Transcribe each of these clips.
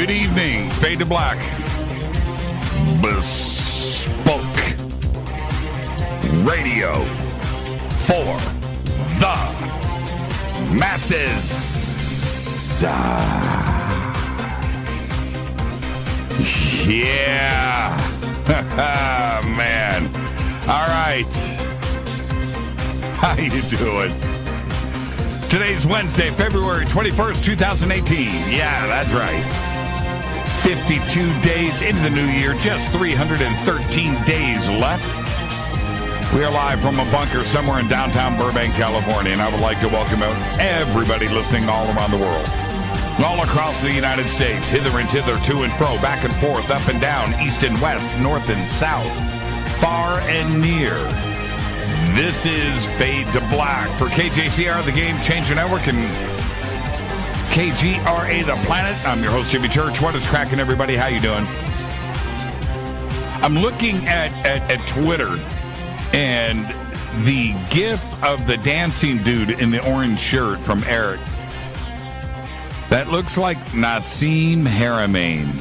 Good evening. Fade to Black. Bespoke radio for the masses. Yeah. Man. All right. How you doing? Today's Wednesday, February 21st, 2018. Yeah, that's right. 52 days into the new year, just 313 days left. We are live from a bunker somewhere in downtown Burbank, California, and I would like to welcome everybody listening all around the world. All across the United States, hither and thither, to and fro, back and forth, up and down, east and west, north and south, far and near. This is Fade to Black for KJCR, the Game Changer Network, and KGRA, the Planet. I'm your host, Jimmy Church. What is cracking, everybody? How you doing? I'm looking at Twitter, and the gif of the dancing dude in the orange shirt from Eric. That looks like Nassim Haramein.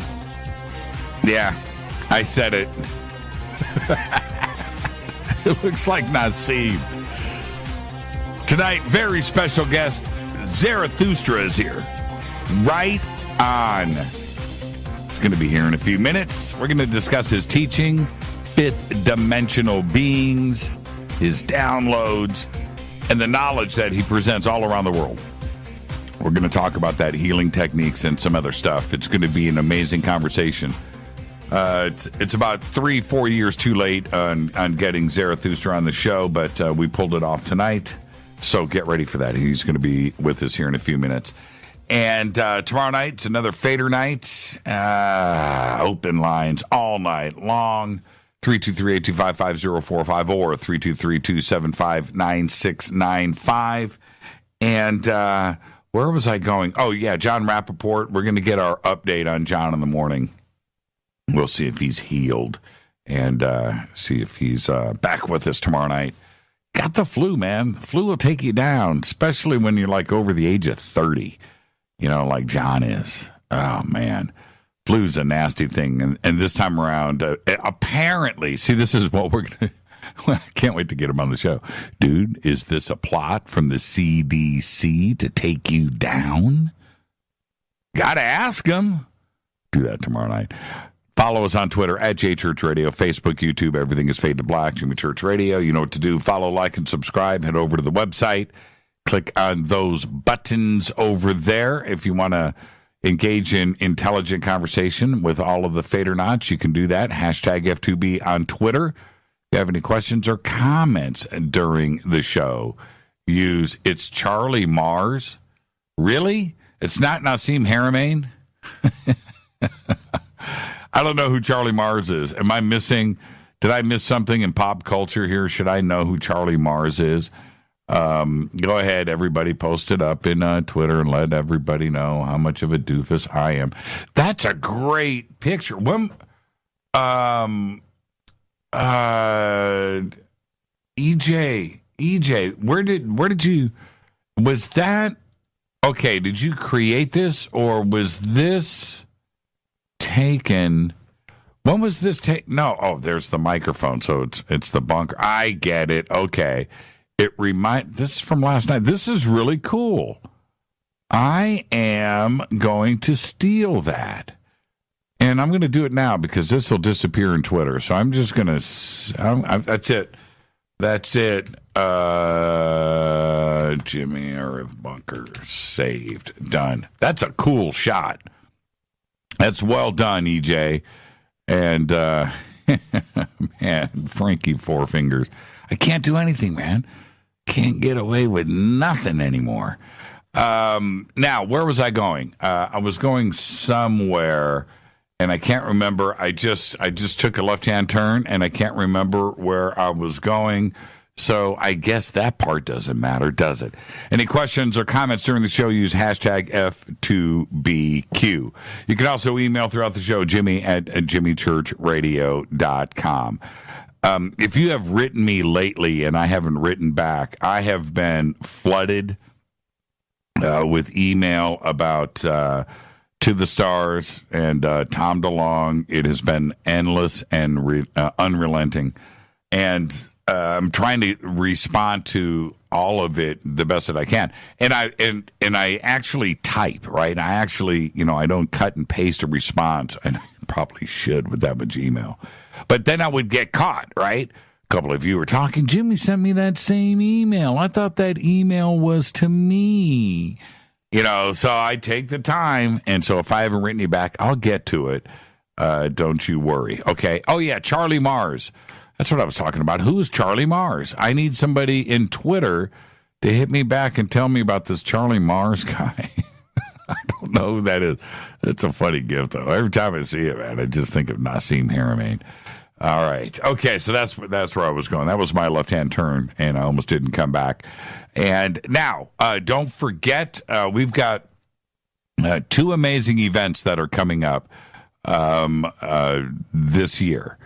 Yeah, I said it. It looks like Nassim. Tonight, very special guest, Zarathustra is here. Right on. He's going to be here in a few minutes. We're going to discuss his teaching, fifth dimensional beings, his downloads, and the knowledge that he presents all around the world. We're going to talk about that, healing techniques and some other stuff. It's going to be an amazing conversation. It's about 3-4 years too late on getting Zarathustra on the show, but we pulled it off tonight. So get ready for that. He's going to be with us here in a few minutes. And tomorrow night, it's another Fader night. Open lines all night long. 323-825-5045 or 323-275-9695. And where was I going? Oh, yeah, John Rappaport. We're going to get our update on John in the morning. We'll see if he's healed and see if he's back with us tomorrow night. Got the flu, man. The flu will take you down, especially when you're like over the age of 30, you know, like John is. Oh, man. Flu's a nasty thing. And this time around, apparently, see, this is what we're going to, I can't wait to get him on the show. Dude, is this a plot from the CDC to take you down? Got to ask him. Do that tomorrow night. Follow us on Twitter at JChurchRadio, Facebook, YouTube. Everything is Fade to Black, Jimmy Church Radio. You know what to do. Follow, like, and subscribe. Head over to the website. Click on those buttons over there. If you want to engage in intelligent conversation with all of the Fadernauts, you can do that. Hashtag F2B on Twitter. If you have any questions or comments during the show, use It's Charlie Mars. Really? It's not Nassim Haramein? I don't know who Charlie Mars is. Am I missing? Did I miss something in pop culture here? Should I know who Charlie Mars is? Go ahead, everybody, post it up in Twitter and let everybody know how much of a doofus I am. That's a great picture. When, EJ, where did you? Was that okay? Did you create this, or was this taken? When was this taken? No. Oh, there's the microphone. So it's the bunker. I get it. Okay. This is from last night. This is really cool. I am going to steal that. And I'm going to do it now because this will disappear in Twitter. So I'm just going to, that's it. That's it. Jimmy Earth Bunker saved. Done. That's a cool shot. That's well done, EJ. And, man, Frankie Four Fingers. I can't do anything, man. Can't get away with nothing anymore. Now, where was I going? I was going somewhere, and I can't remember. I just took a left-hand turn, and I can't remember where I was going. So I guess that part doesn't matter, does it? Any questions or comments during the show, use hashtag F2BQ. You can also email throughout the show, jimmy@jimmychurchradio.com. If you have written me lately and I haven't written back, I have been flooded with email about to the stars and Tom DeLonge. It has been endless and unrelenting. And I'm trying to respond to all of it the best that I can. And I actually type, right? I actually, I don't cut and paste a response. And I probably should with that much email. But then I would get caught, right? A couple of you were talking, Jimmy sent me that same email. I thought that email was to me. So I take the time. And so if I haven't written you back, I'll get to it. Don't you worry. Okay. Oh, yeah. Charlie Mars. That's what I was talking about. Who is Charlie Mars? I need somebody in Twitter to hit me back and tell me about this Charlie Mars guy. I don't know who that is. It's a funny gift, though. Every time I see it, man, I just think of Nassim Haramein. All right. Okay, so that's where I was going. That was my left-hand turn, and I almost didn't come back. And now, don't forget, we've got two amazing events that are coming up this year.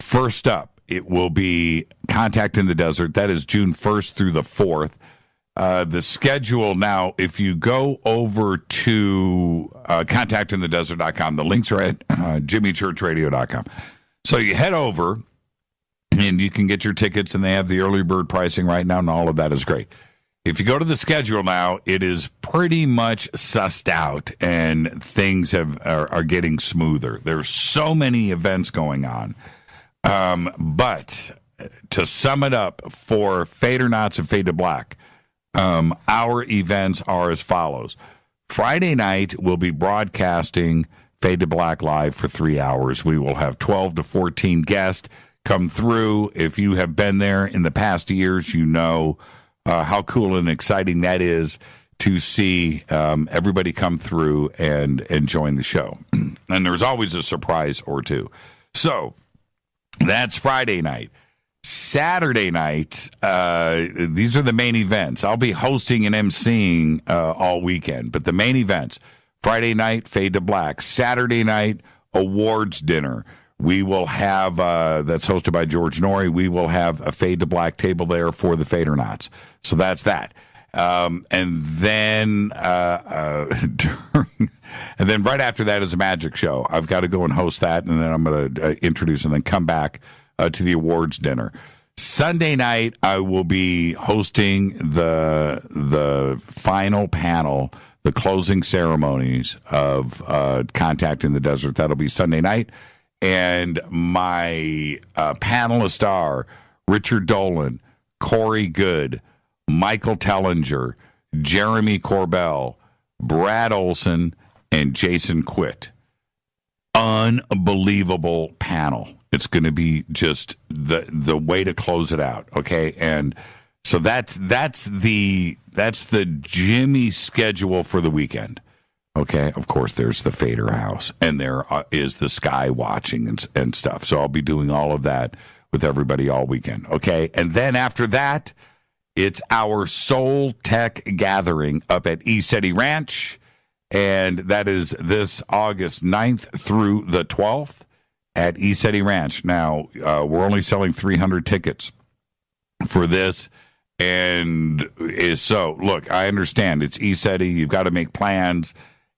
First up, it will be Contact in the Desert. That is June 1st through the 4th. The schedule now, if you go over to contactinthedesert.com, the links are at jimmychurchradio.com. So you head over, and you can get your tickets, and they have the early bird pricing right now, and all of that is great. If you go to the schedule now, it is pretty much sussed out, and things are getting smoother. There's so many events going on. But to sum it up, for Fade or Nots and Fade to Black, our events are as follows. Friday night, we'll be broadcasting Fade to Black live for 3 hours. We will have 12 to 14 guests come through. If you have been there in the past years, you know how cool and exciting that is to see everybody come through and join the show. And there's always a surprise or two. So that's Friday night. Saturday night, these are the main events. I'll be hosting and emceeing all weekend, but the main events, Friday night, Fade to Black. Saturday night, awards dinner. We will have, that's hosted by George Norrie, we will have a Fade to Black table there for the Fade or Nots. So that's that. And then right after that is a magic show. I've got to go and host that, and then I'm going to introduce and then come back to the awards dinner. Sunday night, I will be hosting the final panel, the closing ceremonies of Contact in the Desert. That'll be Sunday night. And my panelists are Richard Dolan, Corey Good, Michael Tellinger, Jeremy Corbell, Brad Olson, and Jason Quitt. Unbelievable panel. It's going to be just the way to close it out, okay? And so that's the Jimmy schedule for the weekend. Okay, of course, there's the Fader House, and there is the Sky Watching and stuff. So I'll be doing all of that with everybody all weekend, okay? And then after that, it's our Soul Tech Gathering up at ECETI Ranch, and that is this August 9th through the 12th at ECETI Ranch. Now, we're only selling 300 tickets for this, and so, look, I understand. It's ECETI. You've got to make plans,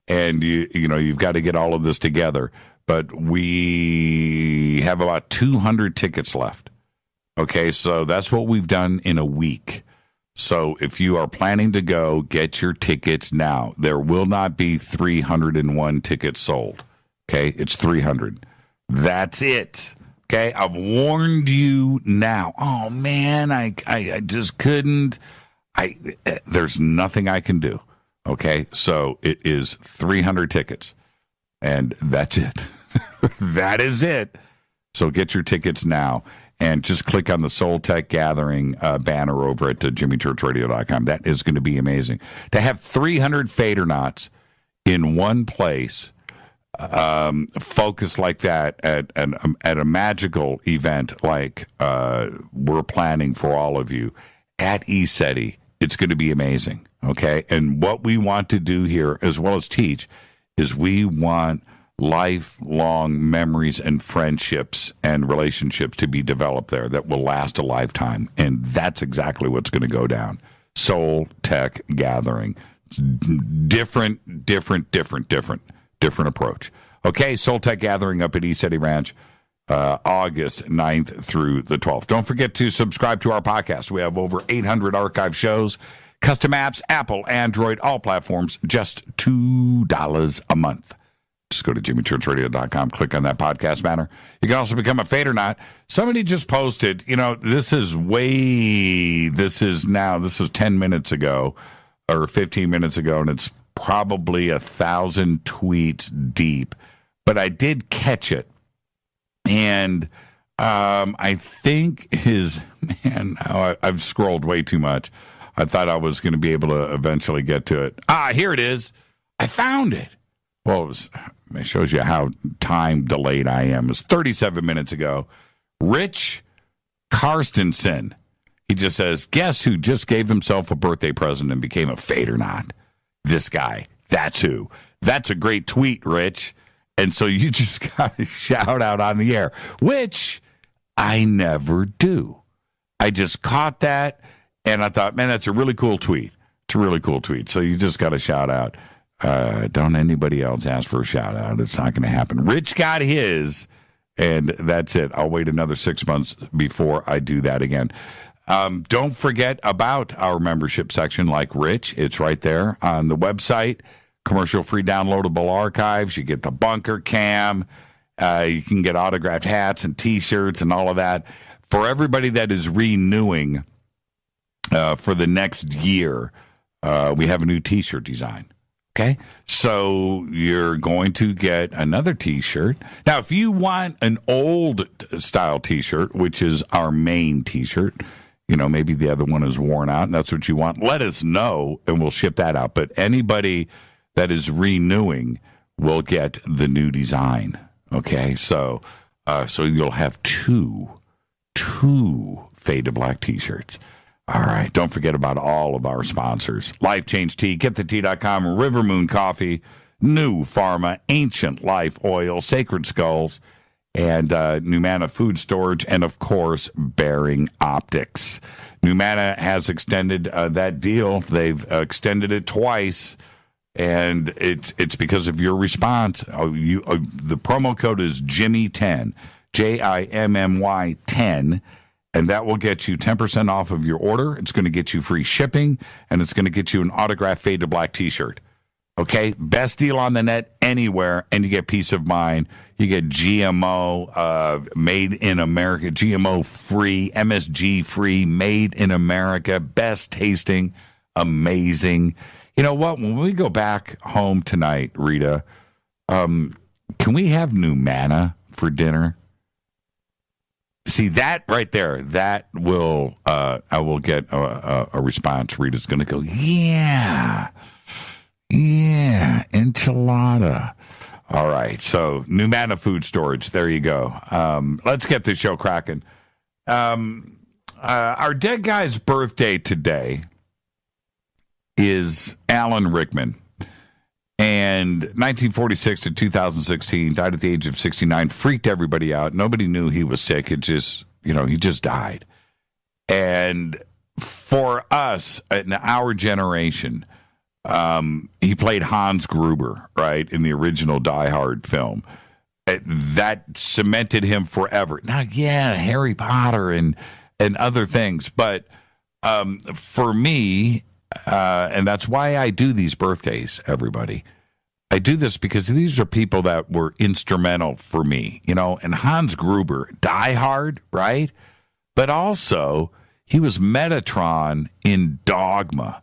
and you've got to get all of this together. But we have about 200 tickets left. Okay, so that's what we've done in a week. So if you are planning to go, get your tickets now. There will not be 301 tickets sold. Okay, it's 300. That's it. Okay, I've warned you now. Oh, man, I just couldn't. There's nothing I can do. Okay, so it is 300 tickets, and that's it. That is it. So get your tickets now, and just click on the Soul Tech Gathering banner over at jimmychurchradio.com. That is going to be amazing. To have 300 Fader Knots in one place, focus like that at a magical event like we're planning for all of you at ECETI, it's going to be amazing. Okay, and what we want to do here, as well as teach, is we want lifelong memories and friendships and relationships to be developed there that will last a lifetime, and that's exactly what's going to go down. Soul Tech Gathering. Different. different approach. Okay, Soul Tech Gathering up at East City Ranch, August 9th through the 12th. Don't forget to subscribe to our podcast. We have over 800 archive shows, custom apps, Apple, Android, all platforms, just $2 a month. Just go to jimmychurchradio.com, click on that podcast banner. You can also become a Fadernaut. Somebody just posted, this is 10 minutes ago or 15 minutes ago, and it's probably 1,000 tweets deep. But I did catch it. And I think I've scrolled way too much. I thought I was going to be able to eventually get to it. Here it is. I found it. Well, it shows you how time delayed I am. It was 37 minutes ago. Rich Karstensen. He just says, guess who just gave himself a birthday present and became a Fadernaut? This guy. That's who. That's a great tweet, Rich. And so you just got a shout out on the air, which I never do. I just caught that, and I thought, man, that's a really cool tweet. It's a really cool tweet. So you just got a shout out. Don't anybody else ask for a shout out. It's not going to happen. Rich got his, and that's it. I'll wait another 6 months before I do that again. Don't forget about our membership section like Rich. It's right there on the website. Commercial-free downloadable archives. You get the bunker cam. You can get autographed hats and T-shirts and all of that. For everybody that is renewing for the next year, we have a new T-shirt design. Okay? So you're going to get another T-shirt. Now, if you want an old-style T-shirt, which is our main T-shirt, maybe the other one is worn out, and that's what you want, let us know, and we'll ship that out. But anybody that is renewing will get the new design. Okay, so you'll have two Fade to Black T-shirts. All right, don't forget about all of our sponsors. Life Change Tea, GetTheTea.com, River Moon Coffee, New Pharma, Ancient Life Oil, Sacred Skulls, and Numana Food Storage, and, of course, Bearing Optics. Numana has extended that deal. They've extended it twice. And it's because of your response. The promo code is Jimmy10, Jimmy 10, and that will get you 10% off of your order. It's going to get you free shipping, and it's going to get you an autographed Fade to Black T-shirt. Okay, best deal on the net anywhere, and you get peace of mind. You get GMO made in America, GMO free, MSG free, made in America, best tasting, amazing. You know what? When we go back home tonight, Rita, can we have Numana for dinner? See, that right there, that will, I will get a response. Rita's going to go, yeah, enchilada. All right, so Numana Food Storage, there you go. Let's get this show cracking. Our dead guy's birthday today is Alan Rickman, and 1946 to 2016, died at the age of 69, freaked everybody out. Nobody knew he was sick. It just, he just died. And for us, in our generation, he played Hans Gruber, right, in the original Die Hard film. That cemented him forever. Now, yeah, Harry Potter and other things, but for me, and that's why I do these birthdays, everybody. I do this because these are people that were instrumental for me, and Hans Gruber, Die Hard, right? But also, he was Metatron in Dogma,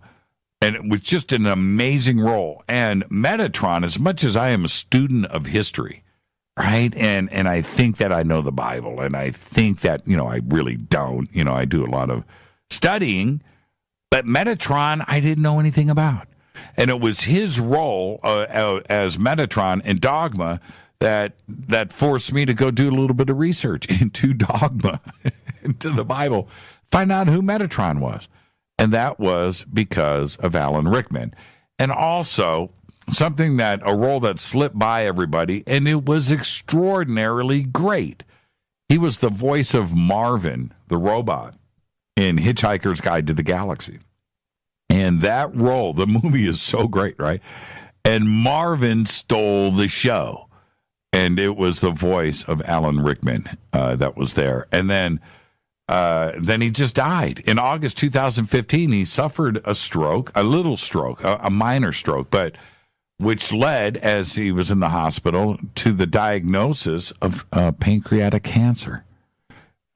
and it was just an amazing role. And Metatron, as much as I am a student of history, right, and I think that I know the Bible, and I think that, I really don't, I do a lot of studying, but Metatron, I didn't know anything about. And it was his role as Metatron in Dogma that forced me to go do a little bit of research into Dogma, into the Bible, find out who Metatron was. And that was because of Alan Rickman. And also, a role that slipped by everybody, and it was extraordinarily great. He was the voice of Marvin, the robot, in Hitchhiker's Guide to the Galaxy. And that role, the movie is so great, right? and Marvin stole the show. And it was the voice of Alan Rickman that was there. And then he just died. In August 2015, he suffered a stroke, a little stroke, a minor stroke, but which led, as he was in the hospital, to the diagnosis of pancreatic cancer.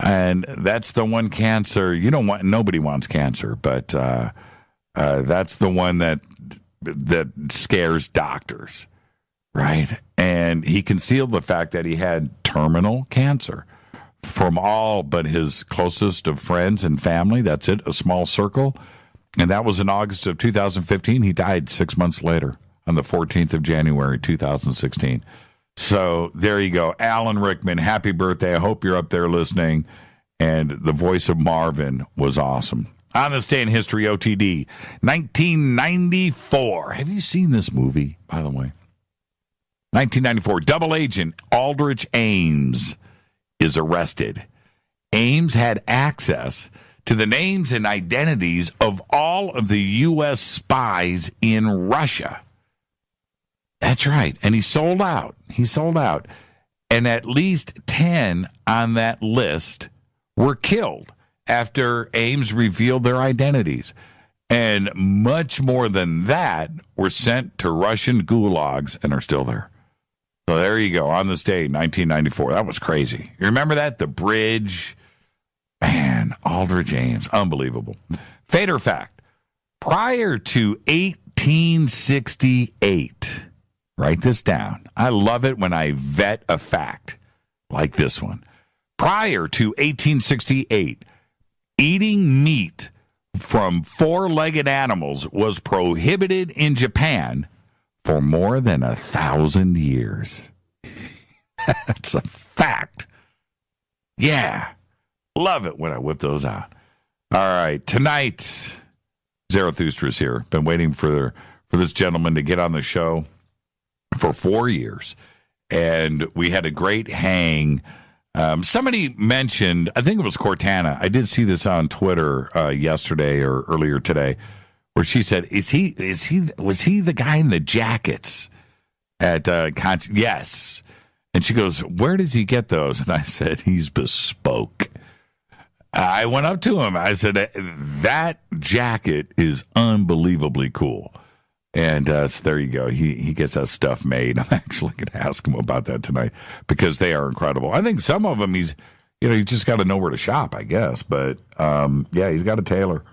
And that's the one cancer you don't want. Nobody wants cancer, but that's the one that scares doctors, right? And he concealed the fact that he had terminal cancer from all but his closest of friends and family. That's it, a small circle. And that was in August of 2015. He died 6 months later on the 14th of January, 2016. So there you go. Alan Rickman, happy birthday. I hope you're up there listening. And the voice of Marvin was awesome. On this day in history, OTD, 1994. Have you seen this movie, by the way? 1994, double agent Aldrich Ames is arrested. Ames had access to the names and identities of all of the U.S. spies in Russia. That's right. And he sold out. And at least 10 on that list were killed after Ames revealed their identities. And much more than that were sent to Russian gulags and are still there. So there you go. On this day, 1994. That was crazy. You remember that? The bridge. Man, Aldrich Ames. Unbelievable. Fate or fact. Prior to 1868, write this down. I love it when I vet a fact like this one. Prior to 1868, eating meat from four-legged animals was prohibited in Japan for more than 1,000 years. That's a fact. Yeah. Love it when I whip those out. All right. Tonight, Zarathustra is here. Been waiting for this gentleman to get on the show for 4 years. And we had a great hang. Somebody mentioned, I think it was Cortana. I did see this on Twitter yesterday or earlier today, where she said, was he the guy in the jackets at Yes. And she goes, where does he get those? And I said, he's bespoke. I went up to him. I said, that jacket is unbelievably cool. And so there you go. He gets that stuff made. I'm actually going to ask him about that tonight because they are incredible. I think some of them you just got to know where to shop, I guess. But yeah, he's got a tailor.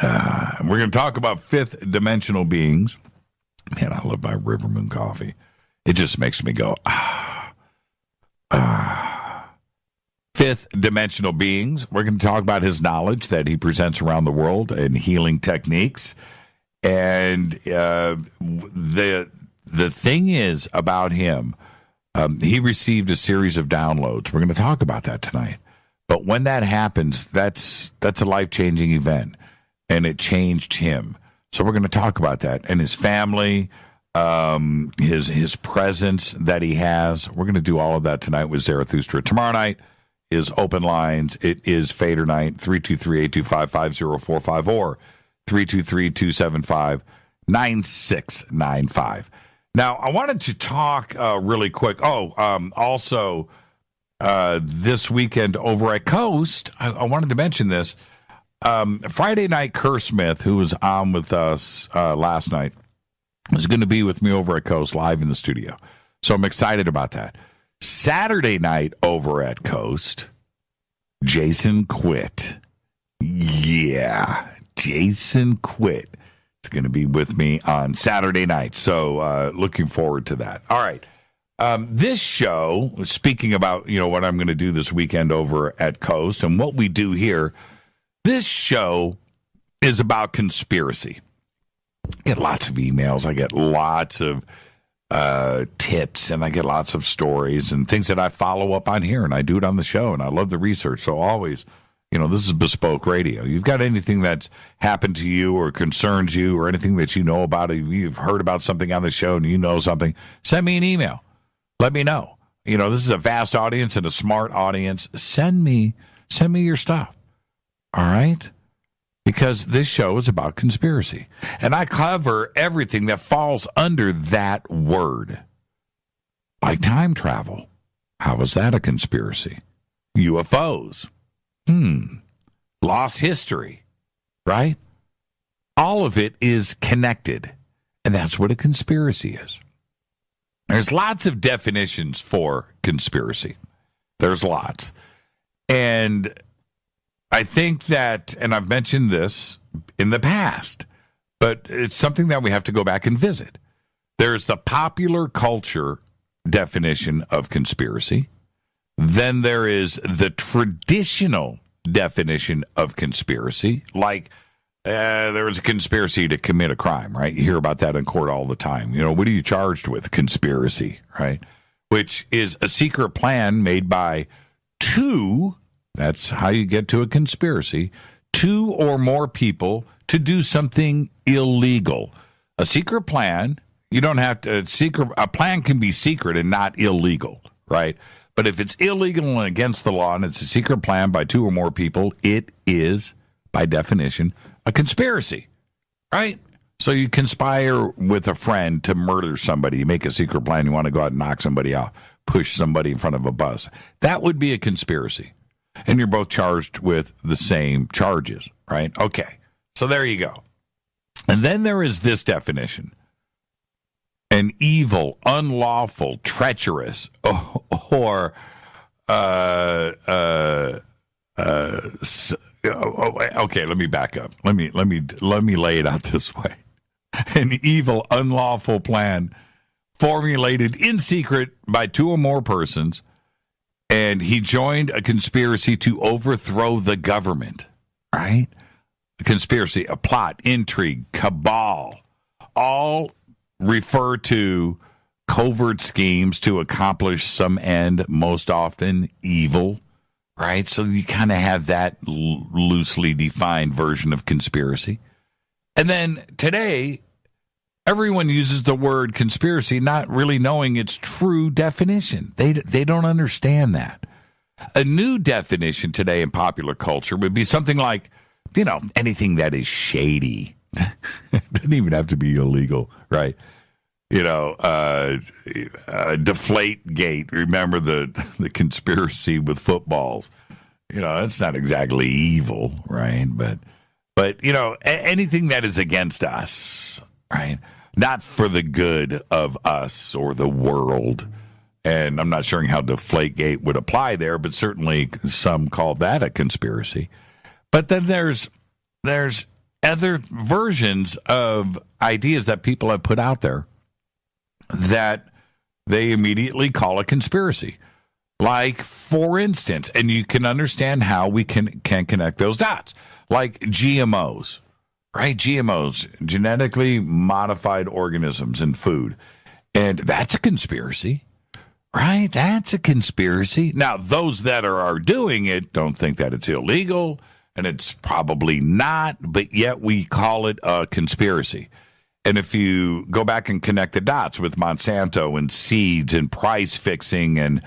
We're going to talk about fifth dimensional beings. Man, I love my River Moon coffee. It just makes me go, Fifth dimensional beings. We're going to talk about his knowledge that he presents around the world and healing techniques. And the thing is about him, he received a series of downloads. We're going to talk about that tonight. But when that happens, that's a life-changing event. And it changed him. So we're going to talk about that and his family, his presence that he has. We're going to do all of that tonight with Zarathustra. Tomorrow night is open lines. It is Fader Night, 323-825-5045 or 323-275-9695. Now, I wanted to talk really quick. Also, this weekend over at Coast, I wanted to mention this. Friday night, Kerr Smith, who was on with us last night, is going to be with me over at Coast live in the studio. So I'm excited about that. Saturday night over at Coast, Jason Quitt. Yeah, Jason Quitt is going to be with me on Saturday night. So looking forward to that. All right. This show, speaking about, what I'm going to do this weekend over at Coast and what we do here, this show is about conspiracy. I get lots of emails. I get lots of tips, and I get lots of stories and things that I follow up on here, and I do it on the show, and I love the research. So always, this is bespoke radio. You've got anything that's happened to you or concerns you or anything that you know about, if you've heard about something on the show and you know something, send me an email. Let me know. This is a vast audience and a smart audience. Send me your stuff. All right? because this show is about conspiracy. And I cover everything that falls under that word. Like time travel. How is that a conspiracy? UFOs. Lost history. Right? All of it is connected. And that's what a conspiracy is. There's lots of definitions for conspiracy. There's lots. And I think that, and I've mentioned this in the past, but it's something that we have to go back and visit. There's the popular culture definition of conspiracy. Then there is the traditional definition of conspiracy, like there was a conspiracy to commit a crime, right? You hear about that in court all the time. You know, what are you charged with? Conspiracy, right? Which is a secret plan made by two, that's how you get to a conspiracy, two or more people to do something illegal. A secret plan, you don't have to, a plan can be secret and not illegal, right? But if it's illegal and against the law and it's a secret plan by two or more people, it is, by definition, a conspiracy, right? So you conspire with a friend to murder somebody. You make a secret plan. You want to go out and knock somebody out, push somebody in front of a bus. That would be a conspiracy. And you're both charged with the same charges, right? Okay. So there you go. And then there is this definition. An evil, unlawful, treacherous, or okay, let me back up. Let me lay it out this way. An evil, unlawful plan formulated in secret by two or more persons, and he joined a conspiracy to overthrow the government, right? A conspiracy, a plot, intrigue, cabal, all refer to covert schemes to accomplish some end, most often evil, right? So you kind of have that loosely defined version of conspiracy. And then today, everyone uses the word conspiracy, not really knowing its true definition. They don't understand that. A new definition today in popular culture would be something like, you know, anything that is shady. It doesn't even have to be illegal, right? You know, Deflategate. Remember the conspiracy with footballs? You know, it's not exactly evil, right? But you know, anything that is against us, right? Not for the good of us or the world. And I'm not sure how Deflategate would apply there, but certainly some call that a conspiracy. But then there's other versions of ideas that people have put out there that they immediately call a conspiracy. Like, for instance, and you can understand how we can connect those dots, like GMOs, right? GMOs, genetically modified organisms in food. And that's a conspiracy, right? That's a conspiracy. Now, those that are doing it don't think that it's illegal, and it's probably not, but yet we call it a conspiracy. And if you go back and connect the dots with Monsanto and seeds and price fixing and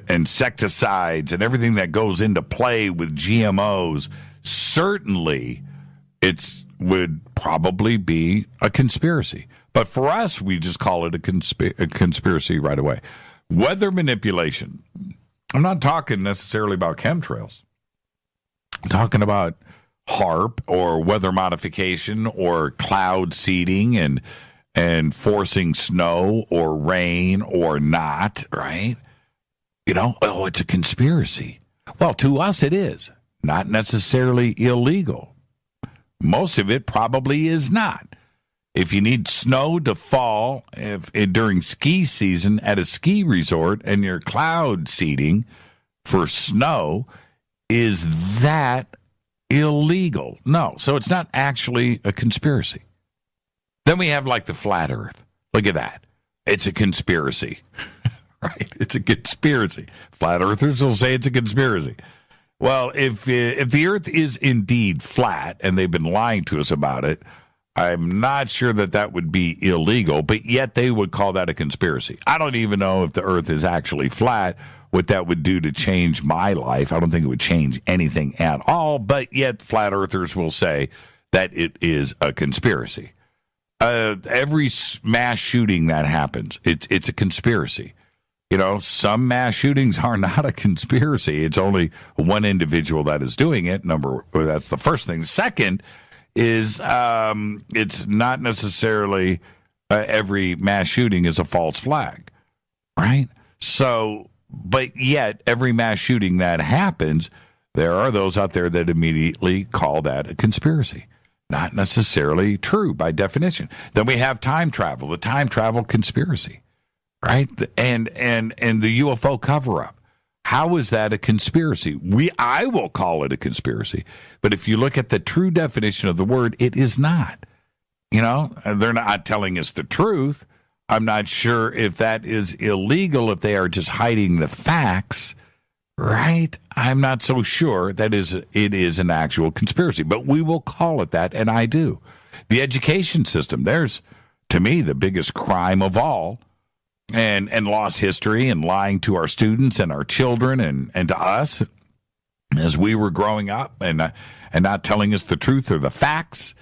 insecticides and everything that goes into play with GMOs, certainly it would probably be a conspiracy. But for us, we just call it a conspiracy right away. Weather manipulation. I'm not talking necessarily about chemtrails. I'm talking about HAARP or weather modification or cloud seeding and forcing snow or rain or not, right? You know, oh, it's a conspiracy. Well, to us it is. Not necessarily illegal. Most of it probably is not. If you need snow to fall during ski season at a ski resort and you're cloud seeding for snow, is that illegal? No. So it's not actually a conspiracy. Then we have like the flat earth. Look at that. It's a conspiracy. Right? It's a conspiracy. Flat earthers will say it's a conspiracy. Well, if the earth is indeed flat, and they've been lying to us about it, I'm not sure that would be illegal, but yet they would call that a conspiracy. I don't even know if the earth is actually flat, what that would do to change my life. I don't think it would change anything at all, but yet flat earthers will say that it is a conspiracy. Every mass shooting that happens, it's a conspiracy. You know, some mass shootings are not a conspiracy. It's only one individual that is doing it. That's the first thing. Second is it's not necessarily every mass shooting is a false flag, right? So, but yet every mass shooting that happens, there are those out there that immediately call that a conspiracy. Not necessarily true by definition. Then we have time travel, the time travel conspiracy, right? And the UFO cover-up. How is that a conspiracy? I will call it a conspiracy. But if you look at the true definition of the word, it is not. You know, they're not telling us the truth. I'm not sure if that is illegal, if they are just hiding the facts. Right? I'm not so sure that it is an actual conspiracy, but we will call it that, and I do. The education system, there's, to me, the biggest crime of all, and lost history and lying to our students and our children and to us as we were growing up and not telling us the truth or the facts,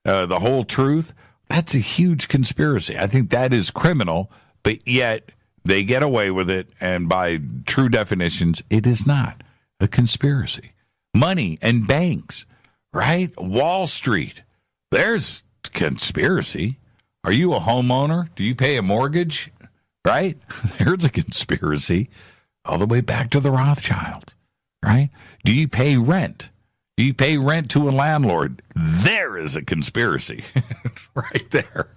the whole truth. That's a huge conspiracy. I think that is criminal, but yet they get away with it, and by true definitions, it is not a conspiracy. Money and banks, right? Wall Street, there's conspiracy. Are you a homeowner? Do you pay a mortgage? Right? There's a conspiracy all the way back to the Rothschilds, right? Do you pay rent? Do you pay rent to a landlord? There is a conspiracy right there.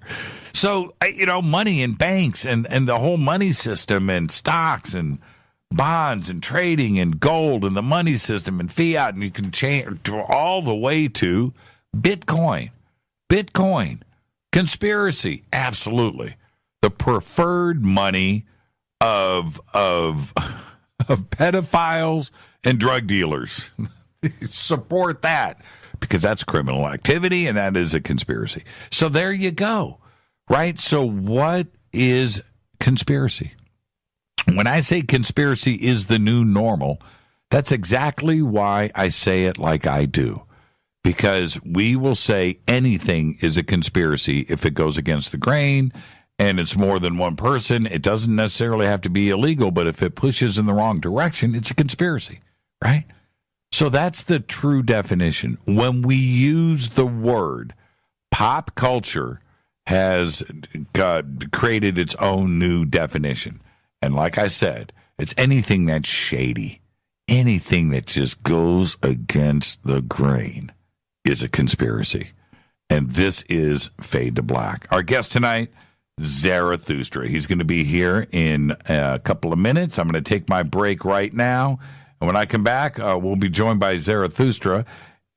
So, you know, money and banks and the whole money system and stocks and bonds and trading and gold and the money system and fiat, and you can change all the way to Bitcoin. Conspiracy, absolutely. The preferred money of pedophiles and drug dealers. Support that because that's criminal activity and that is a conspiracy. So there you go, right? So what is conspiracy? When I say conspiracy is the new normal, that's exactly why I say it like I do. Because we will say anything is a conspiracy if it goes against the grain and it's more than one person. It doesn't necessarily have to be illegal, but if it pushes in the wrong direction, it's a conspiracy, right? So that's the true definition. When we use the word, pop culture has created its own new definition. And like I said, it's anything that's shady, anything that just goes against the grain is a conspiracy. And this is Fade to Black. Our guest tonight, Zarathustra. He's going to be here in a couple of minutes. I'm going to take my break right now. And when I come back, we'll be joined by Zarathustra.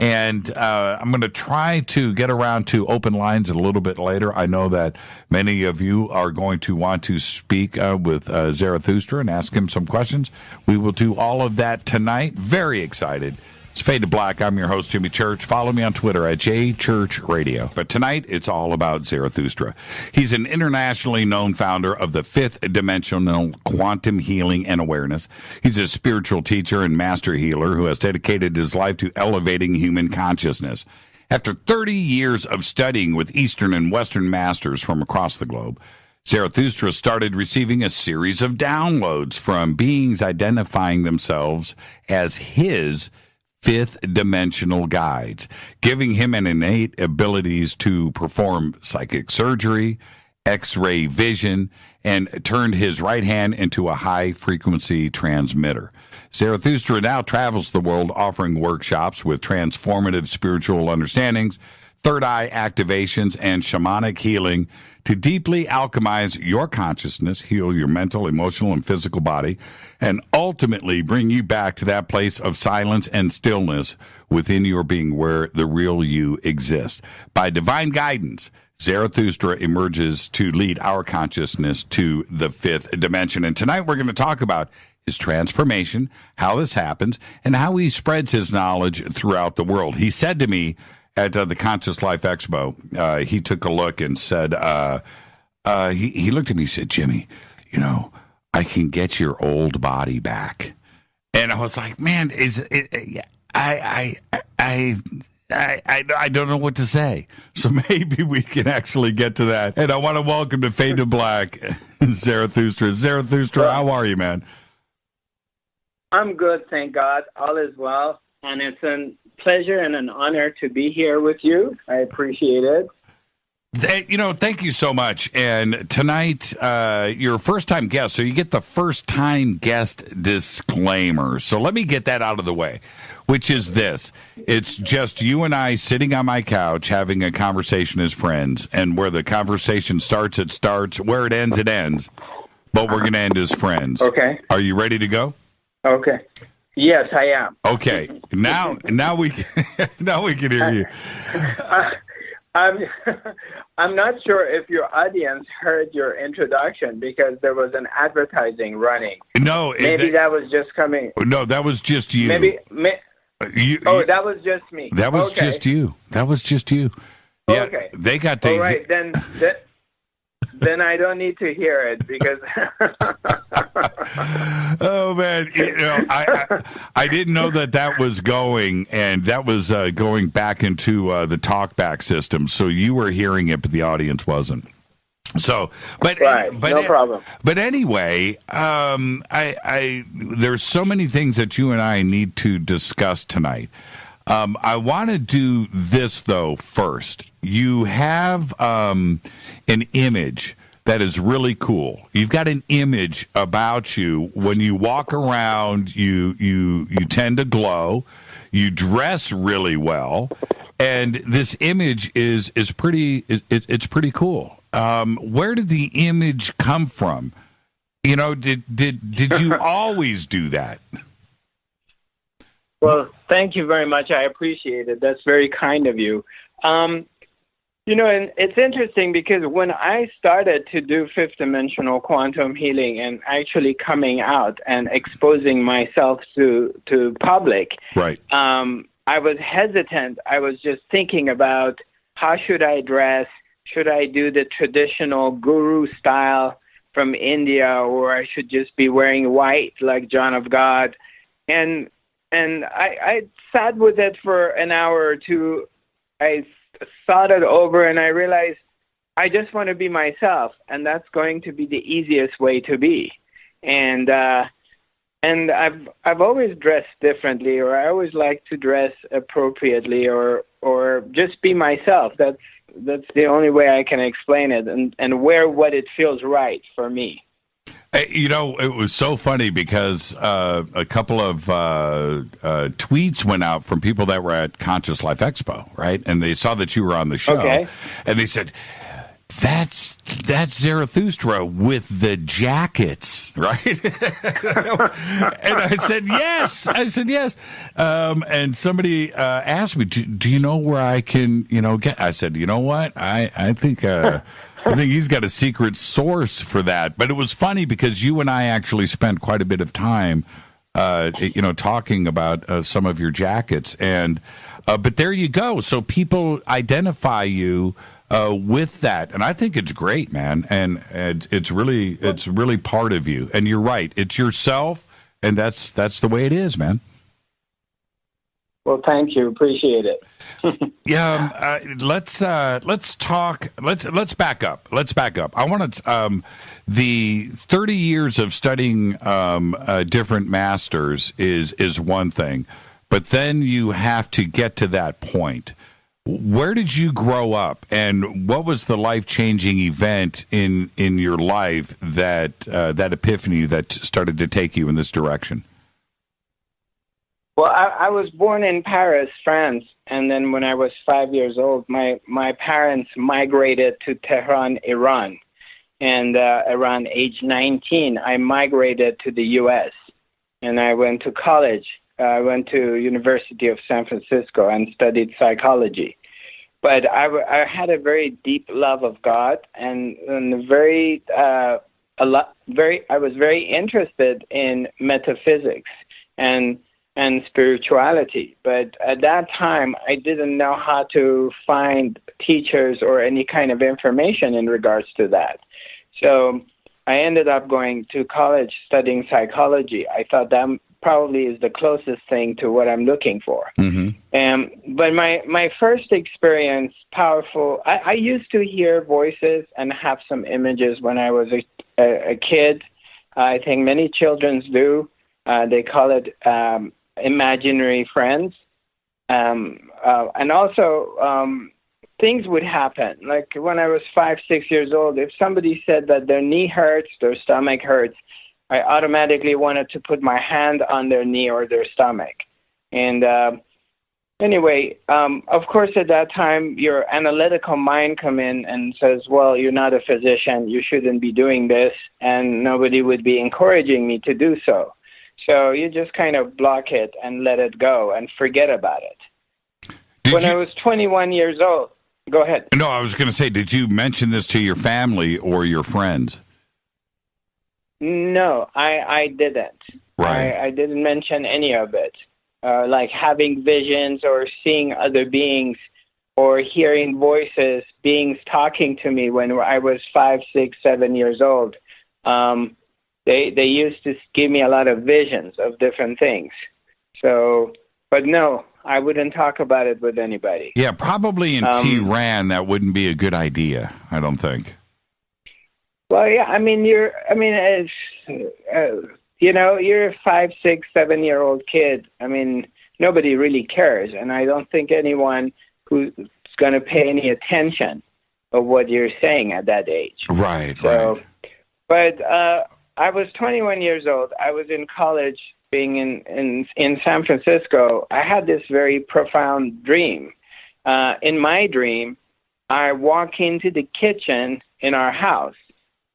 And I'm going to try to get around to open lines a little bit later. I know that many of you are going to want to speak with Zarathustra and ask him some questions. We will do all of that tonight. Very excited. It's Fade to Black. I'm your host, Jimmy Church. Follow me on Twitter at JChurchRadio. But tonight, it's all about Zarathustra. He's an internationally known founder of the Fifth Dimensional Quantum Healing and Awareness. He's a spiritual teacher and master healer who has dedicated his life to elevating human consciousness. After 30 years of studying with Eastern and Western masters from across the globe, Zarathustra started receiving a series of downloads from beings identifying themselves as his fifth dimensional guides, giving him an innate abilities to perform psychic surgery, X-ray vision, and turned his right hand into a high-frequency transmitter. Zarathustra now travels the world offering workshops with transformative spiritual understandings, third eye activations, and shamanic healing to deeply alchemize your consciousness, heal your mental, emotional, and physical body, and ultimately bring you back to that place of silence and stillness within your being where the real you exists. By divine guidance, Zarathustra emerges to lead our consciousness to the fifth dimension. And tonight we're going to talk about his transformation, how this happens, and how he spreads his knowledge throughout the world. He said to me, at the Conscious Life Expo. He took a look and said, he looked at me and said, Jimmy, you know, I can get your old body back. And I was like, man, I don't know what to say. So maybe we can actually get to that. And I want to welcome to Fade to Black, Zarathustra. Zarathustra, how are you, man? I'm good, thank God. All is well. And it's a pleasure and an honor to be here with you. I appreciate it. Thank you so much. And tonight, you're a first-time guest, so you get the first-time guest disclaimer. So let me get that out of the way, which is this. It's just you and I sitting on my couch having a conversation as friends, and where the conversation starts, it starts. Where it ends, but we're going to end as friends. Okay. Are you ready to go? Okay. Yes, I am. Okay. Now we can hear you. I'm not sure if your audience heard your introduction because there was an advertising running. No, maybe that was just coming. No, that was just you. That was just me. That was just you. That was just you. Yeah, okay. They got to. All right, then I don't need to hear it because. Oh man, I didn't know that was going, and that was going back into the talkback system. So you were hearing it, but the audience wasn't. So, but no problem. But anyway, there's so many things that you and I need to discuss tonight. I want to do this though first. You have an image that is really cool. You've got an image about you. When you walk around, you tend to glow. You dress really well, and this image is pretty. It's pretty cool. Where did the image come from? You know, did you always do that? Well, thank you very much. I appreciate it. That's very kind of you. And it's interesting because when I started to do fifth dimensional quantum healing and actually coming out and exposing myself to public, right. I was hesitant. I was just thinking about how should I dress? Should I do the traditional guru style from India, or I should just be wearing white like John of God? And I sat with it for an hour or two. I thought it over, and I realized I just want to be myself, and that's going to be the easiest way to be. And I've always dressed differently, or I always like to dress appropriately, or just be myself. That's the only way I can explain it, and wear what it feels right for me. It was so funny because a couple of tweets went out from people that were at Conscious Life Expo, right? And they saw that you were on the show. Okay. And they said, that's Zarathustra with the jackets, right? And I said, yes. And somebody asked me, do you know where I can, get? I said, you know what? I think he's got a secret source for that. But it was funny because you and I actually spent quite a bit of time, talking about some of your jackets. And but there you go. So people identify you with that, and I think it's great, man. And it's really part of you. And you're right. It's yourself, and that's the way it is, man. Well, thank you. Appreciate it. Yeah, let's talk. Let's back up. I want to. The 30 years of studying different masters is one thing, but then you have to get to that point. Where did you grow up, and what was the life-changing event in your life that epiphany that started to take you in this direction? Well, I was born in Paris, France, and then when I was 5 years old, my parents migrated to Tehran, Iran. And around age 19, I migrated to the U.S., and I went to college. I went to University of San Francisco and studied psychology. But I had a very deep love of God, and I was very interested in metaphysics. And and spirituality. But at that time, I didn't know how to find teachers or any kind of information in regards to that. So I ended up going to college studying psychology. I thought that probably is the closest thing to what I'm looking for. But my first experience, powerful, I used to hear voices and have some images when I was a kid. I think many children do. They call it imaginary friends. And also, things would happen. Like when I was 5, 6 years old, if somebody said that their knee hurts, their stomach hurts, I automatically wanted to put my hand on their knee or their stomach. And anyway, of course, at that time, your analytical mind come in and says, well, you're not a physician. You shouldn't be doing this. And nobody would be encouraging me to do so. So you just kind of block it and let it go and forget about it. I was 21 years old, go ahead. No, I was going to say, did you mention this to your family or your friends? No, I didn't. Right. I didn't mention any of it. Like having visions or seeing other beings or hearing voices, beings talking to me when I was 5, 6, 7 years old. They used to give me a lot of visions of different things. So, but no, I wouldn't talk about it with anybody. Yeah, probably in Tehran, that wouldn't be a good idea, I don't think. Well, yeah, I mean, you're a 5, 6, 7-year-old kid. I mean, nobody really cares. And I don't think anyone who's going to pay any attention of what you're saying at that age. Right, so, right. But I was 21 years old. I was in college being in San Francisco. I had this very profound dream. In my dream, I walk into the kitchen in our house,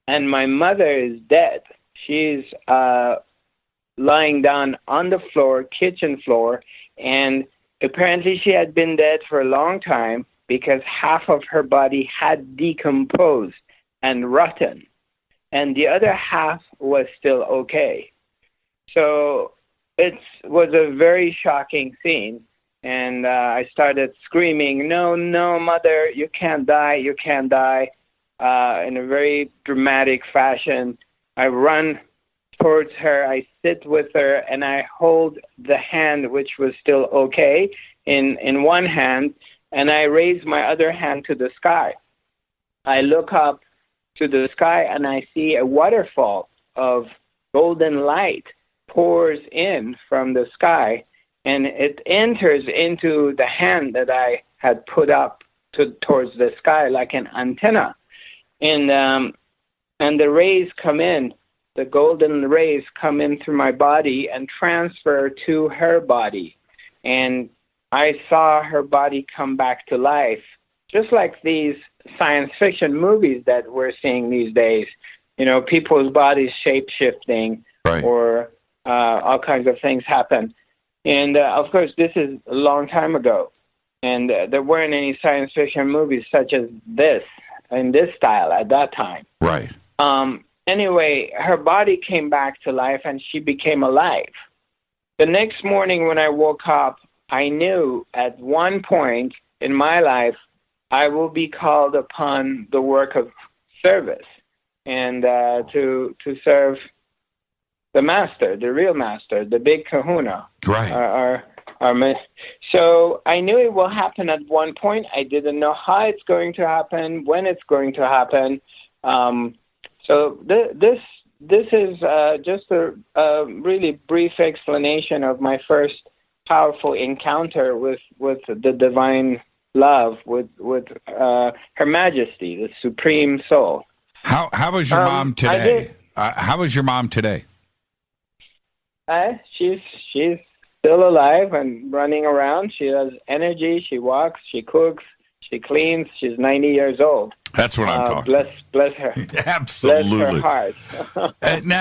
and my mother is dead. She's lying down on the floor, kitchen floor, and apparently she had been dead for a long time because half of her body had decomposed and rotten, and the other half was still okay. So it was a very shocking scene, and I started screaming, no, mother, you can't die, you can't die, in a very dramatic fashion. I run towards her, I sit with her, and I hold the hand, which was still okay, in one hand, and I raise my other hand to the sky. I look up to the sky, and I see a waterfall of golden light pours in from the sky, and it enters into the hand that I had put up towards the sky like an antenna. And the rays come in, the golden rays come in through my body and transfer to her body. And I saw her body come back to life, just like these science fiction movies that we're seeing these days. You know, people's bodies shape-shifting, right, or all kinds of things happen. And, of course, this is a long time ago. And there weren't any science fiction movies such as this, in this style at that time. Right. Anyway, her body came back to life, and she became alive. The next morning when I woke up, I knew at one point in my life I will be called upon the work of service and to serve the master, the real master, the big kahuna. Right. So I knew it will happen at one point. I didn't know how it's going to happen, when it's going to happen. So this is just a really brief explanation of my first powerful encounter with the divine love, with Her Majesty, the Supreme Soul. How was your mom today? How was your mom today? She's still alive and running around. She has energy. She walks. She cooks. She cleans. She's 90 years old. That's what I'm talking. Bless her. Absolutely. Bless her heart. And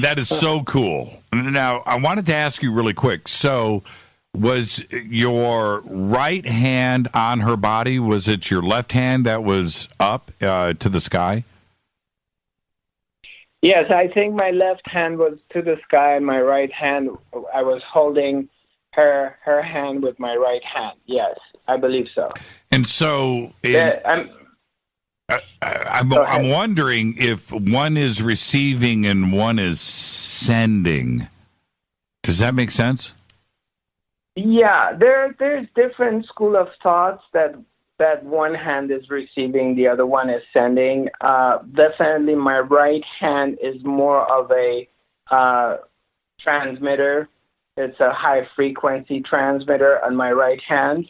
that is so cool. Now, I wanted to ask you really quick. So, was your right hand on her body? Was it your left hand that was up to the sky? Yes, I think my left hand was to the sky, and my right hand, I was holding her hand with my right hand. Yes, I believe so. And so, I'm wondering if one is receiving and one is sending. Does that make sense? Yeah, there's different school of thoughts that one hand is receiving, the other one is sending. Definitely, my right hand is more of a transmitter. It's a high frequency transmitter on my right hand.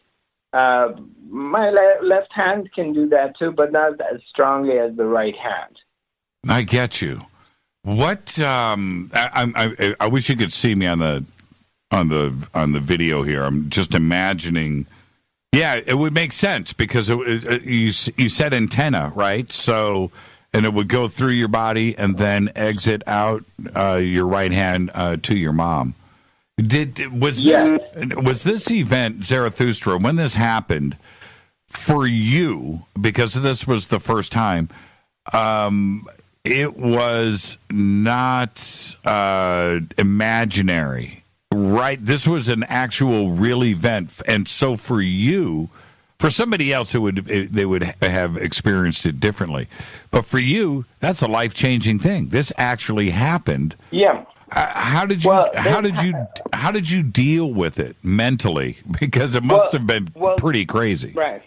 My left hand can do that too, but not as strongly as the right hand. I get you. What I wish you could see me on the video here. I'm just imagining. Yeah, it would make sense because you said antenna, right? So, and it would go through your body and then exit out your right hand to your mom. Was this event, Zarathustra, when this happened for you, because this was the first time, it was not imaginary, right? This was an actual real event. And so for you, for somebody else, they would have experienced it differently. But for you, that's a life-changing thing. This actually happened. Yeah. How did you deal with it mentally? Because it must have been pretty crazy. Right.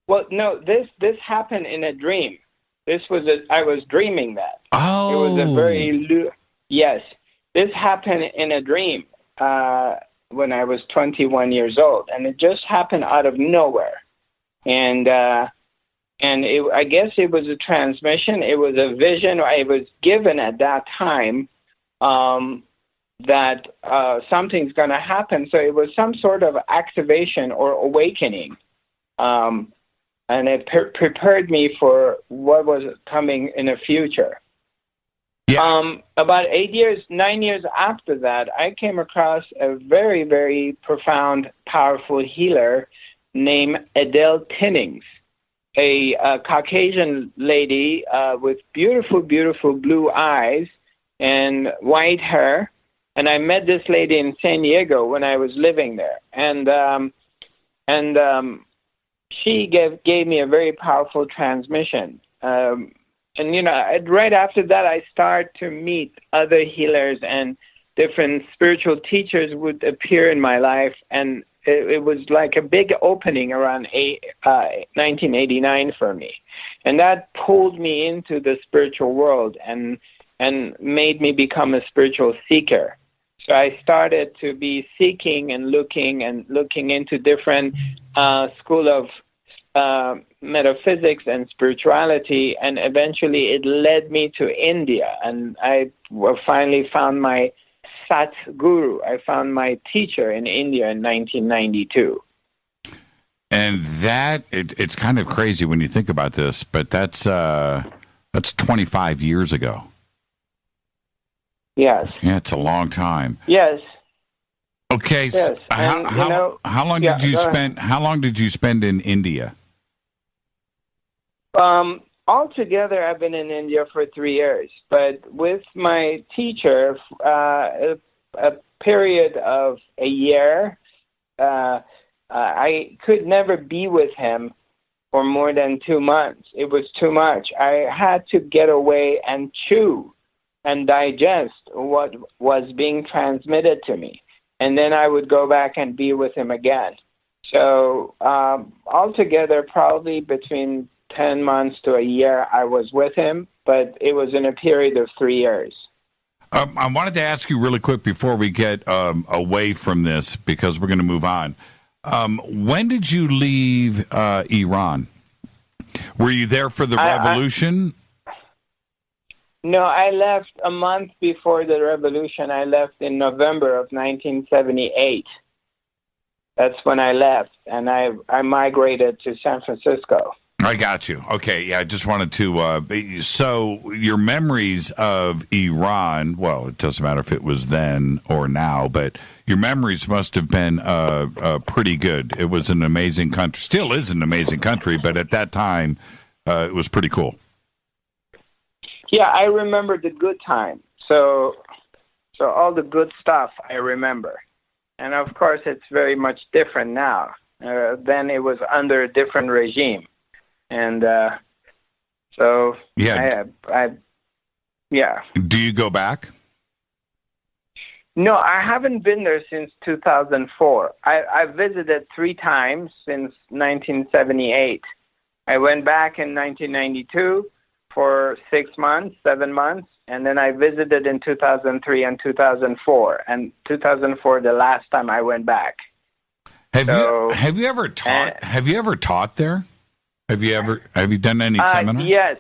Well, no, this happened in a dream. I was dreaming that. Oh. It was yes. This happened in a dream when I was 21 years old, and it just happened out of nowhere. And I guess it was a transmission. It was a vision. I was given at that time that something's going to happen. So it was some sort of activation or awakening. And it prepared me for what was coming in the future. Yeah. About 9 years after that, I came across a very, very profound, powerful healer named Adele Tinnings, a Caucasian lady with beautiful, beautiful blue eyes and white hair. And I met this lady in San Diego when I was living there. And she gave me a very powerful transmission. And, right after that, I started to meet other healers, and different spiritual teachers would appear in my life. And it was like a big opening around 1989 for me. And that pulled me into the spiritual world and made me become a spiritual seeker. So I started to be seeking and looking into different school of metaphysics and spirituality, and eventually it led me to India, and I finally found my Sat Guru. I found my teacher in India in 1992. And that it's kind of crazy when you think about this, but that's 25 years ago. Yes. Yeah, it's a long time. Yes. Okay. Yes. So how long did you spend? How long did you spend in India? Altogether, I've been in India for 3 years, but with my teacher, a period of a year. I could never be with him for more than 2 months. It was too much. I had to get away and chew and digest what was being transmitted to me. And then I would go back and be with him again. So altogether, probably between 10 months to a year, I was with him, but it was in a period of 3 years. I wanted to ask you really quick before we get away from this, because we're going to move on. When did you leave Iran? Were you there for the revolution? No, I left a month before the revolution. I left in November of 1978. That's when I left, and I migrated to San Francisco. I got you. Okay, yeah, I just wanted to... so your memories of Iran, well, it doesn't matter if it was then or now, but your memories must have been pretty good. It was an amazing country. Still is an amazing country, but at that time, it was pretty cool. Yeah, I remember the good time. So all the good stuff I remember. And of course, it's very much different now. Then it was under a different regime. And so, yeah. Yeah. Do you go back? No, I haven't been there since 2004. I visited 3 times since 1978. I went back in 1992 for 6 months, 7 months, and then I visited in 2003 and 2004. And 2004, the last time I went back. Have you ever taught? Have you ever taught there? Have you done any seminars?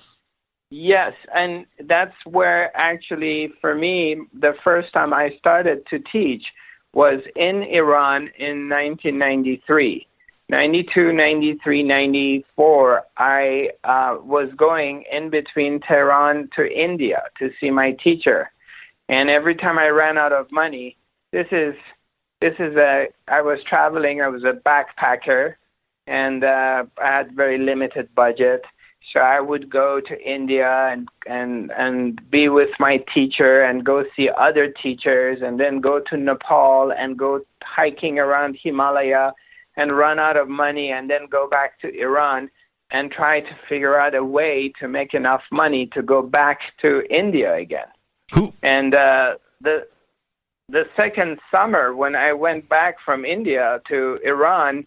Yes, and that's where actually, for me, the first time I started to teach was in Iran in 1993. 92, 93, 94, I was going in between Tehran to India to see my teacher. And every time I ran out of money, I was traveling, I was a backpacker, and I had very limited budget. So I would go to India and be with my teacher and go see other teachers and then go to Nepal and go hiking around Himalaya and run out of money and then go back to Iran and try to figure out a way to make enough money to go back to India again. And the second summer when I went back from India to Iran,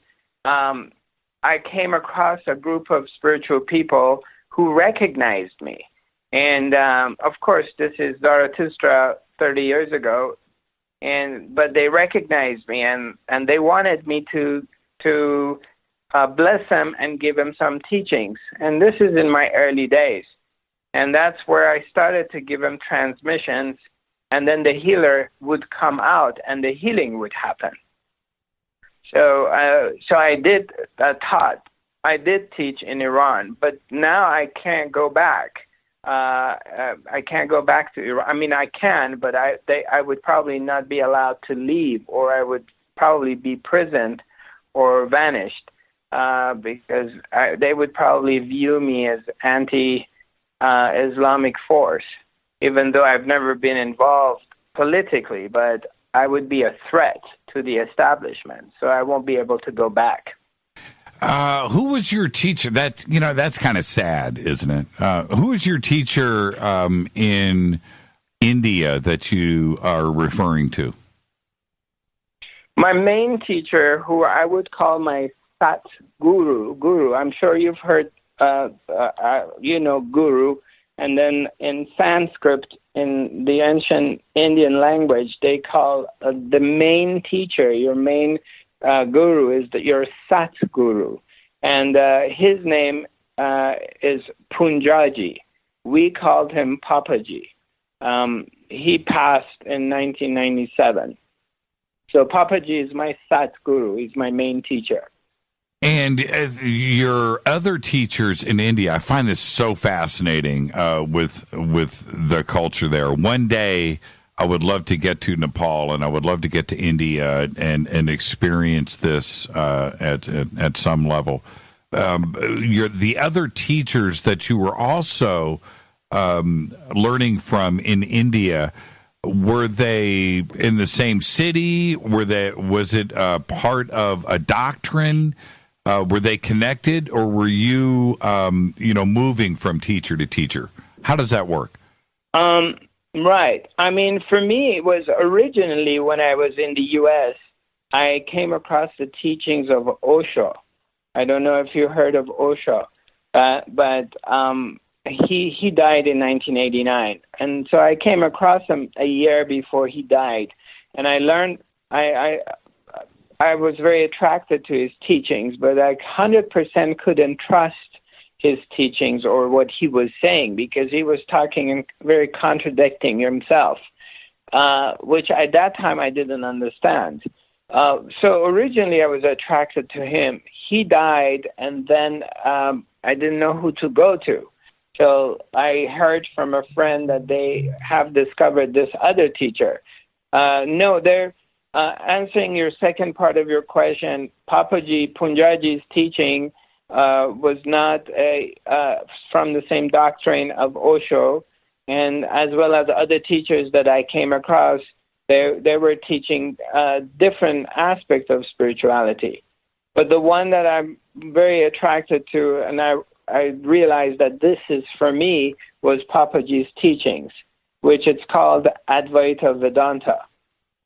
I came across a group of spiritual people who recognized me. And, of course, this is Zarathustra 30 years ago, but they recognized me, and they wanted me to bless them and give them some teachings. And this is in my early days. And that's where I started to give them transmissions, and then the healer would come out, and the healing would happen. So I did I did teach in Iran, but now I can't go back. I can't go back to Iran. I mean, I can, but I would probably not be allowed to leave, or I would probably be prisoned or vanished, because they would probably view me as anti-Islamic force, even though I've never been involved politically, but I would be a threat to the establishment, so I won't be able to go back. Who was your teacher? That's kind of sad, isn't it? Who was your teacher in India that you are referring to? My main teacher, who I would call my Sat Guru. I'm sure you've heard, Guru. And then in Sanskrit, in the ancient Indian language, they call the main teacher, your main guru, is your Sat Guru. And his name is Poonja Ji. We called him Papa Ji. He passed in 1997. So Papa Ji is my Sat Guru. He's my main teacher. And your other teachers in India, I find this so fascinating with the culture there. One day, I would love to get to Nepal, and I would love to get to India and experience this at some level. The other teachers that you were also learning from in India, were they in the same city? Was it part of a doctrine? Were they connected, or were you, moving from teacher to teacher? How does that work? Right. I mean, for me, it was originally when I was in the U.S., I came across the teachings of Osho. I don't know if you heard of Osho, but he died in 1989. And so I came across him a year before he died. And I learned, I was very attracted to his teachings, but I 100% couldn't trust his teachings or what he was saying, because he was talking and very contradicting himself, which at that time I didn't understand. So originally I was attracted to him. He died, and then I didn't know who to go to. So I heard from a friend that they have discovered this other teacher. Answering your second part of your question, Poonja Ji's teaching was not from the same doctrine of Osho. and as well as other teachers that I came across, they were teaching different aspects of spirituality. But the one that I'm very attracted to, and I realized that this is for me, was Papaji's teachings, which it's called Advaita Vedanta,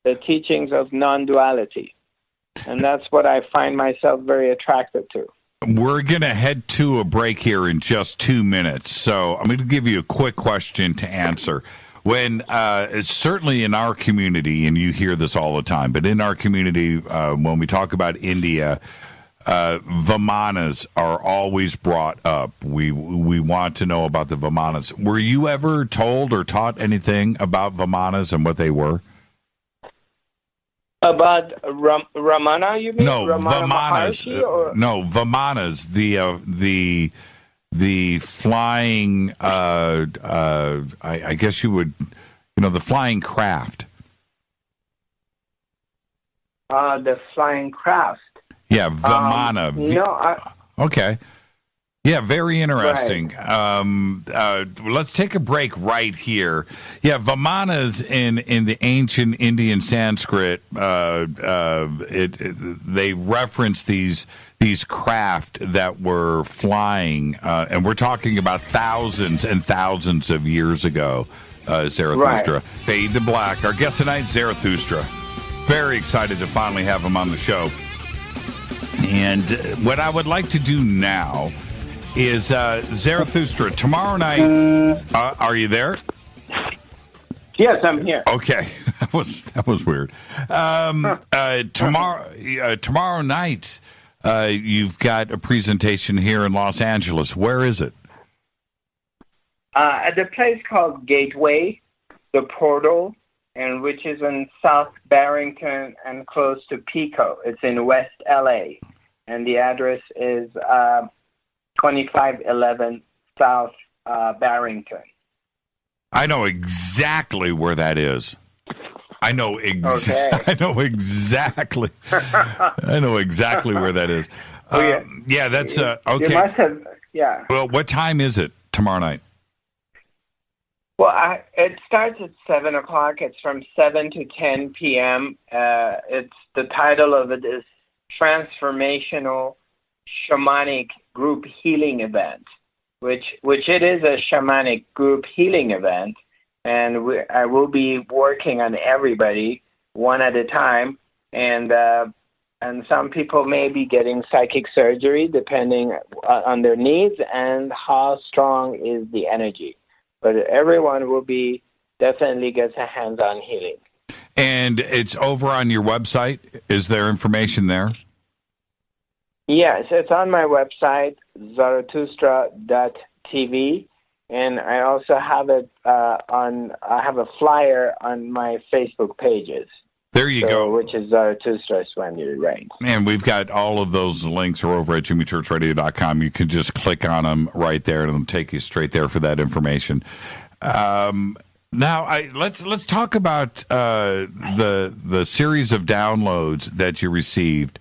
the teachings of non-duality. And that's what I find myself very attracted to. We're going to head to a break here in just 2 minutes. So I'm going to give you a quick question to answer. When certainly in our community, and you hear this all the time, but in our community, when we talk about India, Vimanas are always brought up. We want to know about the Vimanas. Were you ever told or taught anything about Vimanas and what they were? About Ramana, you mean? No, Ramana Vimanas. Maharshi, or? No, Vimanas. The flying. I guess you would, the flying craft. The flying craft. Yeah, Vimana. Okay. Yeah, very interesting. Right. Let's take a break right here. Yeah, Vimanas in the ancient Indian Sanskrit, they reference these craft that were flying, and we're talking about thousands and thousands of years ago. Zarathustra. Right. Fade to black. Our guest tonight, Zarathustra. Very excited to finally have him on the show. And what I would like to do now is Zarathustra. Tomorrow night, are you there? Yes, I'm here. Okay, that was weird. Tomorrow night, you've got a presentation here in Los Angeles. Where is it? At a place called Gateway, the Portal, and which is in South Barrington and close to Pico. It's in West LA, and the address is 2511 South Barrington. I know exactly where that is. I know Okay. I know exactly. I know exactly where that is. Yeah, that's okay. You must have, yeah. Well, what time is it tomorrow night? Well, it starts at 7 o'clock. It's from 7 to 10 p.m. It's the title of it is Transformational Shamanic Group Healing Event, which it is a shamanic group healing event, and I will be working on everybody one at a time, and some people may be getting psychic surgery depending on their needs and how strong is the energy. But everyone will be definitely gets a hands-on healing. And it's over on your website. Is there information there? Yes, it's on my website, Zarathustra.tv, and I also have it I have a flyer on my Facebook pages. There you go. Which is Zarathustra Swami, right? And we've got all of those links are over at jimmychurchradio.com. You can just click on them right there, and it'll take you straight there for that information. Now, let's talk about the series of downloads that you received.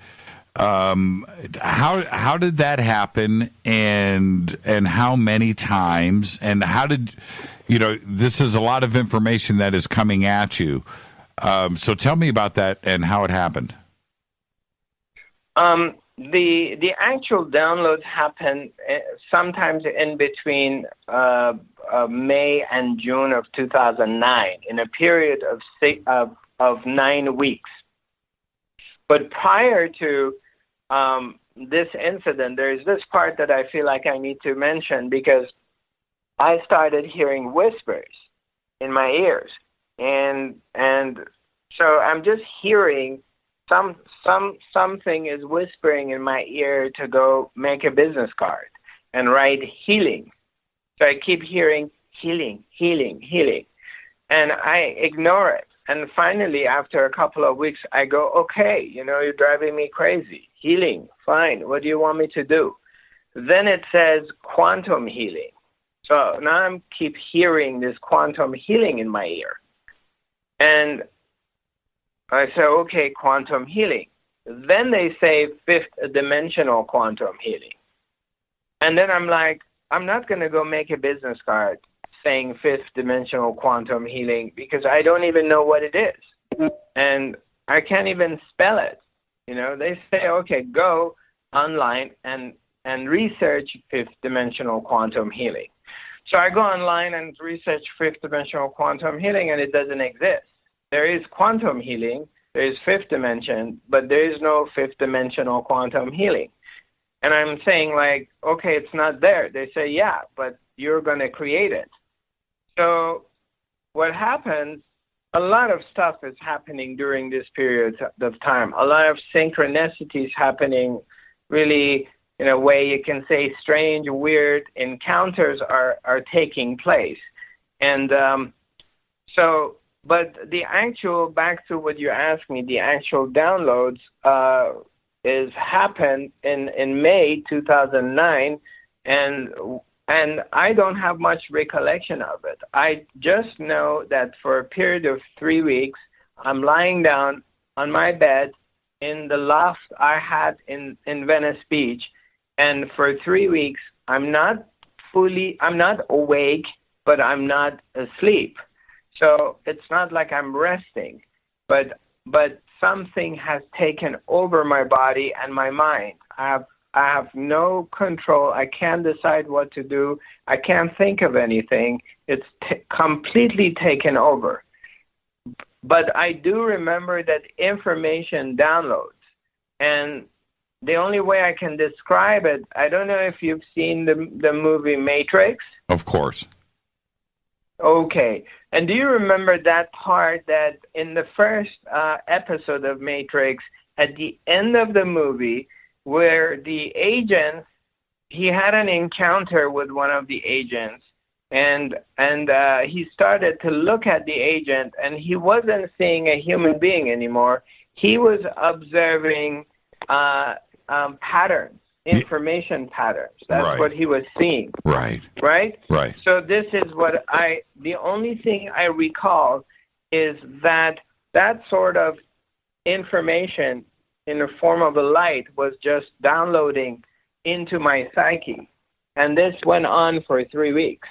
How did that happen, and how many times, and how did this is a lot of information that is coming at you. So tell me about that and how it happened. The actual downloads happen sometimes in between May and June of 2009, in a period of 9 weeks. But prior to this incident, there's this part that I feel like I need to mention, because I started hearing whispers in my ears. And so I'm just hearing something is whispering in my ear to go make a business card and write healing. So I keep hearing healing, healing, healing, and I ignore it. And finally, after a couple of weeks, I go, okay, you're driving me crazy. Healing, fine. What do you want me to do? Then it says quantum healing. So now I keep hearing this quantum healing in my ear. And I say, okay, quantum healing. Then they say fifth dimensional quantum healing. And then I'm like, I'm not going to go make a business card saying fifth dimensional quantum healing because I don't even know what it is. And I can't even spell it. You know, they say, okay, go online and research fifth dimensional quantum healing. So I go online and research fifth dimensional quantum healing, and it doesn't exist. There is quantum healing, there is fifth dimension, but there is no fifth dimensional quantum healing. And I'm saying, like, okay, it's not there. They say, yeah, but you're going to create it. So what happens, a lot of stuff is happening during this period of time. A lot of synchronicities happening, really, in a way you can say strange, weird encounters are taking place. And but the actual, back to what you asked me, the actual downloads is happened in May 2009, and I don't have much recollection of it. I just know that for a period of 3 weeks, I'm lying down on my bed in the loft I had in Venice Beach, and for 3 weeks, I'm not awake, but I'm not asleep. So it's not like I'm resting, but something has taken over my body and my mind. I have no control. I can't decide what to do. I can't think of anything. It's completely taken over. But I do remember that information downloads. And the only way I can describe it, I don't know if you've seen the movie Matrix. Of course. Okay. And do you remember that part that in the first episode of Matrix, at the end of the movie, where the agent, he had an encounter with one of the agents, and he started to look at the agent, and he wasn't seeing a human being anymore. He was observing patterns, information patterns. That's right. What he was seeing. Right. Right? Right. So this is what the only thing I recall is that sort of information in the form of a light was just downloading into my psyche. And this went on for 3 weeks.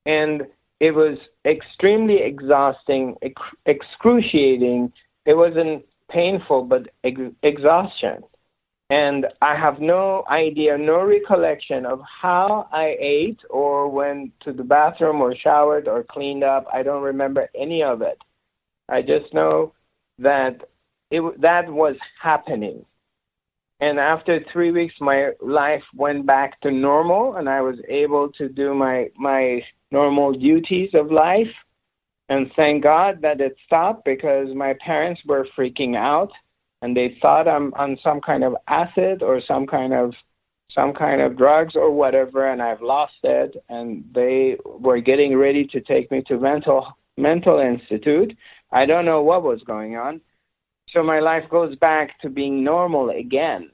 And it was extremely exhausting, excruciating. It wasn't painful, but exhaustion. And I have no idea, no recollection of how I ate or went to the bathroom or showered or cleaned up. I don't remember any of it. I just know that that was happening. And after 3 weeks, my life went back to normal, and I was able to do my normal duties of life. And thank God that it stopped, because my parents were freaking out. And they thought I'm on some kind of acid or some kind of drugs or whatever, and I've lost it. And they were getting ready to take me to mental institute. I don't know what was going on. So my life goes back to being normal again.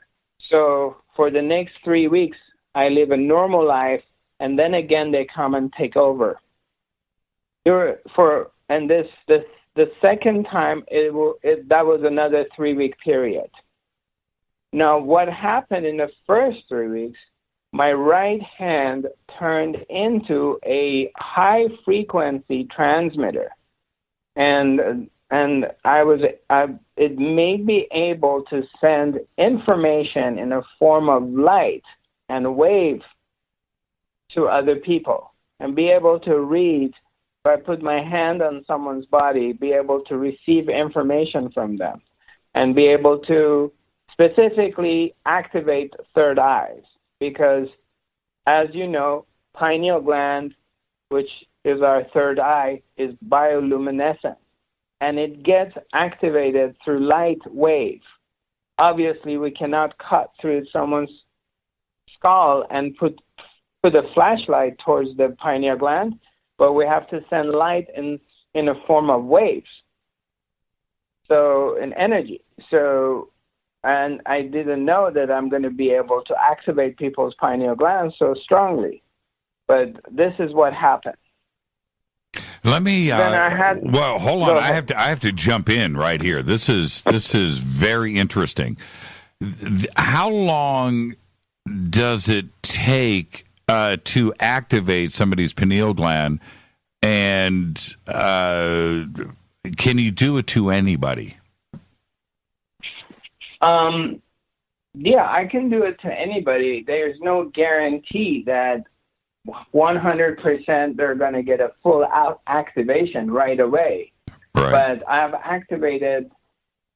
So for the next 3 weeks, I live a normal life, and then again they come and take over. The second time, that was another 3 week period. Now, what happened in the first 3 weeks, my right hand turned into a high frequency transmitter. And it made me able to send information in a form of light and wave to other people, and be able to read. If I put my hand on someone's body, be able to receive information from them, and be able to specifically activate third eyes. Because, as you know, pineal gland, which is our third eye, is bioluminescent, and it gets activated through light wave. Obviously, we cannot cut through someone's skull and put a flashlight towards the pineal gland, but we have to send light in a form of waves, so in energy. So, and I didn't know that I'm going to be able to activate people's pineal glands so strongly, but this is what happened. Let me. Well, hold on. I have to jump in right here. This is very interesting. How long does it take to activate somebody's pineal gland, and can you do it to anybody? Yeah, I can do it to anybody. There's no guarantee that 100% they're going to get a full out activation right away. Right. But I've activated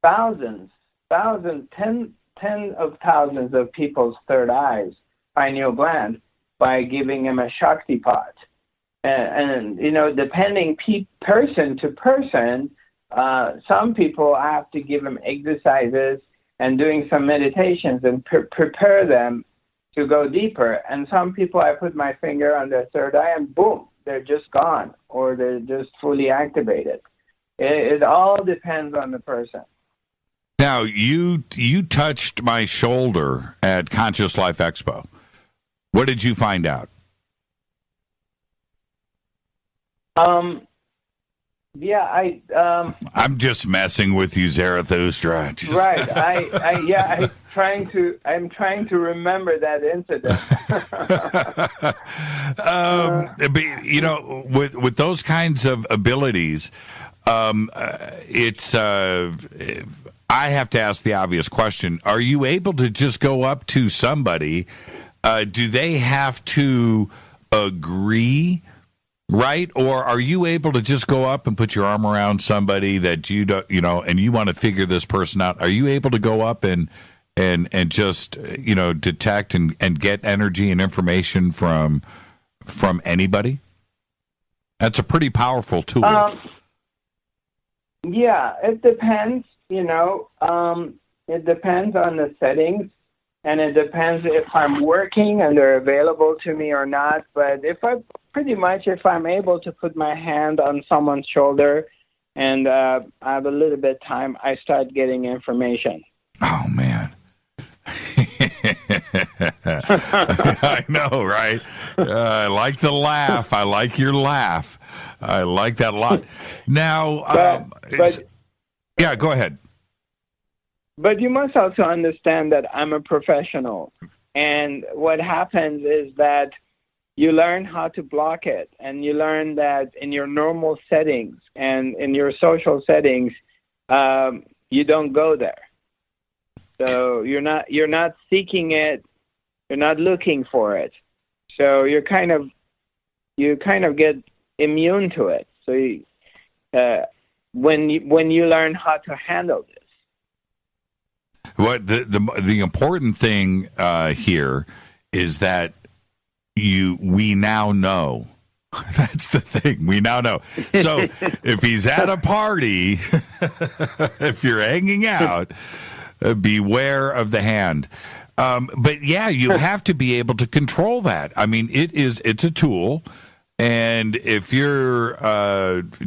tens of thousands of people's third eyes, pineal gland, by giving them a Shakti pot. And you know, depending person to person, some people I have to give them exercises and doing some meditations and prepare them to go deeper. And some people, I put my finger on their third eye and boom, they're just gone, or they're just fully activated. It all depends on the person. Now, you touched my shoulder at Conscious Life Expo. What did you find out? Yeah, I'm just messing with you, Zarathustra. Right. I'm trying to remember that incident. You know, with those kinds of abilities, it's. I have to ask the obvious question: are you able to just go up to somebody? Do they have to agree? Right? Or are you able to just go up and put your arm around somebody that you don't, you know, and you want to figure this person out? Are you able to go up and just, you know, detect and get energy and information from anybody? That's a pretty powerful tool. Yeah, it depends, you know. It depends on the settings. And it depends if I'm working and they're available to me or not. But if I'm able to put my hand on someone's shoulder and I have a little bit of time, I start getting information. Oh, man. I know, right? I like the laugh. I like your laugh. I like that a lot. Now, yeah, go ahead. But you must also understand that I'm a professional. And what happens is that you learn how to block it. And you learn that in your normal settings and in your social settings, you don't go there. So you're not seeking it. You're not looking for it. So you kind of get immune to it. So when you learn how to handle this. What the important thing here is that we now know. That's the thing. We now know. So if he's at a party, if you're hanging out, beware of the hand. But yeah, you have to be able to control that. I mean, it's a tool. And if you're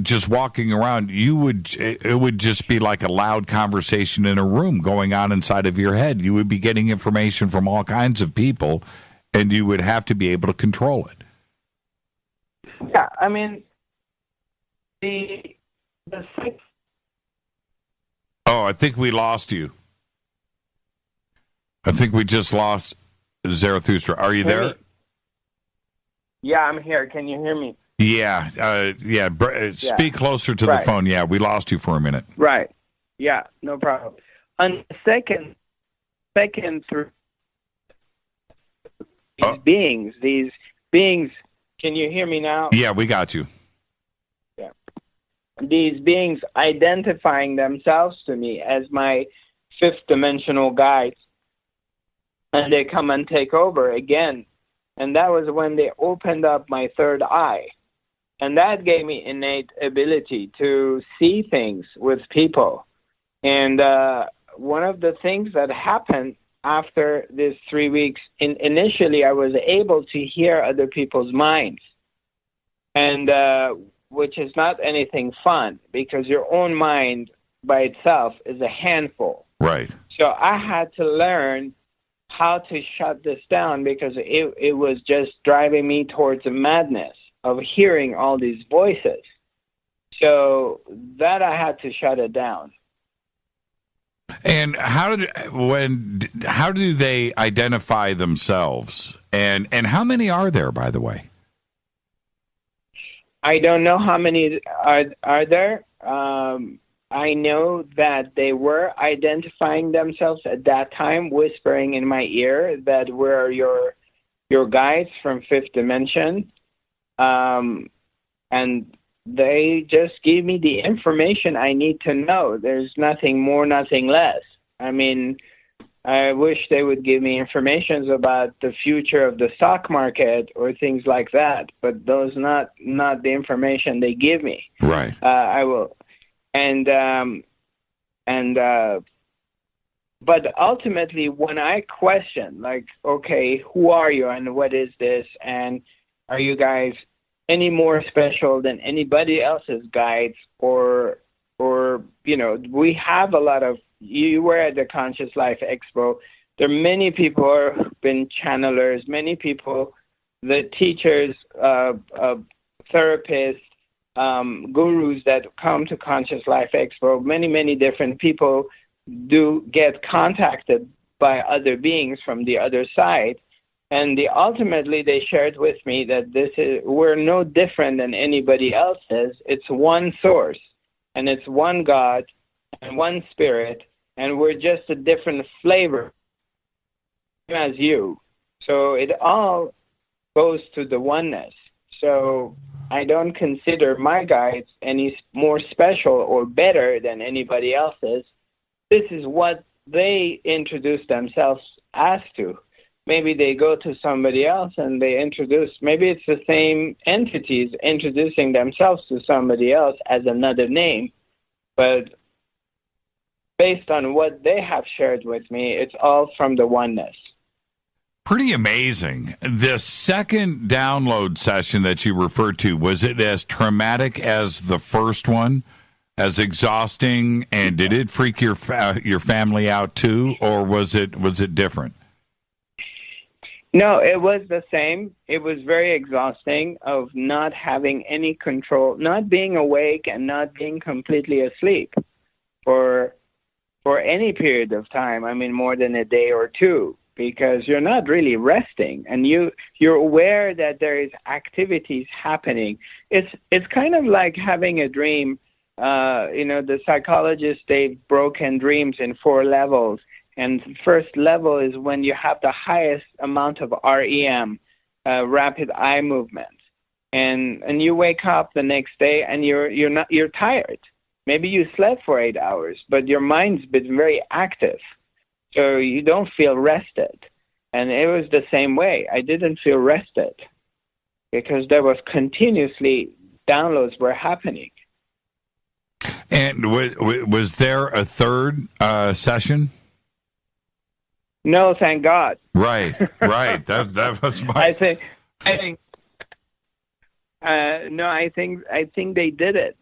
just walking around, it would just be like a loud conversation in a room going on inside of your head. You would be getting information from all kinds of people, and you would have to be able to control it. Yeah, I mean, the Oh, I think we lost you. I think we just lost Zarathustra. Are you there? Yeah, I'm here. Can you hear me? Yeah. Speak closer to the phone. Yeah, we lost you for a minute. Right. Yeah, no problem. On the second through these beings, can you hear me now? Yeah, we got you. Yeah. These beings identifying themselves to me as my fifth dimensional guides, and they come and take over again. And that was when they opened up my third eye. And that gave me innate ability to see things with people. And one of the things that happened after this 3 weeks, initially I was able to hear other people's minds. And which is not anything fun, because your own mind by itself is a handful. Right. So I had to learn how to shut this down, because it was just driving me towards a madness of hearing all these voices. So that I had to shut it down. And how do they identify themselves? And how many are there, by the way? I don't know how many are there. I know that they were identifying themselves at that time, whispering in my ear that we're your guides from fifth dimension. And they just give me the information I need to know. There's nothing more, nothing less. I mean, I wish they would give me information about the future of the stock market or things like that, but those not the information they give me. Right. I will, but ultimately, when I question, like, okay, who are you and what is this, and are you guys any more special than anybody else's guides, or we have a lot of. You were at the Conscious Life Expo. There are many people who have been channelers, many people, the teachers, therapists, gurus that come to Conscious Life Expo. Many different people do get contacted by other beings from the other side. And ultimately, they shared with me that we're no different than anybody else is. It's one source, and it's one God, and one spirit, and we're just a different flavor as you. So it all goes to the oneness. So I don't consider my guides any more special or better than anybody else's. This is what they introduce themselves as to. Maybe they go to somebody else and they introduce, maybe it's the same entities introducing themselves to somebody else as another name. But based on what they have shared with me, it's all from the oneness. Pretty amazing. The second download session that you referred to, was it as traumatic as the first one, as exhausting, and did it freak your family out too, or was it different? No, it was the same. It was very exhausting of not having any control, not being awake and not being completely asleep for any period of time. I mean, more than a day or two, because you're not really resting, and you're aware that there is activities happening. It's kind of like having a dream. The psychologists, they've broken dreams in 4 levels. And the first level is when you have the highest amount of REM, rapid eye movement, and you wake up the next day and you're tired. Maybe you slept for 8 hours, but your mind's been very active, so you don't feel rested. And it was the same way. I didn't feel rested because there was continuously downloads were happening. And was there a third session? No, thank God. Right. That was my. I think they did it.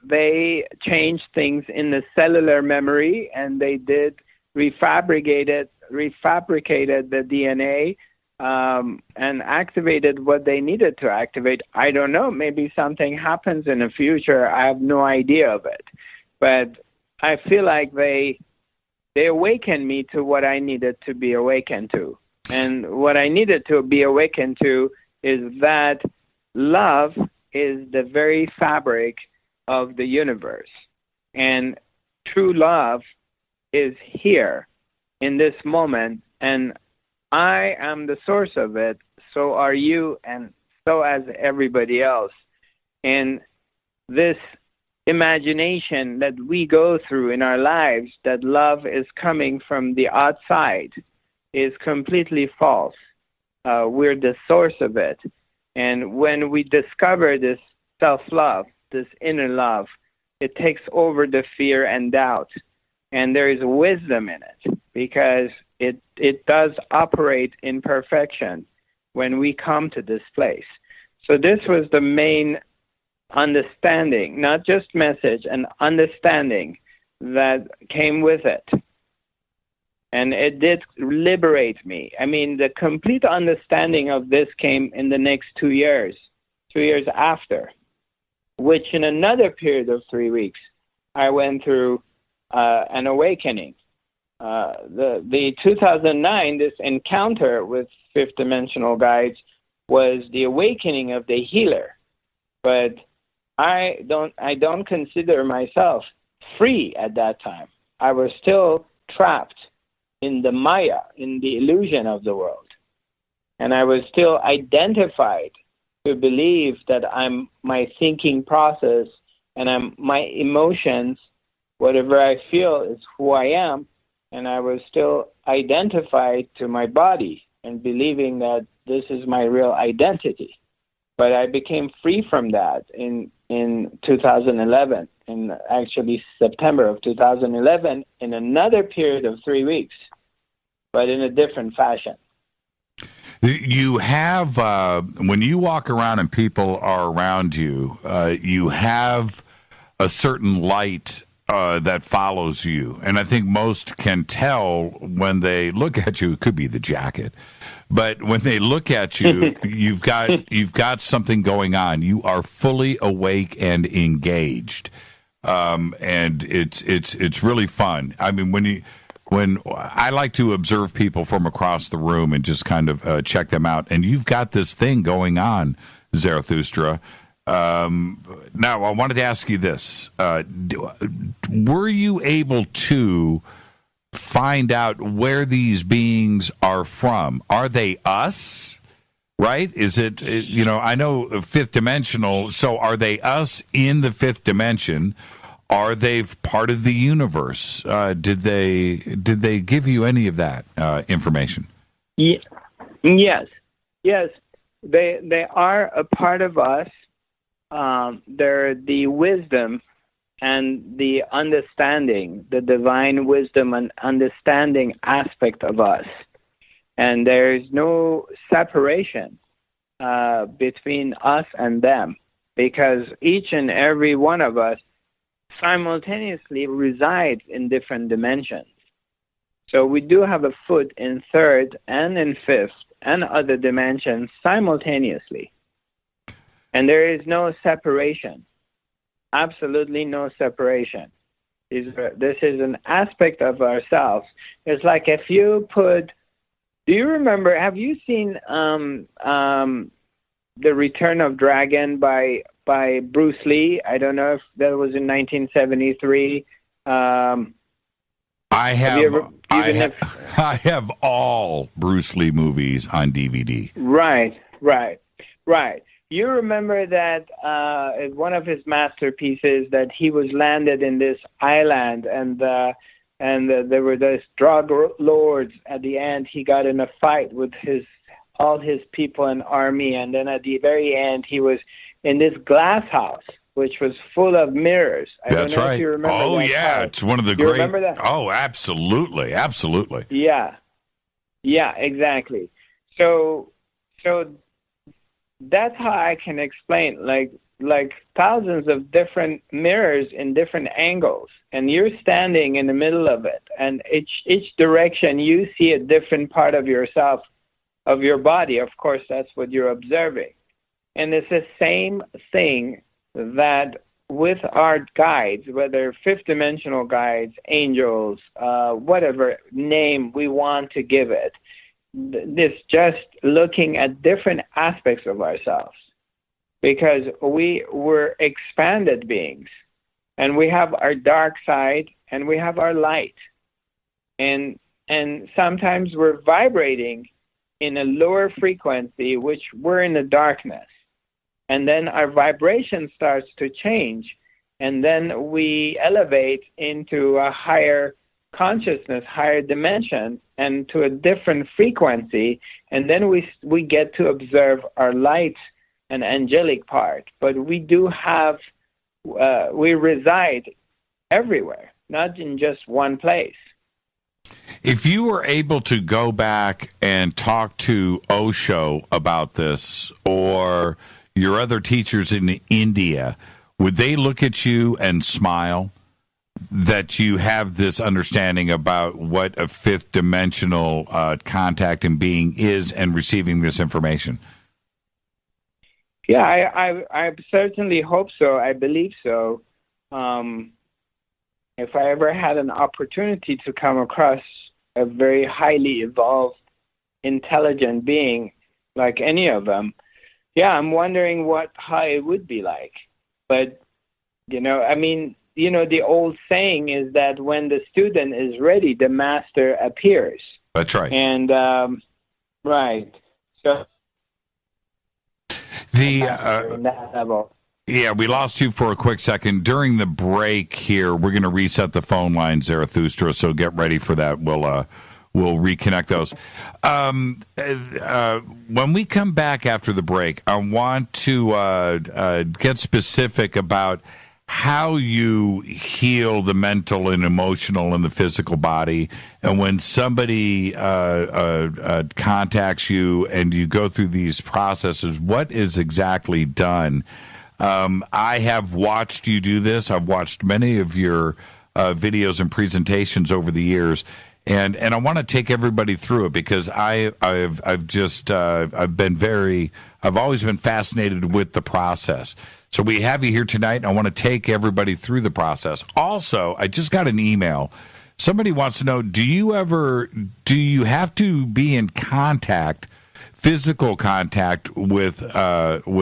They changed things in the cellular memory, and they did refabricated the DNA, and activated what they needed to activate. I don't know. Maybe something happens in the future. I have no idea of it, but I feel like they awakened me to what I needed to be awakened to. And what I needed to be awakened to is that love is the very fabric of the universe. And true love is here in this moment. And I am the source of it. So are you, and so as everybody else. And this imagination that we go through in our lives, that love is coming from the outside, is completely false. We're the source of it. And when we discover this self-love, this inner love, it takes over the fear and doubt. And there is wisdom in it, because it does operate in perfection when we come to this place. So this was the main understanding, not just message, and understanding that came with it. And it did liberate me. I mean, the complete understanding of this came in the next 2 years after, which in another period of 3 weeks, I went through an awakening. The 2009, this encounter with fifth dimensional guides was the awakening of the healer. But I don't consider myself free at that time. I was still trapped in the Maya, in the illusion of the world. And I was still identified to believe that my thinking process and my emotions, whatever I feel is who I am. And I was still identified to my body and believing that this is my real identity. But I became free from that in 2011, in actually September of 2011, in another period of 3 weeks, but in a different fashion. You have, when you walk around and people are around you, you have a certain light that follows you. And I think most can tell when they look at you. It could be the jacket, but when they look at you, you've got something going on. You are fully awake and engaged, and it's really fun. I mean, when I like to observe people from across the room and just kind of check them out, and you've got this thing going on, Zarathustra. Now, I wanted to ask you this. Were you able to find out where these beings are from? Are they us? Right? Is it, I know fifth dimensional, so are they us in the fifth dimension? Are they part of the universe? Did they give you any of that information? Yes. They are a part of us. They're the wisdom and the understanding, the divine wisdom and understanding aspect of us. And there is no separation between us and them, because each and every one of us simultaneously resides in different dimensions. So we do have a foot in third and in fifth and other dimensions simultaneously. And there is no separation, absolutely no separation. This is an aspect of ourselves. It's like if you put, do you remember, have you seen The Return of Dragon by Bruce Lee? I don't know if that was in 1973. I have all Bruce Lee movies on DVD. Right. You remember that one of his masterpieces, that he was landed in this island, and there were those drug lords. At the end, he got in a fight with all his people and army, and then at the very end, he was in this glass house, which was full of mirrors. That's right. If you remember oh, that yeah. part. It's one of the you great. Remember that? Oh, absolutely. Yeah, exactly. So that's how I can explain, like thousands of different mirrors in different angles, and you're standing in the middle of it, and each direction you see a different part of yourself, of your body. Of course, that's what you're observing. And it's the same thing that with our guides, whether fifth dimensional guides, angels, whatever name we want to give it, this just looking at different aspects of ourselves, because we're expanded beings, and we have our dark side and we have our light, and sometimes we're vibrating in a lower frequency, which we're in the darkness, and then our vibration starts to change, and then we elevate into a higher consciousness, higher dimension, and to a different frequency, and then we get to observe our light and angelic part. But we do have, we reside everywhere, not in just one place. If you were able to go back and talk to Osho about this, or your other teachers in India, would they look at you and smile that you have this understanding about what a fifth dimensional contact and being is, and receiving this information? Yeah, I certainly hope so. I believe so. if I ever had an opportunity to come across a very highly evolved, intelligent being like any of them, yeah, I'm wondering how it would be like. But, I mean, the old saying is that when the student is ready, the master appears. That's right. And, right. So, in that level. Yeah, we lost you for a quick second. During the break here, we're going to reset the phone line, Zarathustra, so get ready for that. We'll reconnect those. When we come back after the break, I want to get specific about how you heal the mental and emotional and the physical body. And when somebody contacts you and you go through these processes, what is exactly done? I have watched you do this. I've watched many of your videos and presentations over the years, and I want to take everybody through it because I've always been fascinated with the process. So we have you here tonight, and I want to take everybody through the process. Also, I just got an email. Somebody wants to know: do you have to be in contact, physical contact with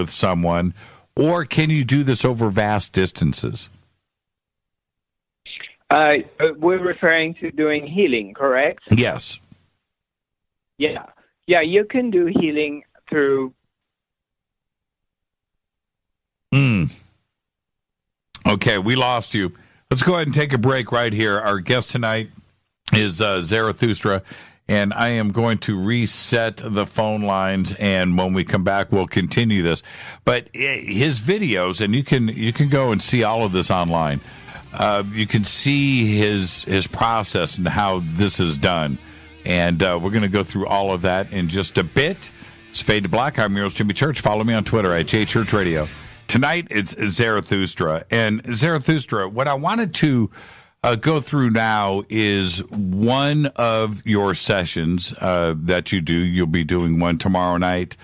someone? Or can you do this over vast distances? We're referring to doing healing, correct? Yes. Yeah. Yeah, you can do healing through... Okay, we lost you. Let's go ahead and take a break right here. Our guest tonight is Zarathustra. And I am going to reset the phone lines, and when we come back, we'll continue this. But his videos, and you can go and see all of this online. You can see his process and how this is done. And we're going to go through all of that in just a bit. It's Fade to Black. I'm your host, Jimmy Church. Follow me on Twitter at JChurchRadio. Tonight, it's Zarathustra. And Zarathustra, what I wanted to go through now is one of your sessions that you do. You'll be doing one tomorrow night.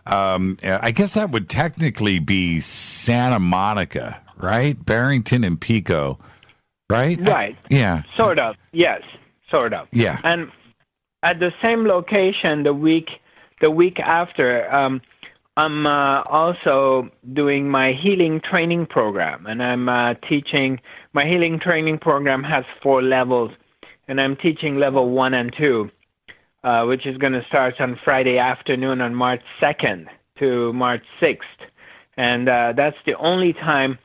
I guess that would technically be Santa Monica, right? Barrington and Pico, right? Right. Yeah. Sort of. Yes. Sort of. Yeah. And at the same location the week after, I'm also doing my healing training program, and I'm teaching. My healing training program has 4 levels, and I'm teaching level 1 and 2, which is going to start on Friday afternoon on March 2nd to March 6th. And that's the only time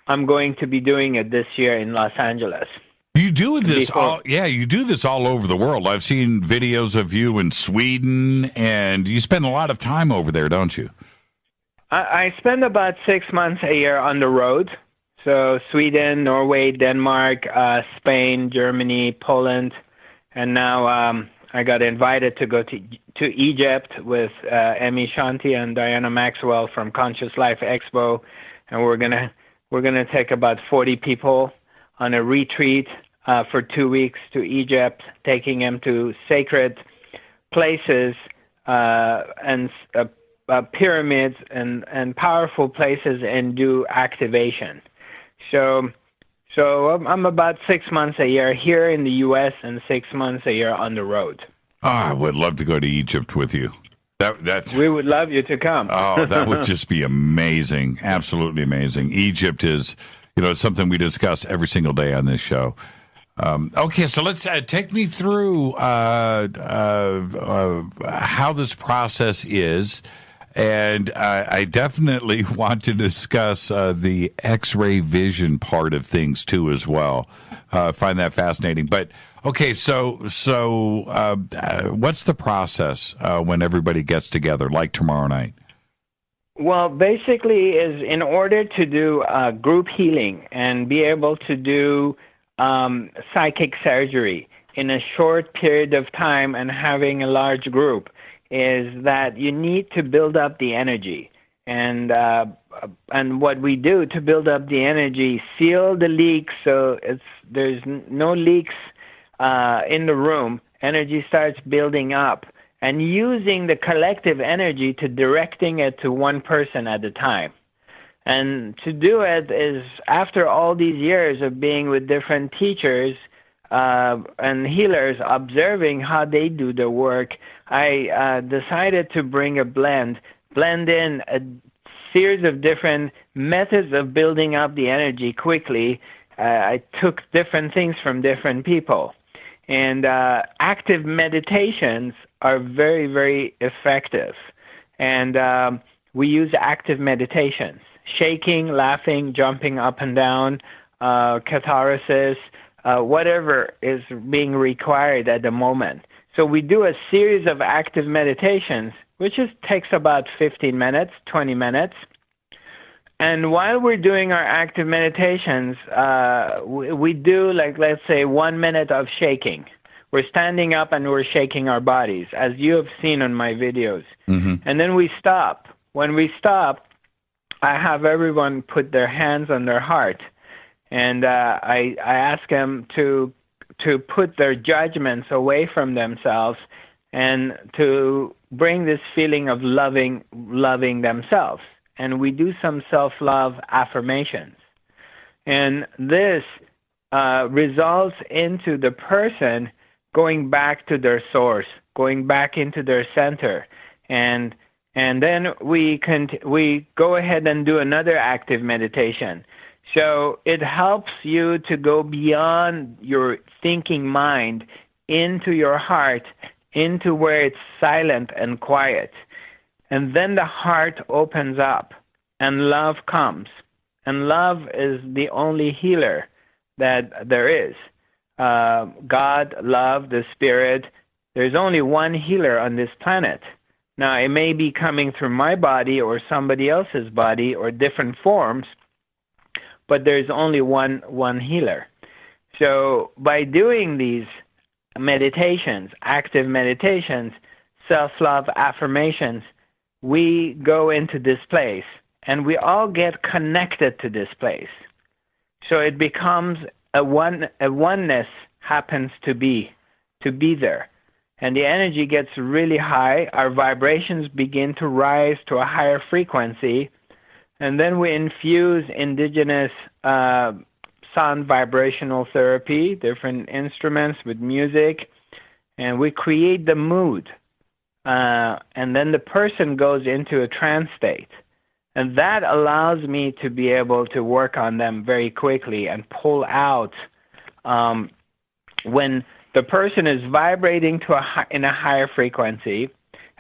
I'm going to be doing it this year in Los Angeles. You do this you do this all over the world. I've seen videos of you in Sweden, and you spend a lot of time over there, don't you? I spend about 6 months a year on the road. So Sweden, Norway, Denmark, Spain, Germany, Poland, and now I got invited to go to Egypt with Emmy Shanti and Diana Maxwell from Conscious Life Expo, and we're gonna take about 40 people on a retreat for 2 weeks to Egypt, taking them to sacred places and pyramids and powerful places, and do activation. So I'm about 6 months a year here in the U.S. and 6 months a year on the road. Oh, I would love to go to Egypt with you. We would love you to come. Oh, that would just be amazing. Absolutely amazing. Egypt is, it's something we discuss every single day on this show. Okay, so let's take me through how this process is. And I definitely want to discuss the X-ray vision part of things too, as well. I find that fascinating. But okay, so what's the process when everybody gets together, like tomorrow night? Well, basically, is in order to do group healing and be able to do psychic surgery in a short period of time and having a large group, is that you need to build up the energy. And what we do to build up the energy, seal the leaks so there's no leaks in the room. Energy starts building up, and using the collective energy to directing it to one person at a time. And to do it is, after all these years of being with different teachers and healers, observing how they do the work, I decided to bring a blend in a series of different methods of building up the energy quickly. I took different things from different people. And active meditations are very, very effective. And we use active meditations: shaking, laughing, jumping up and down, catharsis, whatever is being required at the moment. So we do a series of active meditations, which takes about 15 minutes, 20 minutes. And while we're doing our active meditations, we do, like, let's say, 1 minute of shaking. We're standing up and we're shaking our bodies, as you have seen on my videos. Mm-hmm. And then we stop. When we stop, I have everyone put their hands on their heart. And I ask them to put their judgments away from themselves and to bring this feeling of loving themselves. And we do some self-love affirmations. And this results into the person going back to their source, going back into their center. And then we go ahead and do another active meditation. So it helps you to go beyond your thinking mind into your heart, into where it's silent and quiet. And then the heart opens up and love comes. And love is the only healer that there is. God, love, the Spirit. There's only one healer on this planet. Now, it may be coming through my body or somebody else's body or different forms, but there's only one healer. So by doing these meditations, active meditations, self-love affirmations, we go into this place, and we all get connected to this place. So it becomes a oneness happens to be there. And the energy gets really high. Our vibrations begin to rise to a higher frequency. And then we infuse indigenous sound vibrational therapy, different instruments with music, and we create the mood. And then the person goes into a trance state. And that allows me to be able to work on them very quickly and pull out when the person is vibrating in a higher frequency.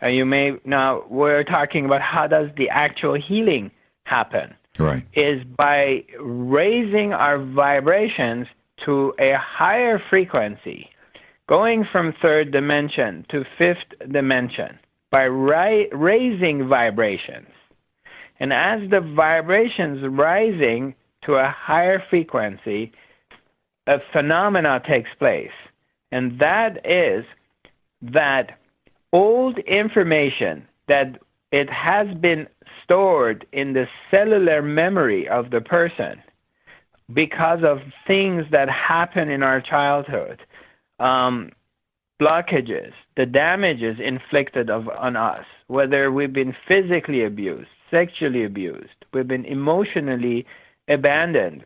Now we're talking about how does the actual healing happen. Right. Is by raising our vibrations to a higher frequency, going from third dimension to fifth dimension by raising vibrations. And as the vibrations rising to a higher frequency, a phenomena takes place. And that is that old information that it has been stored in the cellular memory of the person because of things that happen in our childhood, blockages, the damages inflicted on us, whether we've been physically abused, sexually abused, we've been emotionally abandoned.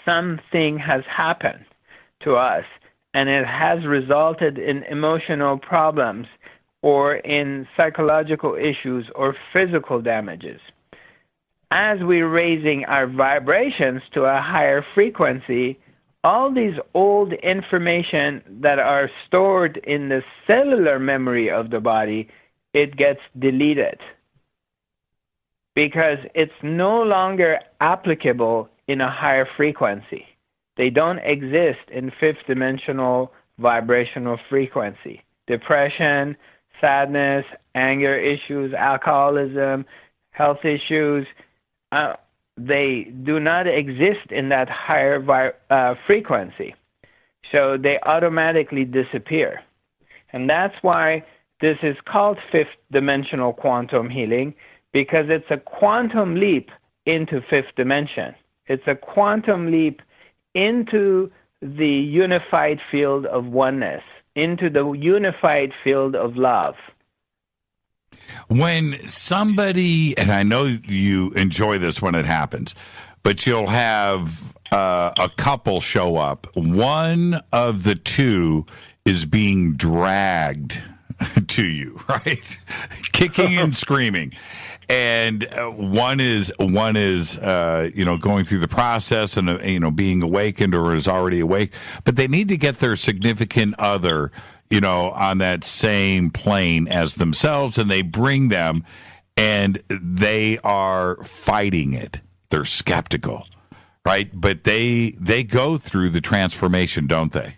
Something has happened to us, and it has resulted in emotional problems or in psychological issues or physical damages. As we're raising our vibrations to a higher frequency, all these old information that are stored in the cellular memory of the body, it gets deleted because it's no longer applicable in a higher frequency. They don't exist in fifth dimensional vibrational frequency. Depression, sadness, anger issues, alcoholism, health issues, they do not exist in that higher frequency. So they automatically disappear. And that's why this is called fifth dimensional quantum healing, because it's a quantum leap into fifth dimension. It's a quantum leap into the unified field of oneness, into the unified field of love. When somebody, and I know you enjoy this when it happens, but you'll have a couple show up. One of the two is being dragged to you, right? Kicking and screaming. And one is going through the process and being awakened or is already awake, but they need to get their significant other on that same plane as themselves, and they bring them, and they are fighting it. They're skeptical, right? But they go through the transformation, don't they?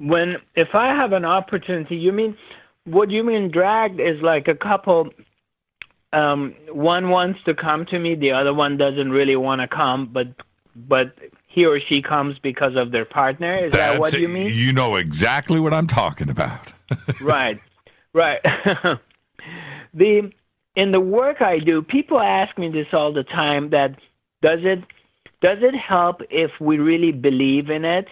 If I have an opportunity, what you mean dragged is like a couple, one wants to come to me, the other one doesn't really want to come, but he or she comes because of their partner. Is that what you mean? You know exactly what I'm talking about. Right. In the work I do, people ask me this all the time, that does it help if we really believe in it?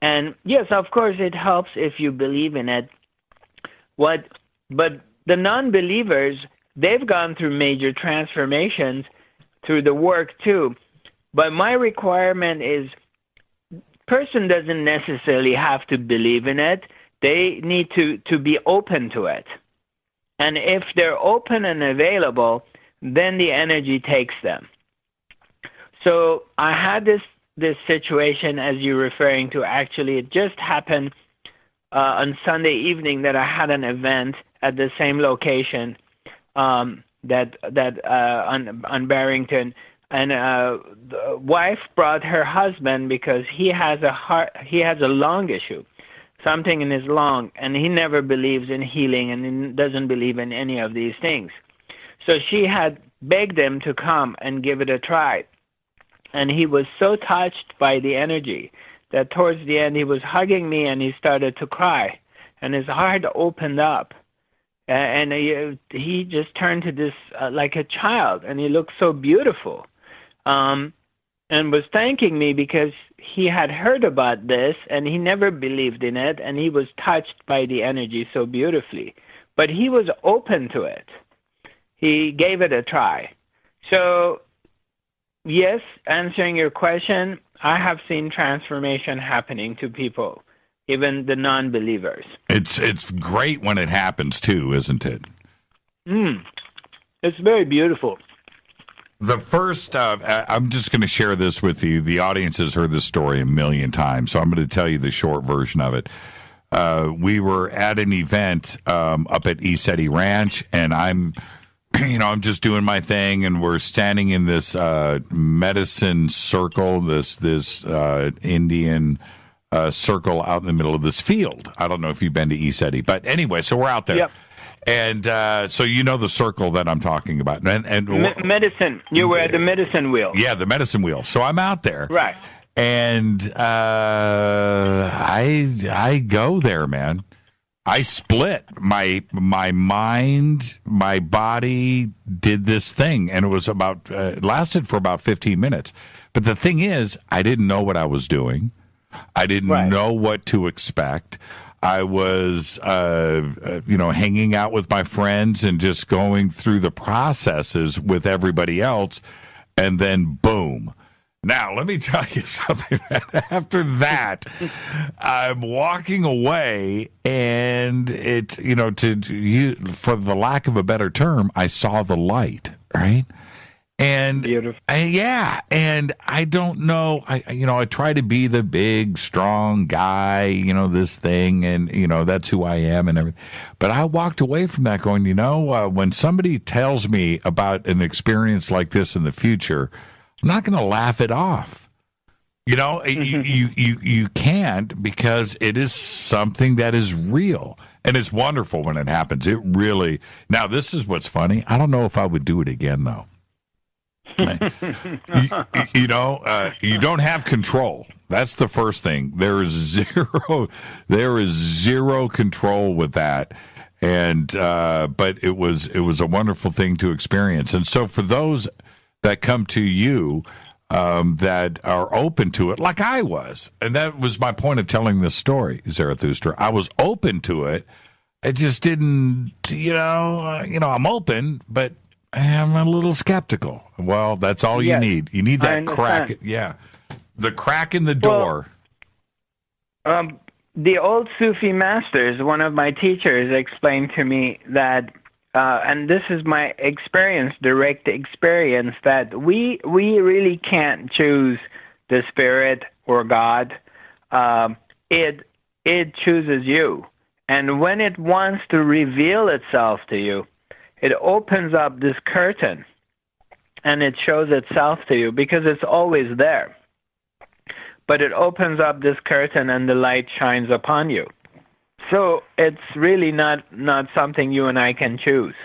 And yes, of course it helps if you believe in it. But the non-believers, they've gone through major transformations through the work too. But my requirement is, person doesn't necessarily have to believe in it. They need to be open to it. And if they're open and available, then the energy takes them. So I had this situation, as you're referring to. Actually, it just happened on Sunday evening that I had an event at the same location on Barrington. And the wife brought her husband because he has a lung issue, something in his lung, and he never believes in healing and he doesn't believe in any of these things. So she had begged him to come and give it a try. And he was so touched by the energy that towards the end he was hugging me and he started to cry. And his heart opened up. And he just turned to this like a child, and he looked so beautiful. And was thanking me because he had heard about this and he never believed in it, and he was touched by the energy so beautifully. But he was open to it. He gave it a try. So, yes, answering your question, I have seen transformation happening to people, even the non-believers. It's great when it happens too, isn't it? It's very beautiful. The first, I'm just going to share this with you. The audience has heard this story a million times, so I'm going to tell you the short version of it. We were at an event up at East Ranch, and I'm just doing my thing, and we're standing in this medicine circle, this Indian circle out in the middle of this field. I don't know if you've been to East, but anyway, so we're out there. Yep. And so you know the circle that I'm talking about. And medicine. You were at the medicine wheel. Yeah, the medicine wheel. So I'm out there. Right. And I go there, man. I split. My mind, my body did this thing, and it was lasted for about 15 minutes. But the thing is, I didn't know what I was doing. I didn't know what to expect. I was, hanging out with my friends and just going through the processes with everybody else, and then boom. Now, let me tell you something. After that, I'm walking away, and it's, for the lack of a better term, I saw the light, right? And beautiful. And I don't know. I try to be the big, strong guy, this thing, and that's who I am and everything. But I walked away from that going, when somebody tells me about an experience like this in the future, I'm not going to laugh it off. You can't, because it is something that is real, and it's wonderful when it happens. It really. Now, this is what's funny. I don't know if I would do it again, though. You don't have control. That's the first thing. There is zero control with that. And but it was a wonderful thing to experience. And so for those that come to you that are open to it, like I was, and that was my point of telling this story, Zarathustra. I was open to it. I just didn't, I'm open, but I'm a little skeptical. Well, that's all you need. You need that crack. Yeah. The crack in the door. Well, the old Sufi masters, one of my teachers explained to me that, and this is my experience, direct experience, that we really can't choose the spirit or God. It chooses you. And when it wants to reveal itself to you, it opens up this curtain and it shows itself to you because it's always there. But it opens up this curtain and the light shines upon you. So it's really not something you and I can choose.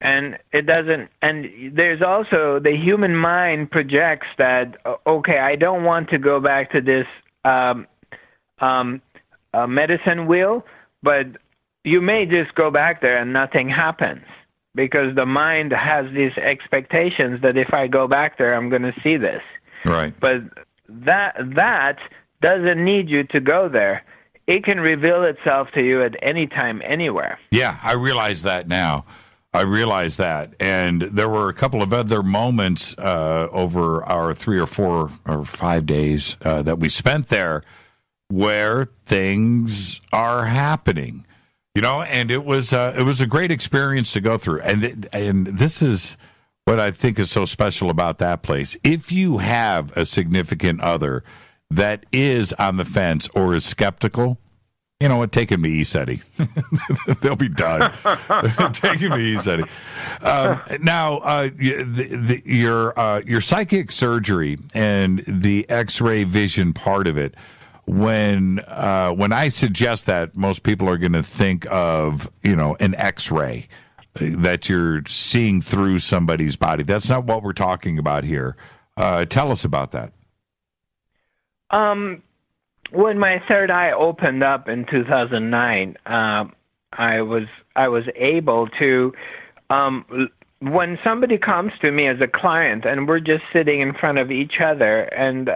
And it doesn't, and there's also the human mind projects that, okay, I don't want to go back to this medicine wheel, but you may just go back there and nothing happens because the mind has these expectations that if I go back there, I'm going to see this. Right. But that doesn't need you to go there. It can reveal itself to you at any time, anywhere. Yeah, I realize that now. I realize that. And there were a couple of other moments over our 3 or 4 or 5 days that we spent there where things are happening, and it was a great experience to go through. And this is what I think is so special about that place. If you have a significant other that is on the fence or is skeptical, take him to ESETI. They'll be done. Take him to ESETI. Now, your psychic surgery and the X-ray vision part of it. When I suggest that, most people are going to think of an X-ray that you're seeing through somebody's body. That's not what we're talking about here. Tell us about that. When my third eye opened up in 2009, I was able to, when somebody comes to me as a client and we're just sitting in front of each other, and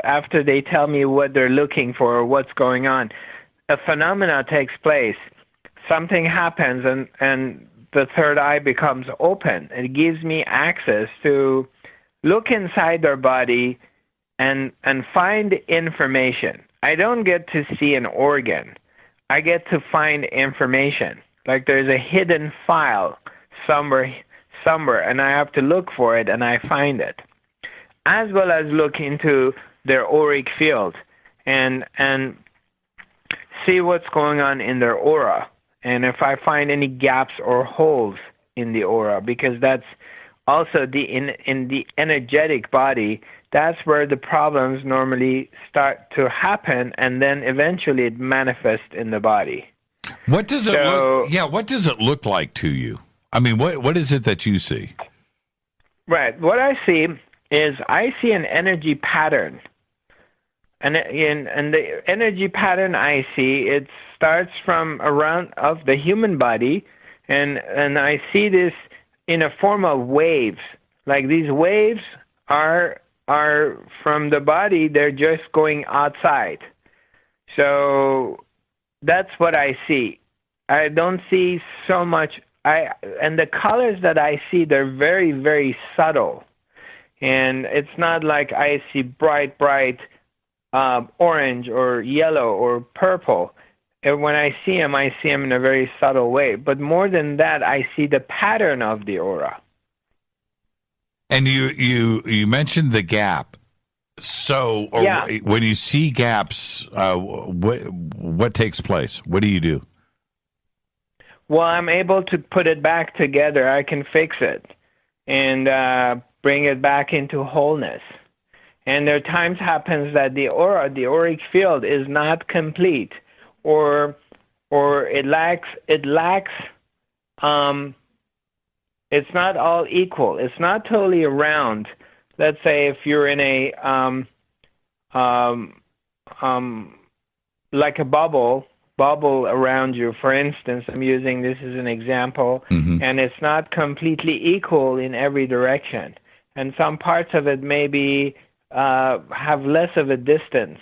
after they tell me what they're looking for or what's going on, a phenomena takes place. Something happens and the third eye becomes open. It gives me access to look inside their body and find information. I don't get to see an organ. I get to find information. Like there's a hidden file somewhere, and I have to look for it, and I find it. As well as look into their auric field and see what's going on in their aura. And if I find any gaps or holes in the aura, because that's also in the energetic body, that's where the problems normally start to happen, and then eventually it manifests in the body. What does it look? Yeah, what does it look like to you? I mean, what is it that you see? Right. What I see is I see an energy pattern, and the energy pattern I see, it starts from around of the human body, and I see this in a form of waves. Like these waves are from the body, they're just going outside. So that's what I see. I don't see so much. And the colors that I see, they're very, very subtle. And it's not like I see bright orange or yellow or purple. And when I see them in a very subtle way. But more than that, I see the pattern of the aura. And you mentioned the gap. So when you see gaps, what takes place? What do you do? Well, I'm able to put it back together. I can fix it and bring it back into wholeness. And there are times happens that the auric field is not complete, or it lacks. It's not all equal. It's not totally round. Let's say if you're in a like a bubble around you, for instance, I'm using this as an example, and it's not completely equal in every direction. And some parts of it maybe have less of a distance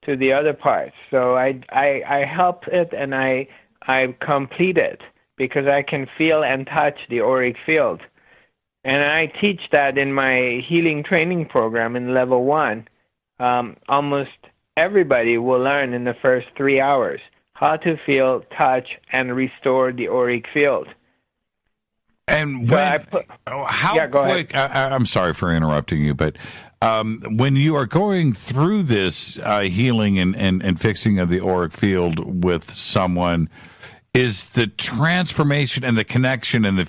to the other parts. So I help it, and I I complete it because I can feel and touch the auric field. And I teach that in my healing training program in level 1. Almost everybody will learn in the first 3 hours how to feel, touch, and restore the auric field. And So how quick? I'm sorry for interrupting you, but when you are going through this healing and fixing of the auric field with someone, is the transformation and the connection and the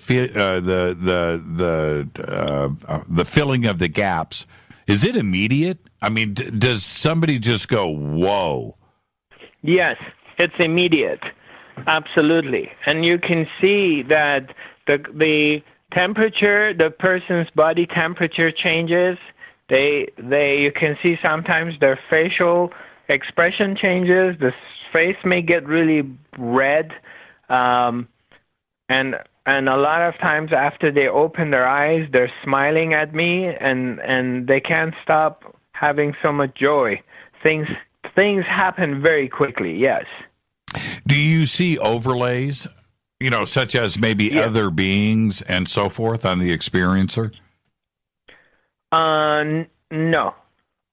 filling of the gaps, is it immediate? I mean, does somebody just go, whoa? Yes, it's immediate. Absolutely. And you can see that the temperature, the person's body temperature changes. You can see sometimes their facial expression changes. The face may get really red. And a lot of times after they open their eyes, they're smiling at me, and they can't stop having so much joy. Things happen very quickly, yes. Do you see overlays, such as maybe other beings and so forth on the experiencer? No,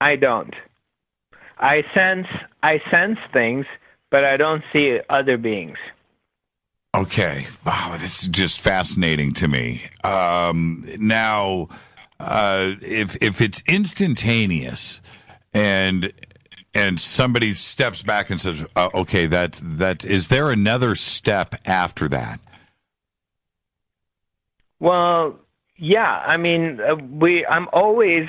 I don't. I sense things, but I don't see other beings. Okay. Wow, this is just fascinating to me. Now, if it's instantaneous and somebody steps back and says, okay, that is there another step after that? Well, yeah. I mean, I'm always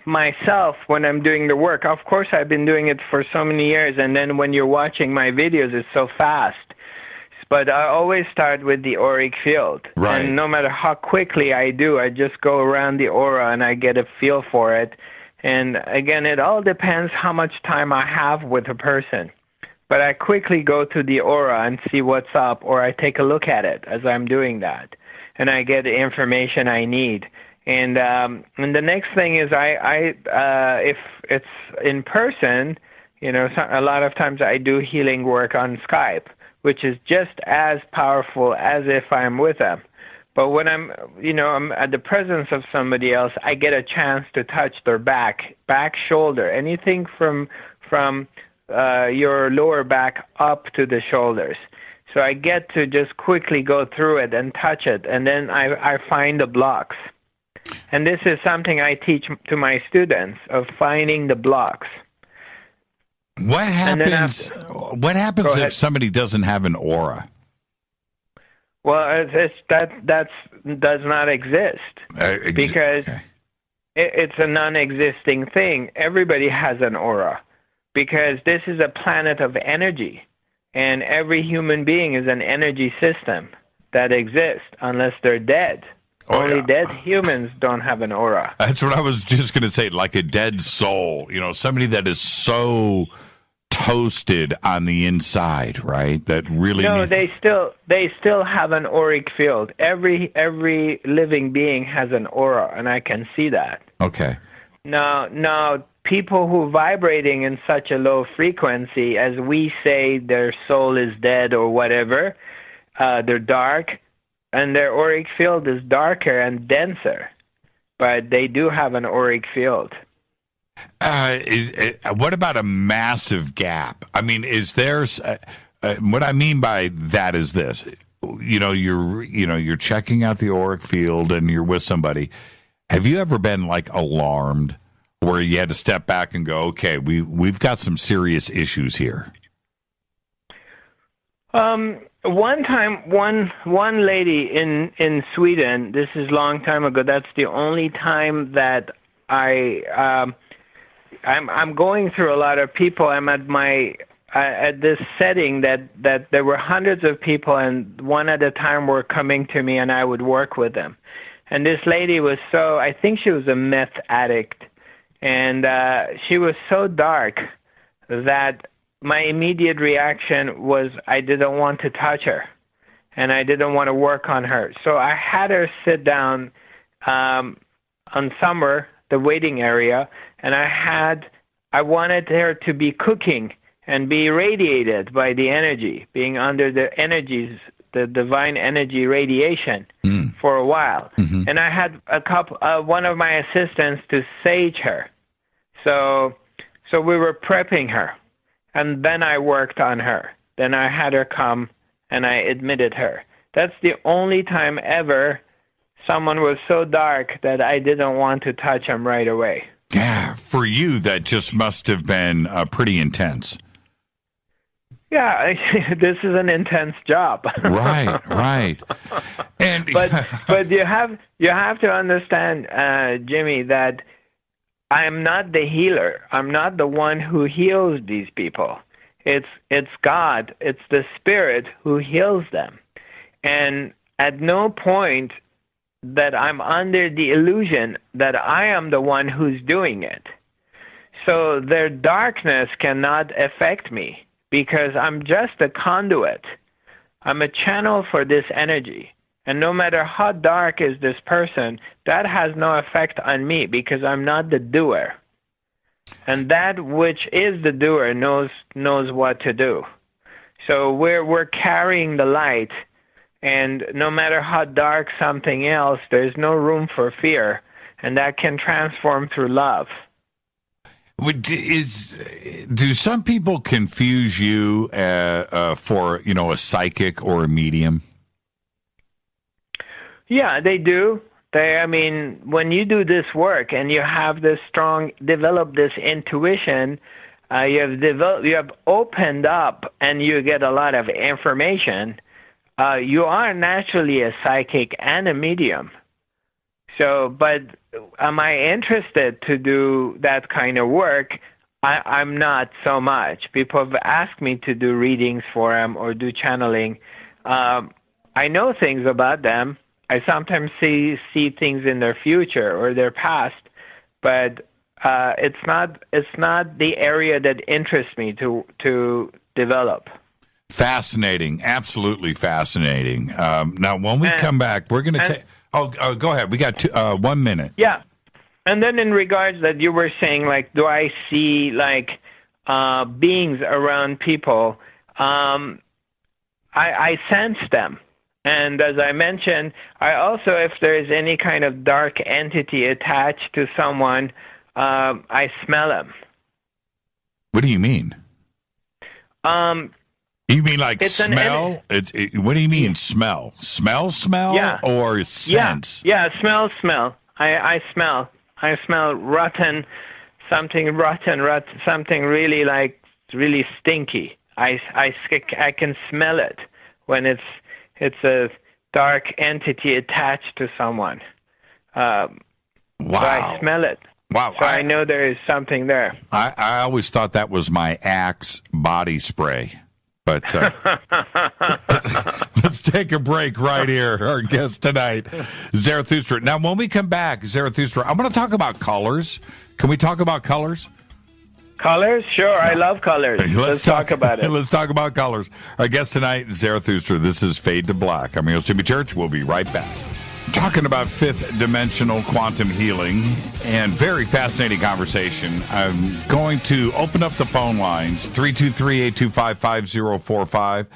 myself when I'm doing the work. Of course, I've been doing it for so many years, and then when you're watching my videos, it's so fast. But I always start with the auric field. Right. And no matter how quickly I do, I just go around the aura and I get a feel for it. And again, it all depends how much time I have with a person. But I quickly go to the aura and see what's up, or I take a look at it as I'm doing that. And I get the information I need. And the next thing is if it's in person, a lot of times I do healing work on Skype, which is just as powerful as if I'm with them. But when I'm at the presence of somebody else, I get a chance to touch their back, shoulder, anything from your lower back up to the shoulders. So I get to just quickly go through it and touch it, and then I find the blocks. And this is something I teach to my students, of finding the blocks. What happens? What happens if somebody doesn't have an aura? Well, that does not exist because it's a non-existing thing. Everybody has an aura because this is a planet of energy, and every human being is an energy system that exists unless they're dead. Only dead humans don't have an aura. That's what I was just going to say, like a dead soul. somebody that is so toasted on the inside, right? That really they still have an auric field. Every living being has an aura, and I can see that. Okay. Now people who vibrating in such a low frequency, as we say, their soul is dead or whatever, they're dark, and their auric field is darker and denser, but they do have an auric field. What about a massive gap? I mean, is there? What I mean by that is this: you're checking out the auric field and you're with somebody. Have you ever been like alarmed, where you had to step back and go, "Okay, we've got some serious issues here"? One time, one lady in Sweden. This is a long time ago. That's the only time that I'm going through a lot of people. I'm at this setting that there were hundreds of people, and one at a time were coming to me, and I would work with them. And this lady was I think she was a meth addict, and she was so dark that my immediate reaction was I didn't want to touch her, and I didn't want to work on her. So I had her sit down on somewhere, the waiting area, and I wanted her to be cooking and be irradiated by the energy, being under the energies, the divine energy radiation for a while. Mm-hmm. And I had one of my assistants to sage her. So we were prepping her, and then I worked on her. Then I had her come, and I admitted her. That's the only time ever someone was so dark that I didn't want to touch him right away. Yeah, for you, that just must have been pretty intense. Yeah, this is an intense job. Right. And but you have to understand, Jimmy, that I'm not the healer. I'm not the one who heals these people. It's God. It's the Spirit who heals them. And at no point that I'm under the illusion that I am the one who's doing it. So their darkness cannot affect me because I'm just a conduit. I'm a channel for this energy. And no matter how dark is this person, that has no effect on me because I'm not the doer. And that which is the doer knows what to do. So we're carrying the light, and no matter how dark something else, there's no room for fear, and that can transform through love. Do some people confuse you for a psychic or a medium? Yeah, they do. When you do this work and you have this develop this intuition, you have opened up and you get a lot of information. You are naturally a psychic and a medium. So, but am I interested to do that kind of work? I'm not so much. People have asked me to do readings for them or do channeling. I know things about them. I sometimes see things in their future or their past, but it's not the area that interests me to develop. Fascinating, absolutely fascinating. Now, when we come back, we're going to take. Oh, go ahead. We got 1 minute. Yeah, and then in regards that you were saying, like, do I see beings around people? I sense them. And as I mentioned, I also, if there is any kind of dark entity attached to someone, I smell them. What do you mean? You mean like smell? What do you mean smell? Smell? Yeah. Or sense? Yeah, smell. I smell rotten, something really stinky. I can smell it when it's a dark entity attached to someone. Wow. So I smell it. Wow. So I know there is something there. I always thought that was my Axe body spray. But let's take a break right here. Our guest tonight, Zarathustra. Now, when we come back, Zarathustra, I'm going to talk about colors. Can we talk about colors? Colors? Sure, I love colors. Let's talk about it. Let's talk about colors. Our guest tonight, Zarathustra. This is Fade to Black. I'm your host, Jimmy Church. We'll be right back. Talking about fifth dimensional quantum healing and very fascinating conversation. I'm going to open up the phone lines, 323-825-5045.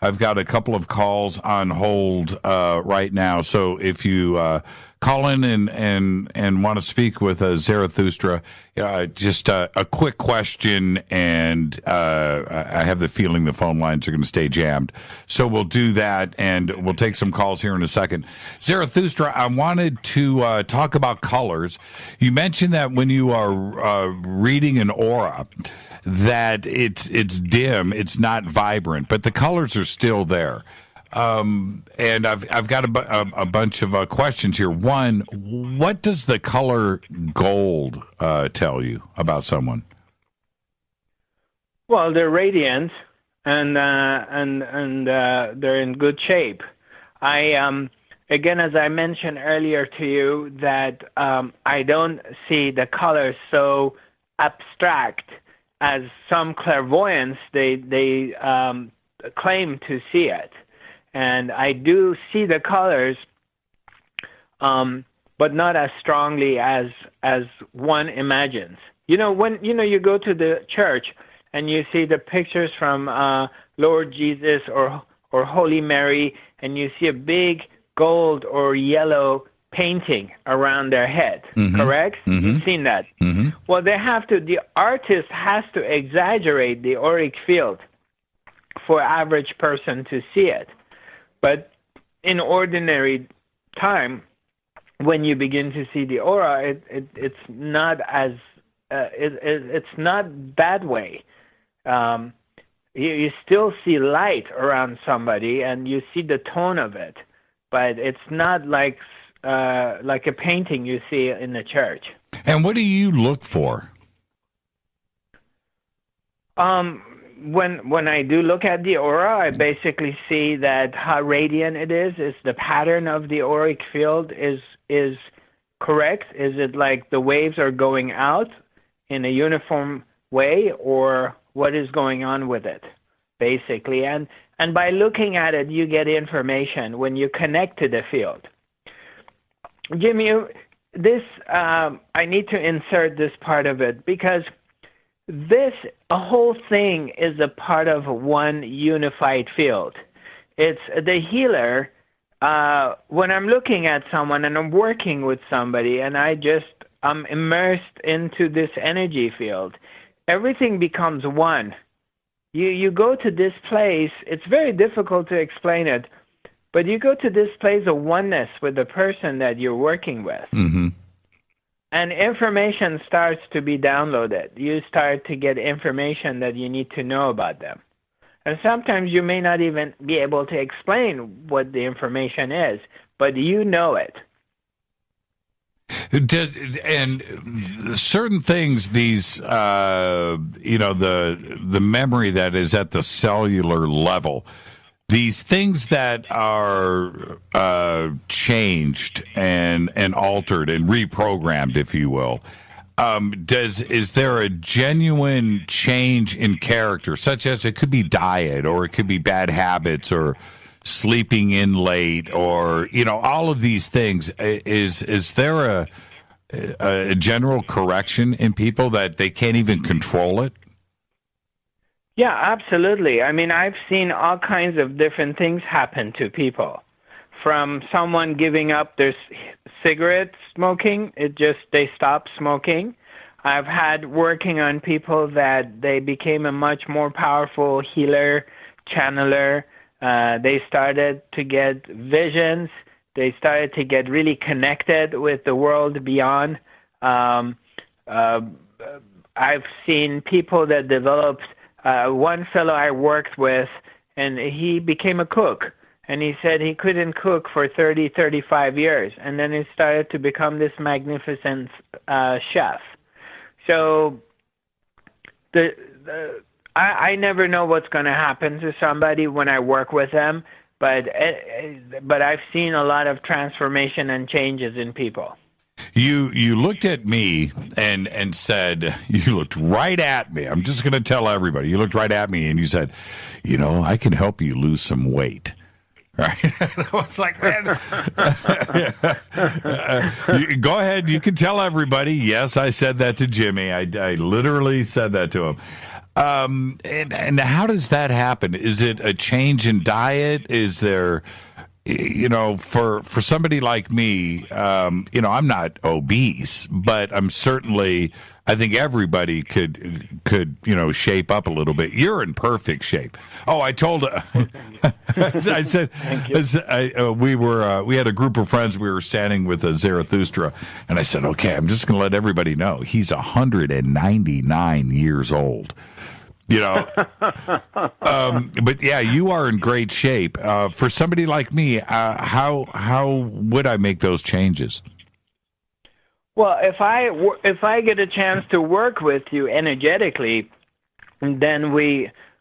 I've got a couple of calls on hold right now. So if you call in and want to speak with Zarathustra, just a quick question, and I have the feeling the phone lines are going to stay jammed. So we'll do that, and we'll take some calls here in a second. Zarathustra, I wanted to talk about colors. You mentioned that when you are reading an aura, that it's dim, it's not vibrant, but the colors are still there. And I've got a bunch of questions here. One, what does the color gold tell you about someone? Well, they're radiant, and they're in good shape. Again, as I mentioned earlier to you, that I don't see the colors so abstract as some clairvoyants they claim to see it. And I do see the colors, but not as strongly as one imagines. When you go to the church and you see the pictures from Lord Jesus or Holy Mary, and you see a big gold or yellow painting around their head, correct? You've seen that. Well, the artist has to exaggerate the auric field for average person to see it. But in ordinary time, when you begin to see the aura, it's not as it's not that way. You still see light around somebody, and you see the tone of it, but it's not like a painting you see in the church. And what do you look for? When I do look at the aura, I basically see that how radiant it is. Is the pattern of the auric field is correct? Is it like the waves are going out in a uniform way, or what is going on with it, basically? And by looking at it, you get information when you connect to the field. Jimmy, this I need to insert this part of it because a whole thing is a part of one unified field. It's the healer. When I'm looking at someone and I'm working with somebody and I'm immersed into this energy field, everything becomes one. You go to this place, it's very difficult to explain it, but you go to this place of oneness with the person that you're working with. And information starts to be downloaded. You start to get information that you need to know about them. And sometimes you may not even be able to explain what the information is, but you know it. And certain things, these, the memory that is at the cellular level, these things that are changed and altered and reprogrammed, if you will, is there a genuine change in character, such as it could be diet, or it could be bad habits, or sleeping in late, or all of these things? Is there a general correction in people that they can't even control it? Yeah, absolutely. I mean, I've seen all kinds of different things happen to people. From someone giving up their cigarette smoking, they stop smoking. I've had working on people that they became a much more powerful healer, channeler. They started to get visions. They started to get really connected with the world beyond. I've seen people that developed. One fellow I worked with, and he became a cook. And he said he couldn't cook for 30, 35 years. And then he started to become this magnificent chef. So I never know what's going to happen to somebody when I work with them. But I've seen a lot of transformation and changes in people. You looked at me and said, you looked right at me. I'm just going to tell everybody. You looked right at me and you said, I can help you lose some weight. Right? I was like, man, go ahead. You can tell everybody. Yes, I said that to Jimmy. I literally said that to him. And how does that happen? Is it a change in diet? Is there... for somebody like me, I'm not obese, but I'm certainly, I think everybody could shape up a little bit. You're in perfect shape. Oh, I told, I said, we had a group of friends. We were standing with a Zarathustra, and I said, okay, I'm just going to let everybody know he's 199 years old. But yeah, you are in great shape. For somebody like me, how would I make those changes? Well, if I get a chance to work with you energetically, then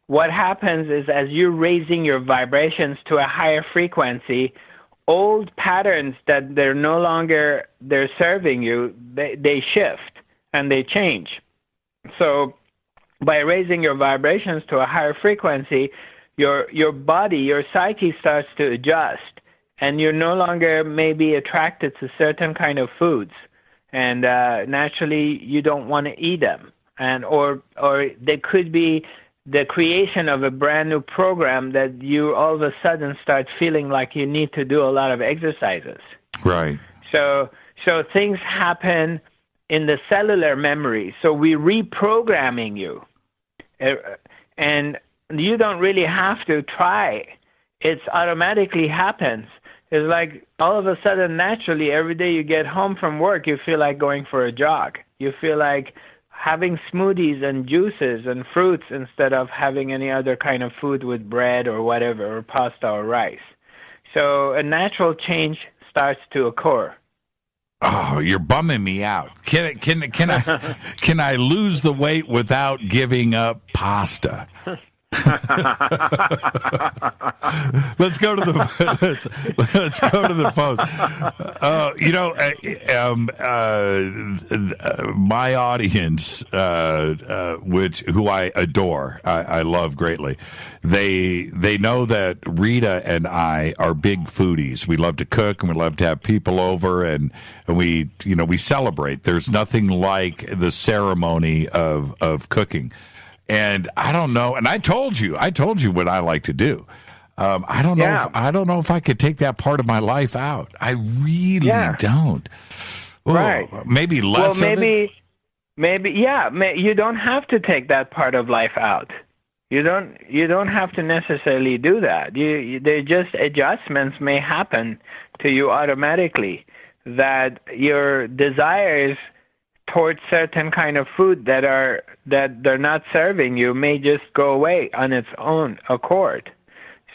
what happens is, as you're raising your vibrations to a higher frequency, old patterns that they're serving you, they shift and they change. So by raising your vibrations to a higher frequency, your body, your psyche starts to adjust, and you're no longer maybe attracted to certain kind of foods, and naturally you don't want to eat them. or there could be the creation of a brand new program that you all of a sudden start feeling like you need to do a lot of exercises. Right. So things happen in the cellular memory. So we're reprogramming you. And you don't really have to try. It automatically happens. It's like all of a sudden, naturally, every day you get home from work, you feel like going for a jog. You feel like having smoothies and juices and fruits instead of having any other kind of food with bread or whatever, or pasta or rice. So a natural change starts to occur. Oh, you're bumming me out. Can I lose the weight without giving up pasta? Let's go to the phones. My audience, who I adore, I love greatly. They know that Rita and I are big foodies. We love to cook and we love to have people over, and we celebrate. There's nothing like the ceremony of cooking. And I don't know. And I told you what I like to do. I don't know if I could take that part of my life out. I really don't. Ooh, right. Maybe less. Well, maybe, you don't have to take that part of life out. You don't have to necessarily do that. There just adjustments may happen to you automatically, that your desires towards certain kind of food that they're not serving you may just go away on its own accord.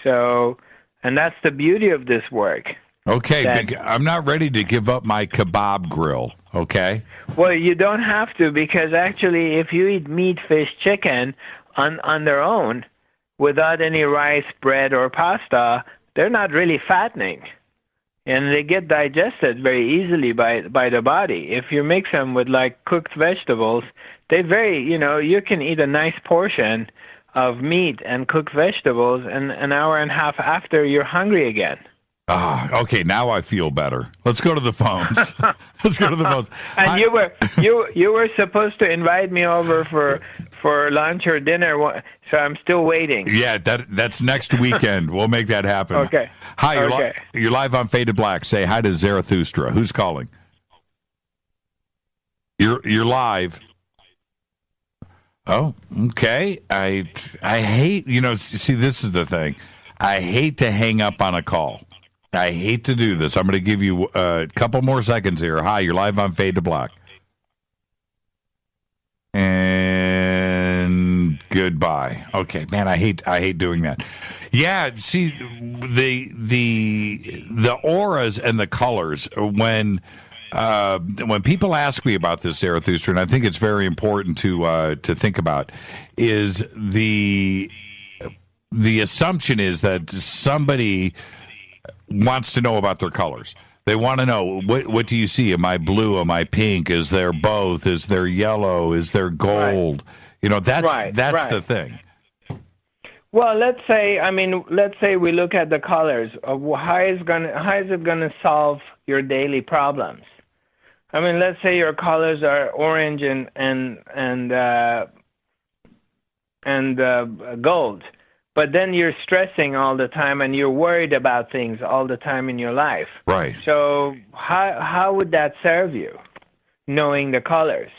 So, and that's the beauty of this work. Okay, I'm not ready to give up my kebab grill, okay? Well, you don't have to, because actually if you eat meat, fish, chicken on their own without any rice, bread, or pasta, they're not really fattening. And they get digested very easily by the body. If you mix them with like cooked vegetables, you can eat a nice portion of meat and cooked vegetables, and an hour and a half after you're hungry again. Okay, now I feel better. Let's go to the phones. And you were supposed to invite me over for lunch or dinner, so I'm still waiting. Yeah, that's next weekend. We'll make that happen. Okay. Hi, you're live on Faded Black. Say hi to Zarathustra. Who's calling? You're live. Oh, okay. I hate, see, this is the thing. I hate to hang up on a call. I hate to do this. I'm going to give you a couple more seconds here. Hi, you're live on Fade to Black. And goodbye. Okay, man, I hate doing that. Yeah, see, the auras and the colors, when people ask me about this, Zarathustra, and I think it's very important to think about, is the assumption is that somebody wants to know about their colors. They want to know, what do you see? Am I blue? Am I pink? Is there both? Is there yellow? Is there gold? Right. That's the thing. Well, let's say we look at the colors. How is it gonna solve your daily problems? I mean, let's say your colors are orange and gold. But then you're stressing all the time and you're worried about things all the time in your life. Right. So how would that serve you, knowing the colors?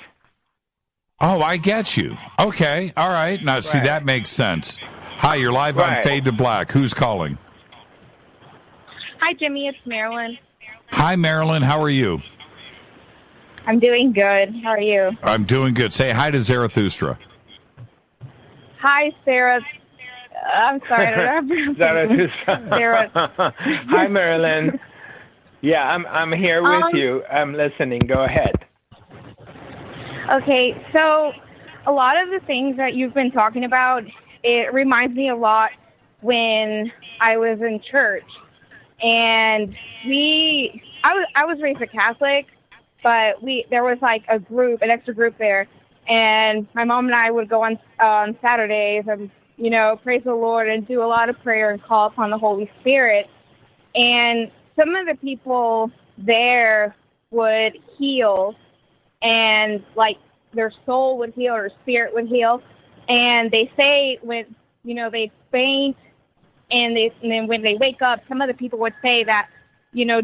Oh, I get you. Okay. All right. Now, see, that makes sense. Hi, you're live on Fade to Black. Who's calling? Hi, Jimmy. It's Marilyn. Hi, Marilyn. How are you? I'm doing good. How are you? I'm doing good. Say hi to Zarathustra. Hi, Sarah. I'm sorry. Sarah. Hi, Marilyn. Yeah, I'm here with you. I'm listening. Go ahead. Okay, so a lot of the things that you've been talking about, it reminds me a lot when I was in church, and I was raised a Catholic, but there was like an extra group there, and my mom and I would go on Saturdays and praise the Lord and do a lot of prayer and call upon the Holy Spirit. And some of the people there would heal and like their soul would heal or spirit would heal. And they say when, they faint and then when they wake up, some of the people would say that,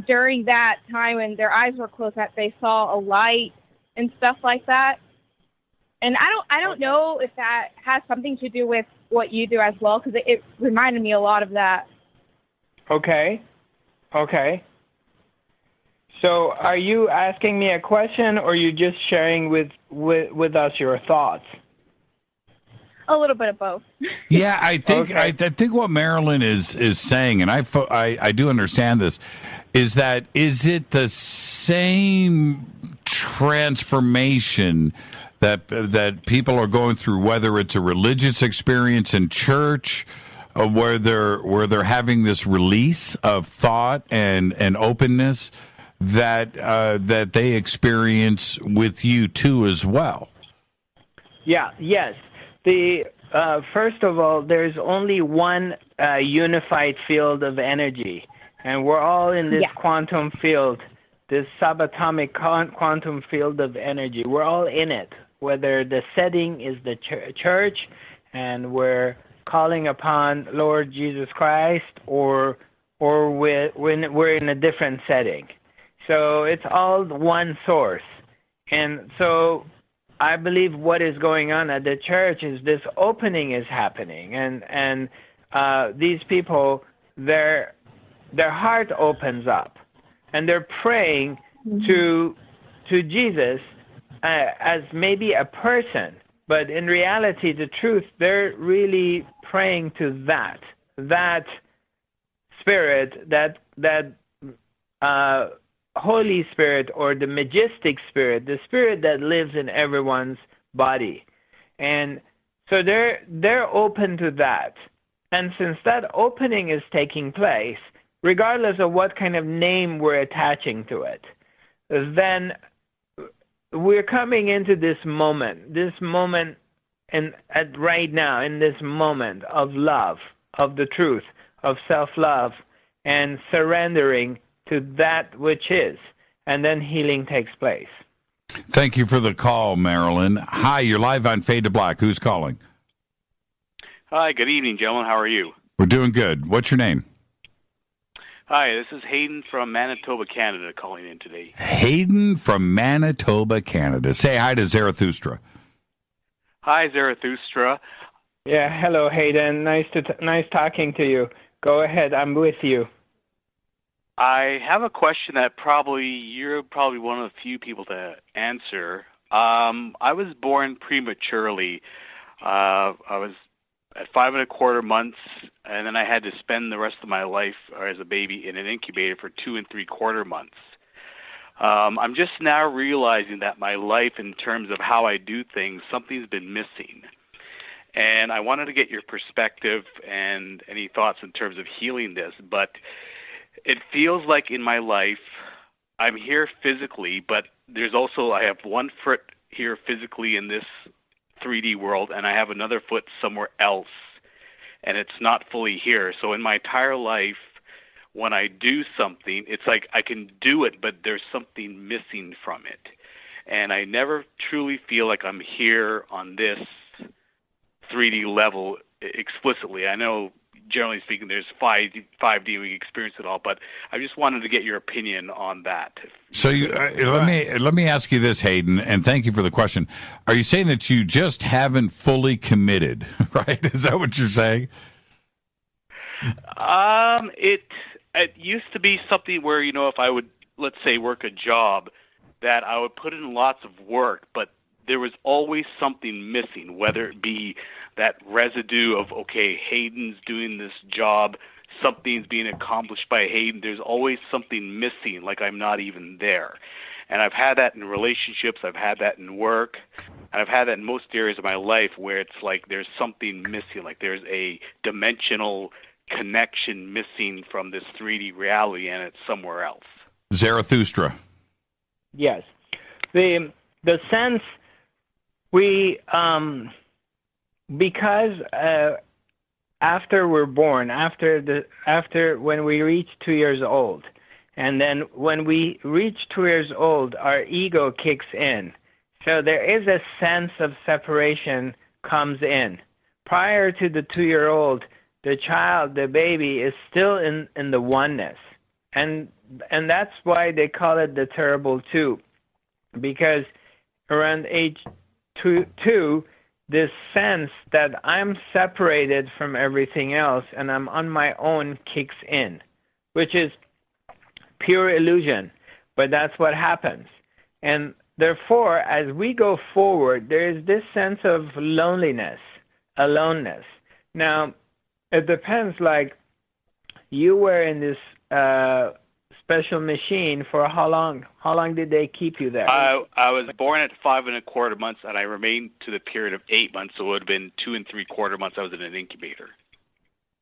during that time when their eyes were closed, that they saw a light and stuff like that. And I don't know if that has something to do with what you do as well, because it reminded me a lot of that. Okay. So are you asking me a question, or are you just sharing with us your thoughts? A little bit of both. Yeah, I think I think what Marilyn is saying, and I do understand this, is it the same transformation that people are going through, whether it's a religious experience in church, where they're having this release of thought and openness that they experience with you too as well? Yes. First of all, there's only one unified field of energy, and we're all in this quantum field, this subatomic quantum field of energy. We're all in it, whether the setting is the church, and we're calling upon Lord Jesus Christ, or when we're in a different setting. So it's all one source. And so I believe what is going on at the church is this opening is happening, and these people, their heart opens up, and they're praying to Jesus as maybe a person, but in reality, the truth, they're really praying to that spirit, that Holy Spirit, or the majestic spirit, the spirit that lives in everyone's body. And so they're open to that. And since that opening is taking place, regardless of what kind of name we're attaching to it, then we're coming into this moment right now, in this moment of love, of the truth, of self-love, and surrendering to that which is, and then healing takes place. Thank you for the call, Marilyn. Hi, you're live on Fade to Black. Who's calling? Hi, good evening, gentlemen. How are you? We're doing good. What's your name? Hi, this is Hayden from Manitoba, Canada, calling in today. Hayden from Manitoba, Canada. Say hi to Zarathustra. Hi, Zarathustra. Yeah, hello, Hayden. Nice talking to you. Go ahead. I'm with you. I have a question that you're probably one of the few people to answer. I was born prematurely. I was at 5 1/4 months, and then I had to spend the rest of my life as a baby in an incubator for 2 3/4 months. I'm just now realizing that my life, in terms of how I do things, something's been missing. And I wanted to get your perspective and any thoughts in terms of healing this, but it feels like in my life I'm here physically, but I have one foot here physically in this 3D world, and I have another foot somewhere else, and it's not fully here. So in my entire life, when I do something, it's like I can do it, but there's something missing from it. And I never truly feel like I'm here on this 3D level explicitly. I know, generally speaking, there's 5D we experience it all, but I just wanted to get your opinion on that. So let me ask you this, Hayden, and thank you for the question. Are you saying that you just haven't fully committed, right? Is that what you're saying? It used to be something where, if I would, let's say, work a job, that I would put in lots of work, but there was always something missing, whether it be that residue of, okay, Hayden's doing this job, something's being accomplished by Hayden. There's always something missing, like I'm not even there. And I've had that in relationships, I've had that in work, and I've had that in most areas of my life where it's like there's something missing, like there's a dimensional connection missing from this 3D reality, and it's somewhere else. Zarathustra. Yes. The sense we because after we're born, after when we reach 2 years old, and then when we reach 2 years old, our ego kicks in. So there is a sense of separation comes in. Prior to the 2-year-old, the child, the baby, is still in the oneness. And that's why they call it the terrible two. Because around age two, this sense that I'm separated from everything else and I'm on my own kicks in, which is pure illusion, but that's what happens. And therefore, as we go forward, there is this sense of loneliness, aloneness. Now, it depends, like, you were in this special machine for how long? How long did they keep you there? I was born at 5 1/4 months, and I remained to the period of 8 months, so it would have been 2 3/4 months I was in an incubator.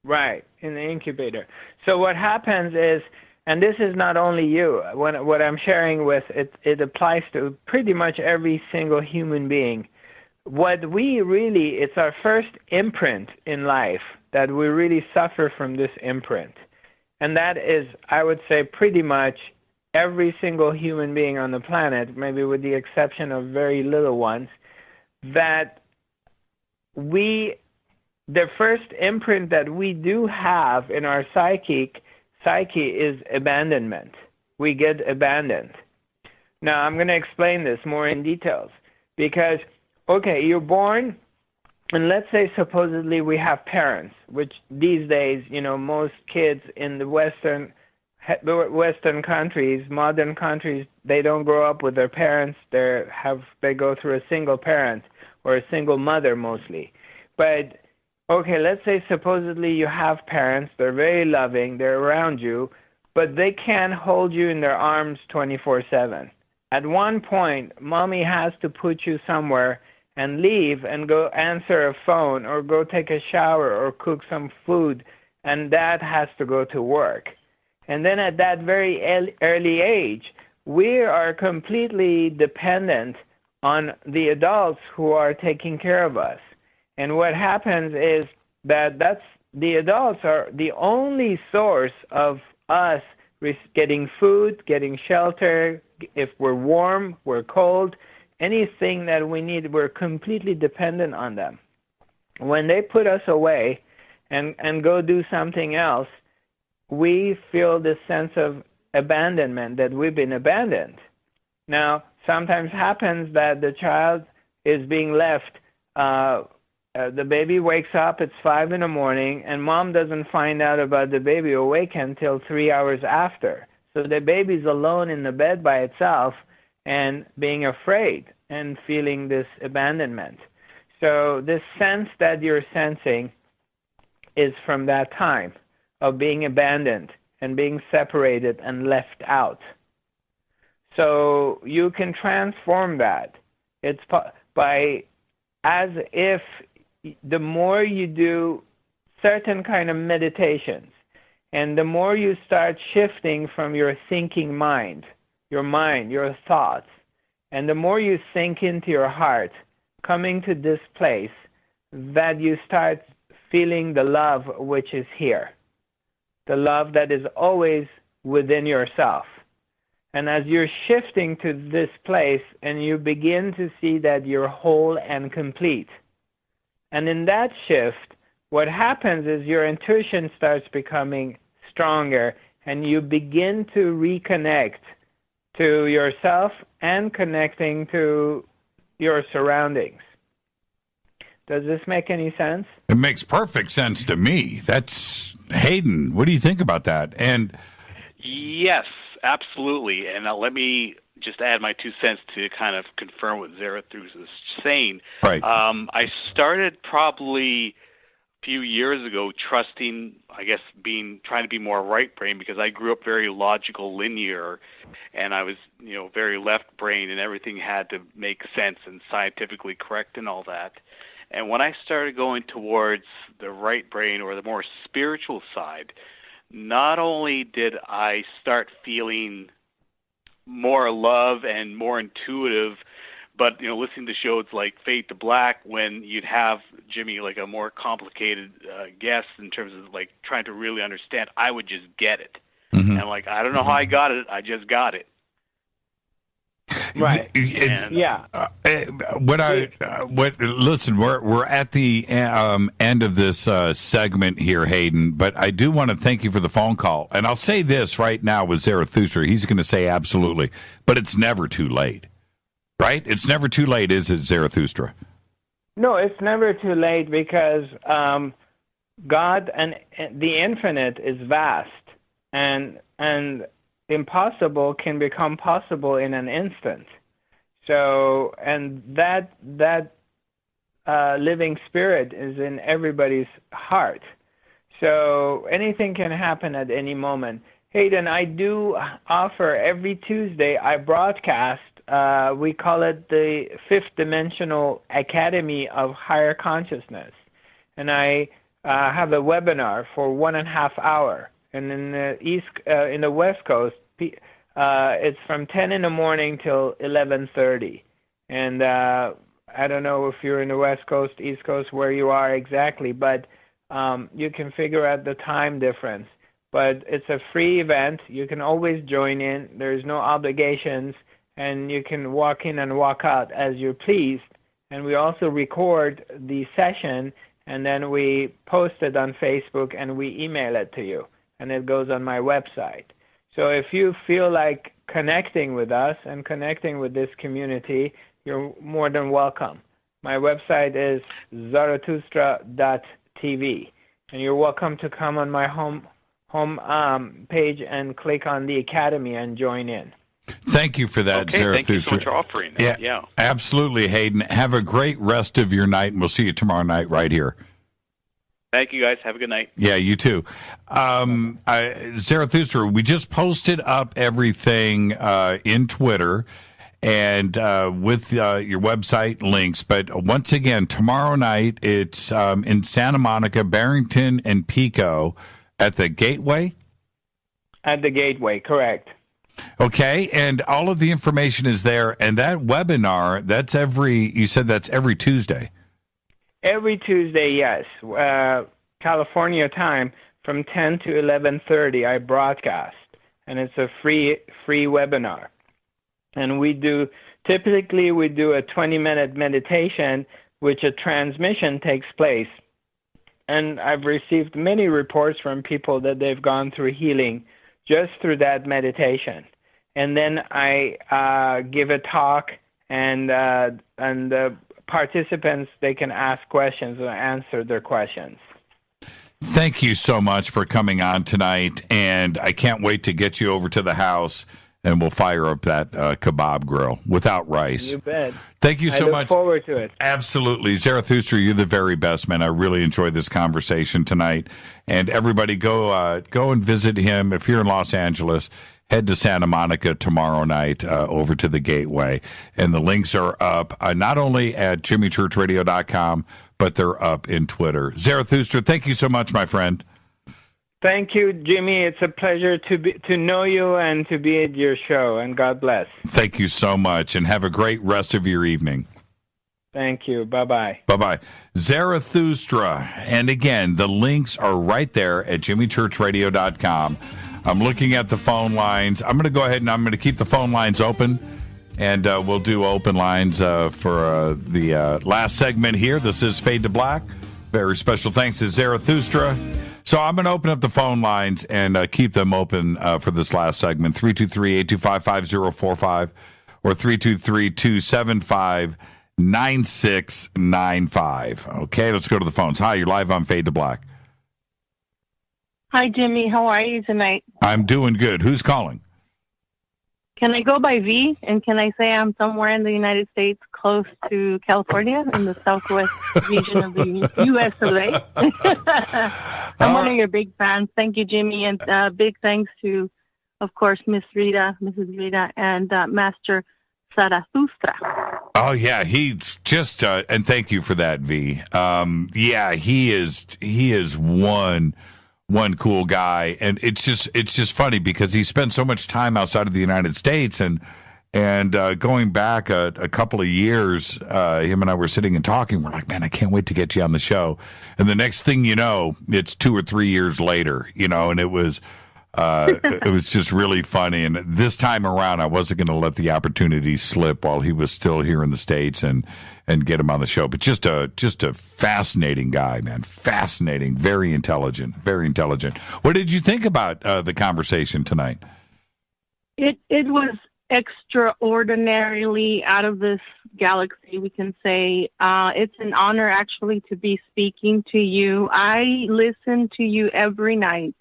Right, in the incubator. So what happens is, and this is not only you, what I'm sharing with, it applies to pretty much every single human being. What we really, it's our first imprint in life, that we really suffer from this imprint. And that is, I would say, pretty much every single human being on the planet, maybe with the exception of very little ones, that the first imprint that we do have in our psyche is abandonment. We get abandoned. Now, I'm going to explain this more in details because, okay, you're born, and let's say supposedly we have parents, which these days, most kids in the Western countries, modern countries, they don't grow up with their parents. They go through a single parent or a single mother mostly. But okay, let's say supposedly you have parents, they're very loving, they're around you, but they can't hold you in their arms 24/7. At one point, mommy has to put you somewhere and leave and go answer a phone or go take a shower or cook some food, and dad has to go to work. And then at that very early age, we are completely dependent on the adults who are taking care of us. And what happens is that the adults are the only source of us getting food, getting shelter. If we're warm, we're cold, anything that we need, we're completely dependent on them. When they put us away and go do something else, we feel this sense of abandonment, that we've been abandoned. Now, sometimes happens that the child is being left. The baby wakes up, it's 5 a.m, and mom doesn't find out about the baby awake until 3 hours after. So the baby's alone in the bed by itself and being afraid and feeling this abandonment. So this sense that you're sensing is from that time of being abandoned and being separated and left out. So you can transform that. It's by, as if the more you do certain kind of meditations and the more you start shifting from your thinking mind, your thoughts, and the more you sink into your heart, coming to this place, that you start feeling the love which is here, the love that is always within yourself. And as you're shifting to this place and you begin to see that you're whole and complete, and in that shift, what happens is your intuition starts becoming stronger and you begin to reconnect to yourself and connecting to your surroundings. Does this make any sense? It makes perfect sense to me. That's Hayden. What do you think about that? And yes, absolutely. And let me just add my 2 cents to kind of confirm what Zarathustra is saying. Right. I started probably a few years ago trusting, I guess, trying to be more right brain, because I grew up very logical, linear, and I was, very left brain, and everything had to make sense and scientifically correct and all that. And when I started going towards the right brain or the more spiritual side, not only did I start feeling more love and more intuitive, but listening to shows like Fade to Black, when you'd have Jimmy, like a more complicated guest in terms of like trying to really understand, I would just get it. Mm-hmm. And like, I don't know how I got it, I just got it. Right. Listen, we're at the end of this segment here, Hayden, but I do want to thank you for the phone call. And I'll say this right now with Zarathustra. He's going to say absolutely, but it's never too late, right? It's never too late, is it, Zarathustra? No, it's never too late because God and the infinite is vast, and impossible can become possible in an instant. So, and that living spirit is in everybody's heart. So anything can happen at any moment. Hayden, I do offer every Tuesday, I broadcast, we call it the Fifth Dimensional Academy of Higher Consciousness. And I have a webinar for 1.5 hours. And in the West Coast, it's from 10 in the morning till 11:30. And I don't know if you're in the West Coast, East Coast, where you are exactly, but you can figure out the time difference. But it's a free event. You can always join in. There's no obligations, and you can walk in and walk out as you please. And we also record the session, and then we post it on Facebook, and we email it to you. And it goes on my website. So if you feel like connecting with us and connecting with this community, you're more than welcome. My website is Zarathustra.tv, and you're welcome to come on my home page and click on the Academy and join in. Thank you for that, okay, Zarathustra. Thank you so much for offering that. Yeah, absolutely, Hayden. Have a great rest of your night, and we'll see you tomorrow night right here. Thank you, guys. Have a good night. Yeah, you too. Zarathustra, we just posted up everything in Twitter and with your website links. But once again, tomorrow night, it's in Santa Monica, Barrington, and Pico at the Gateway? At the Gateway, correct. Okay, and all of the information is there. And that webinar, you said that's every Tuesday. Every Tuesday, yes. California time from 10 to 11:30, I broadcast, and it's a free webinar. And typically we do a 20-minute meditation, which a transmission takes place. And I've received many reports from people that they've gone through healing just through that meditation. And then I give a talk, and the participants, they can ask questions and answer their questions. Thank you so much for coming on tonight, and I can't wait to get you over to the house, and we'll fire up that kebab grill without rice. You bet. Thank you so much. I look forward to it. Absolutely. Zarathustra, you're the very best, man. I really enjoyed this conversation tonight. And everybody go and visit him. If you're in Los Angeles, head to Santa Monica tomorrow night over to the Gateway. And the links are up not only at jimmychurchradio.com, but they're up in Twitter. Zarathustra, thank you so much, my friend. Thank you, Jimmy. It's a pleasure to know you and to be at your show, and God bless. Thank you so much, and have a great rest of your evening. Thank you. Bye-bye. Bye-bye. Zarathustra. And again, the links are right there at jimmychurchradio.com. I'm looking at the phone lines. I'm going to go ahead and I'm going to keep the phone lines open, and we'll do open lines for the last segment here. This is Fade to Black. Very special thanks to Zarathustra. So I'm going to open up the phone lines and keep them open for this last segment. 323-825-5045 or 323-275-9695. Okay, let's go to the phones. Hi, you're live on Fade to Black. Hi, Jimmy. How are you tonight? I'm doing good. Who's calling? Can I go by V? And can I say I'm somewhere in the United States close to California in the southwest region of the U.S. of A? I'm one of your big fans. Thank you, Jimmy. And big thanks to, of course, Mrs. Rita, and Master Zarathustra. Oh, yeah. He's just, and thank you for that, V. Yeah, he is one cool guy, and it's just funny because he spent so much time outside of the United States, and going back a couple of years, him and I were sitting and talking. We're like, man, I can't wait to get you on the show. And the next thing you know, it's 2 or 3 years later, and it was It was just really funny. And this time around, I wasn't going to let the opportunity slip while he was still here in the States and get him on the show. But just a fascinating guy, man. Fascinating, very intelligent, very intelligent. What did you think about the conversation tonight? It was extraordinarily out of this galaxy, we can say. It's an honor actually to be speaking to you. I listen to you every night.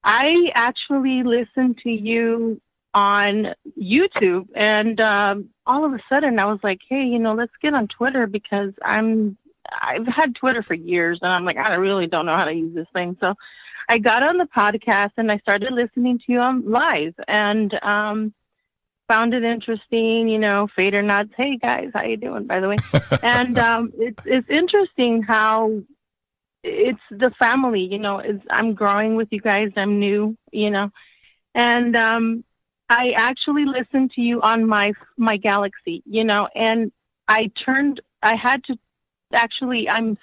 I actually listen to you on YouTube, and all of a sudden I was like, hey, let's get on Twitter, because I've had Twitter for years, and I'm like, I really don't know how to use this thing. So I got on the podcast and I started listening to you on live, and found it interesting, fade or nuts. Hey guys, how you doing, by the way? And it's interesting how it's the family, I'm growing with you guys. I'm new, and I actually listened to you on my Galaxy, and I'm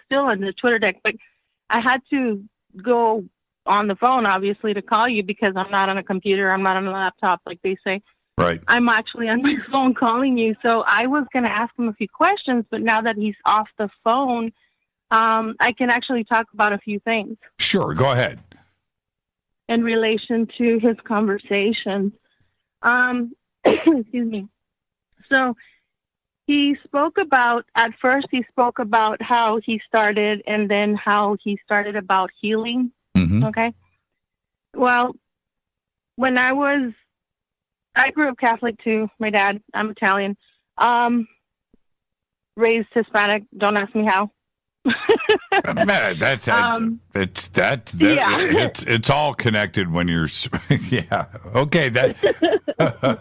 still in the Twitter deck, but I had to go on the phone, obviously, to call you, because I'm not on a computer. I'm not on a laptop, like they say. Right. I'm actually on my phone calling you. So I was going to ask him a few questions, but now that he's off the phone, I can actually talk about a few things. Sure. Go ahead. In relation to his conversations. Excuse me. So at first he spoke about how he started, and then how he started about healing. Mm-hmm. Okay. Well, when I grew up Catholic too. My dad, I'm Italian. Raised Hispanic. Don't ask me how. Man, it's all connected when you're, yeah. Okay. That's but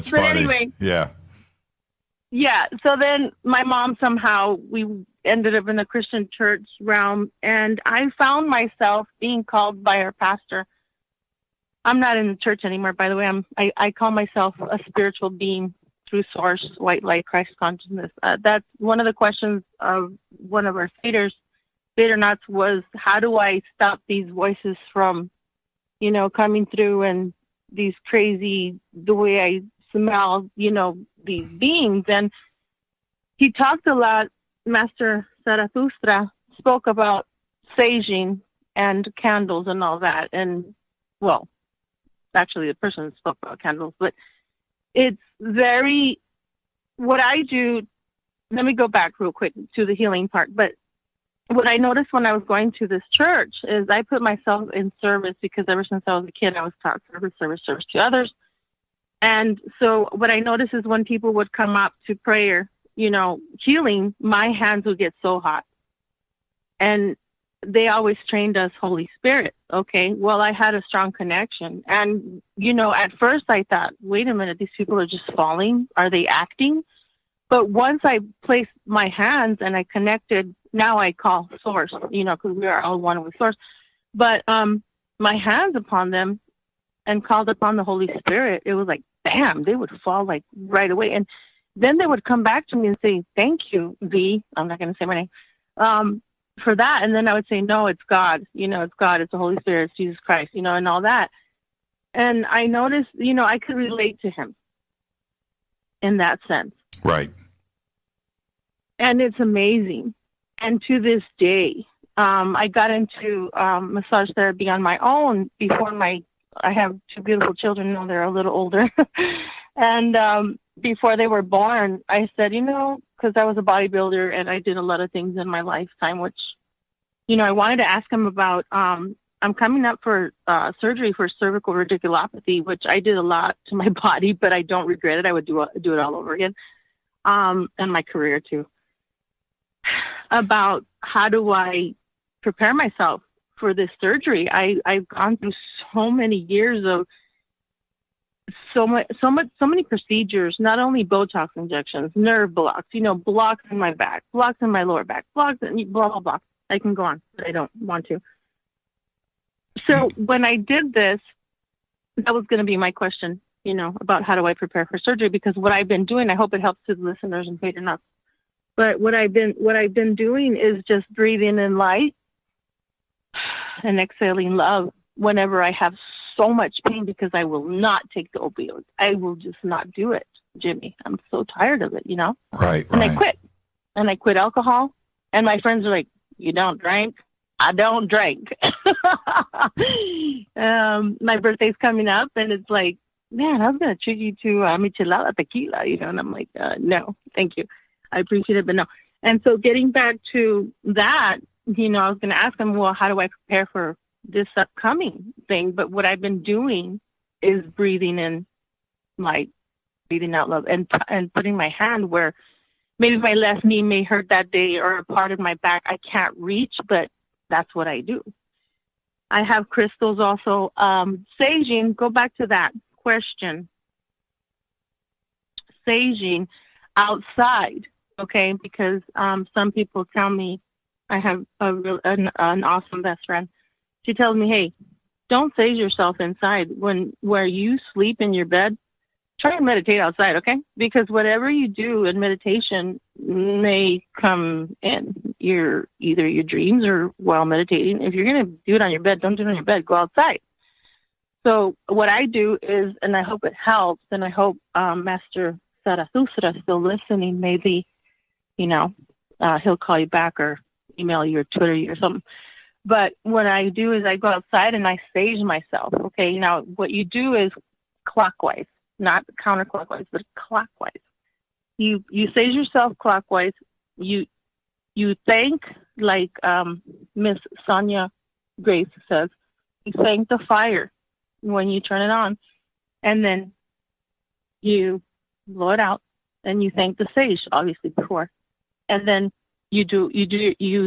funny. Anyway. Yeah. Yeah. So then my mom, somehow we ended up in the Christian church realm, and I found myself being called by our pastor. I'm not in the church anymore, by the way. I call myself a spiritual being through source, white light, Christ consciousness. That's one of the questions of one of our Fader Nuts was, how do I stop these voices from, coming through, and these crazy, the way I smell, these beings. And he talked a lot, Master Zarathustra spoke about saging and candles and all that. And, well, actually the person spoke about candles, but it's very, what I do, let me go back real quick to the healing part. But what I noticed when I was going to this church is I put myself in service, because ever since I was a kid, I was taught service to others. And so what I noticed is when people would come up to prayer, healing, my hands would get so hot. And they always trained us Holy Spirit. Okay, well, I had a strong connection. And, at first I thought, wait a minute, these people are just falling. Are they acting? But once I placed my hands and I connected, now I call Source, because we are all one with Source. But my hands upon them and called upon the Holy Spirit, it was like, bam, they would fall like right away. And then they would come back to me and say, thank you, V. I'm not going to say my name. For that. And then I would say, no, it's God, it's God, it's the Holy Spirit, it's Jesus Christ, and all that. And I noticed, I could relate to him in that sense. Right. And it's amazing. And to this day, I got into massage therapy on my own before I have two beautiful children now, they're a little older. And before they were born, I said, because I was a bodybuilder and I did a lot of things in my lifetime, which, I wanted to ask him about, I'm coming up for surgery for cervical radiculopathy, which I did a lot to my body, but I don't regret it. I would do it all over again. And my career too. About how do I prepare myself for this surgery? I've gone through so many years of so many procedures, not only Botox injections, nerve blocks, blocks in my back, blocks in my lower back, blocks, and blah, blah, blah. I can go on, but I don't want to. So when I did this, that was going to be my question, about how do I prepare for surgery? Because what I've been doing, I hope it helps to the listeners and Fader Nuts. But what I've been doing is just breathing in light and exhaling love. whenever I have so much pain because I will not take the opioids. I will just not do it, Jimmy. I'm so tired of it, you know? Right. And I quit. And I quit alcohol. And my friends are like, you don't drink? I don't drink. My birthday's coming up, and it's like, man, I was going to treat you to michelada tequila, you know? And I'm like, no, thank you. I appreciate it, but no. And so getting back to that, you know, I was going to ask him, well, how do I prepare for this upcoming thing? But what I've been doing is breathing in light, breathing out love, and putting my hand where maybe my left knee may hurt that day or a part of my back I can't reach, but that's what I do. I have crystals also. Saging, go back to that question. Saging outside, okay, because some people tell me, I have an awesome best friend. She tells me, hey, don't sage yourself inside. Where you sleep in your bed, try and meditate outside, okay? Because whatever you do in meditation may come in either your dreams or while meditating. If you're going to do it on your bed, don't do it on your bed. Go outside. So what I do is, and I hope it helps, and I hope Master Zarathustra is still listening. Maybe, you know, he'll call you back or email you or Twitter you or something. But what I do is I go outside and I sage myself, okay? Now, what you do is clockwise. Not counterclockwise, but clockwise. You sage yourself clockwise. You thank, like Miss Sonia Grace says, you thank the fire when you turn it on, and then you blow it out, and you thank the sage, obviously before, and then you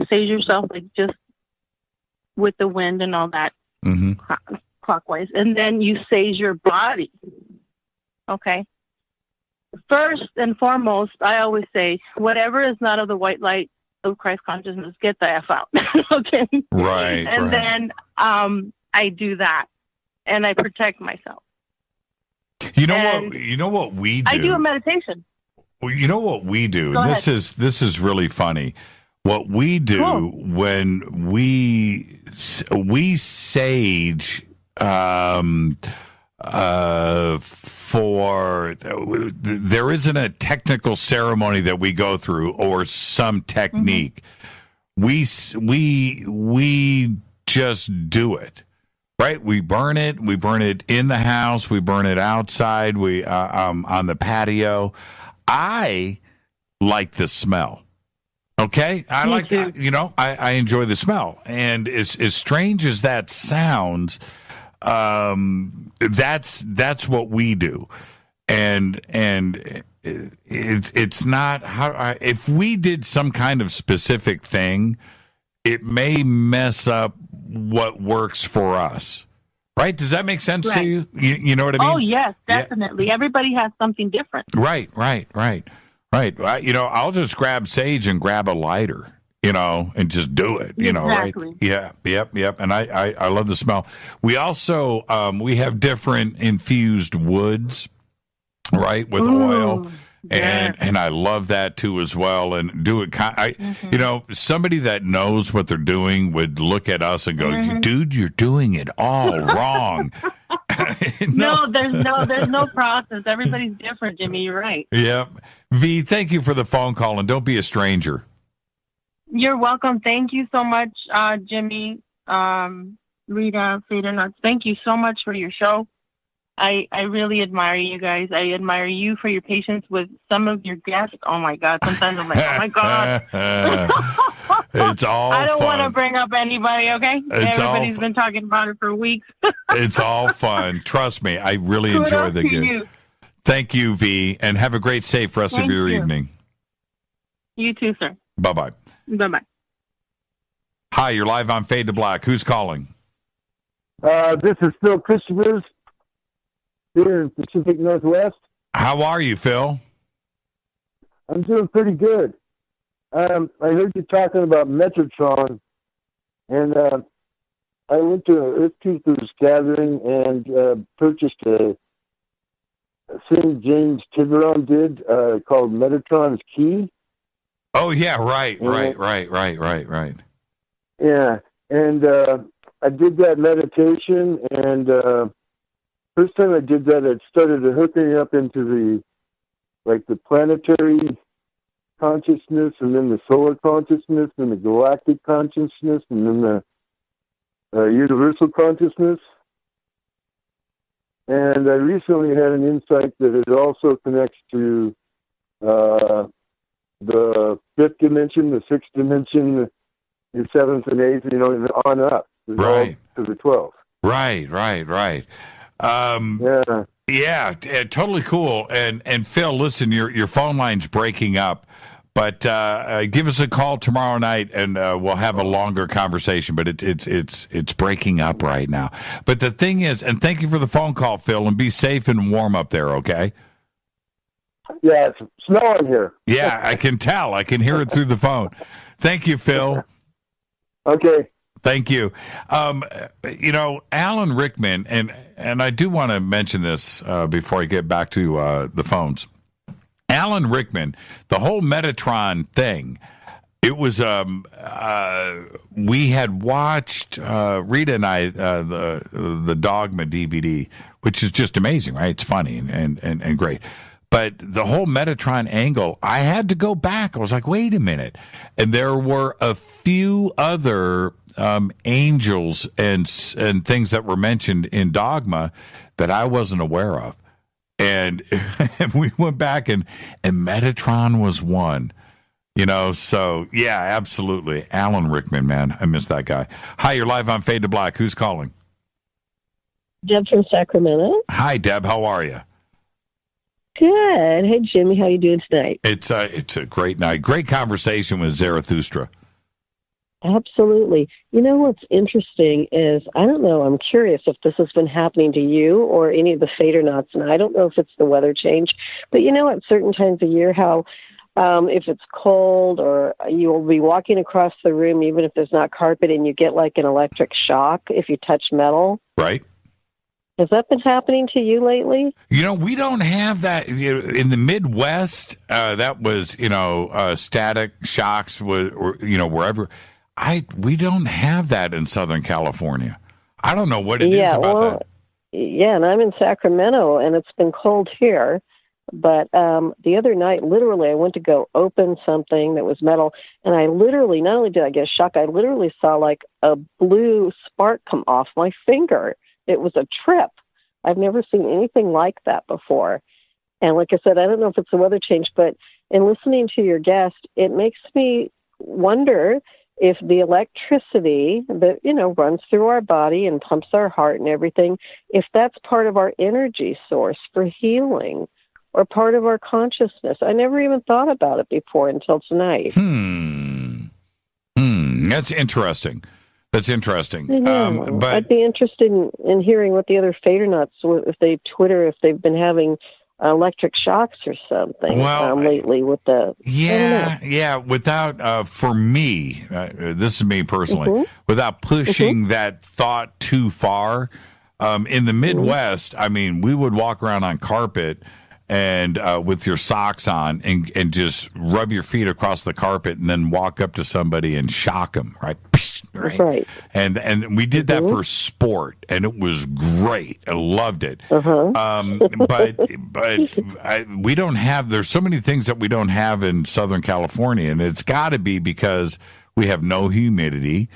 sage yourself like just with the wind and all that, clockwise, and then you sage your body. Okay. First and foremost, I always say, whatever is not of the white light of Christ consciousness, get the F out. Okay. Right. And then I do that, and I protect myself. You know what we do? I do a meditation. Well, you know what we do? Go ahead. This is really funny. What we do when we sage for there isn't a technical ceremony that we go through or some technique. We just do it, right? We burn it in the house, we burn it outside, we on the patio. I like the smell. Okay, I Me like too. I enjoy the smell, and as strange as that sounds, that's what we do, and it's not how if we did some kind of specific thing, it may mess up what works for us. Right? Does that make sense to you? You know what I mean? Oh yes, definitely. Yeah. Everybody has something different. Right. I'll just grab sage and grab a lighter, and just do it, Exactly. right? Yeah, yep. And I love the smell. We also, we have different infused woods, right, with oil. Yes. And I love that too as well. And do it, somebody that knows what they're doing would look at us and go, dude, you're doing it all wrong. No, there's no process. Everybody's different, Jimmy. You're right. Yeah. V, thank you for the phone call, and don't be a stranger. You're welcome. Thank you so much, Jimmy, Rita, Fader Nuts. Thank you so much for your show. I really admire you guys. I admire you for your patience with some of your guests. Oh, my God. Sometimes I'm like, oh, my God. It's all I don't want to fun. bring up anybody, okay? Everybody's been talking about it for weeks. It's all fun. Trust me. I really enjoy the game. Thank you, V, and have a great, safe rest of your evening. You too, sir. Bye-bye. Bye-bye. Hi, you're live on Fade to Black. Who's calling? This is Phil Christopher here in Pacific Northwest. How are you, Phil? I'm doing pretty good. I heard you talking about Metatron, and I went to an Earth Keepers gathering and purchased a thing James Tiburon did called Metatron's Key. Oh, yeah, right. Yeah, and I did that meditation, and first time I did that, it started hooking up into the planetary consciousness, and then the solar consciousness, and the galactic consciousness, and then the universal consciousness. And I recently had an insight that it also connects to the fifth dimension, the sixth dimension, the seventh and eighth, and on up. Right. To the 12th. Right. Yeah, totally cool. And Phil, listen, your phone line's breaking up, but give us a call tomorrow night, and we'll have a longer conversation. But it's breaking up right now. But the thing is, and thank you for the phone call, Phil, and be safe and warm up there, okay? Yeah, it's snowing here. Yeah, I can tell. I can hear it through the phone. Thank you, Phil. Okay. Thank you. Alan Rickman, and I do want to mention this before I get back to the phones. Alan Rickman, the whole Metatron thing, it was, we had watched, Rita and I, the Dogma DVD, which is just amazing, right? It's funny and great. But the whole Metatron angle, I had to go back. I was like, wait a minute. And there were a few other angels and things that were mentioned in Dogma that I wasn't aware of. And we went back, and Metatron was one. So, yeah, absolutely. Alan Rickman, man. I miss that guy. Hi, you're live on Fade to Black. Who's calling? Deb from Sacramento. Hi, Deb. How are you? Good. Hey, Jimmy. How you doing tonight? It's a great night. Great conversation with Zarathustra. Absolutely. You know what's interesting is, I don't know, I'm curious if this has been happening to you or any of the Fadernauts, and I don't know if it's the weather change, but at certain times of year how if it's cold or you'll be walking across the room, even if there's not carpet, and you get like an electric shock if you touch metal. Right. Has that been happening to you lately? We don't have that in the Midwest. That was, static shocks, or wherever. We don't have that in Southern California. I don't know what it is about that. Yeah, and I'm in Sacramento, and it's been cold here. But the other night, literally, I went to go open something that was metal, and I literally, not only did I get a shock, I literally saw like a blue spark come off my finger. It was a trip. I've never seen anything like that before. And like I said, I don't know if it's the weather change, but in listening to your guest, it makes me wonder if the electricity that, runs through our body and pumps our heart and everything, if that's part of our energy source for healing or part of our consciousness. I never even thought about it before until tonight. That's interesting. But I'd be interested in hearing what the other Fadernauts, if they Twitter, if they've been having electric shocks or something lately with the... Yeah. Without, for me, this is me personally, without pushing that thought too far, in the Midwest, we would walk around on carpet and with your socks on and just rub your feet across the carpet and then walk up to somebody and shock them, right? Right. And we did that for sport, and it was great. I loved it. We don't have, there's so many things that we don't have in Southern California, and it's got to be because we have no humidity.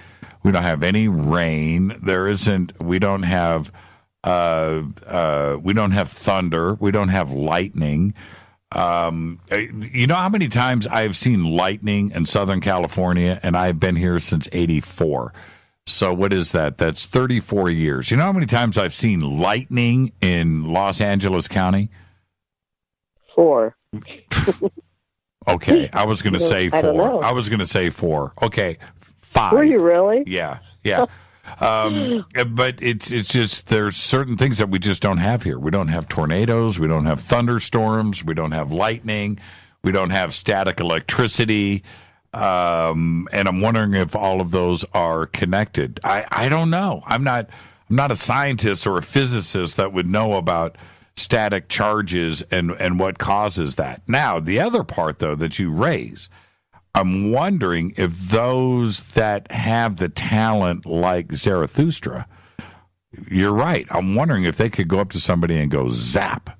We don't have any rain. We don't have thunder. We don't have lightning. You know how many times I've seen lightning in Southern California, and I've been here since 84. So what is that? That's 34 years. You know how many times I've seen lightning in Los Angeles County? 4. Okay. I was going to say 4. I was going to say 4. Okay. 5. Were you really? Yeah. But it's just, there's certain things that we just don't have here. We don't have tornadoes. We don't have thunderstorms. We don't have lightning. We don't have static electricity. And I'm wondering if all of those are connected. I don't know. I'm not a scientist or a physicist that would know about static charges and what causes that. Now, the other part, though, that you raise, I'm wondering if those that have the talent like Zarathustra, you're right. I'm wondering if they could go up to somebody and go zap.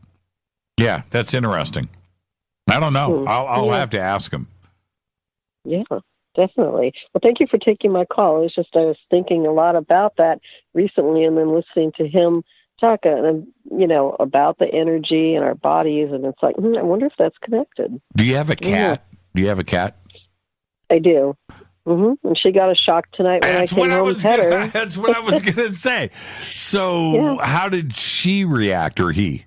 Yeah, that's interesting. I don't know. I'll have to ask him. Yeah, definitely. Well, thank you for taking my call. It's just I was thinking a lot about that recently, and then listening to him talk, and about the energy in our bodies, and it's like, I wonder if that's connected. Do you have a cat? Do you have a cat? I do. And she got a shock tonight when I came home and pet her. That's what I was going to say. So how did she react, or he?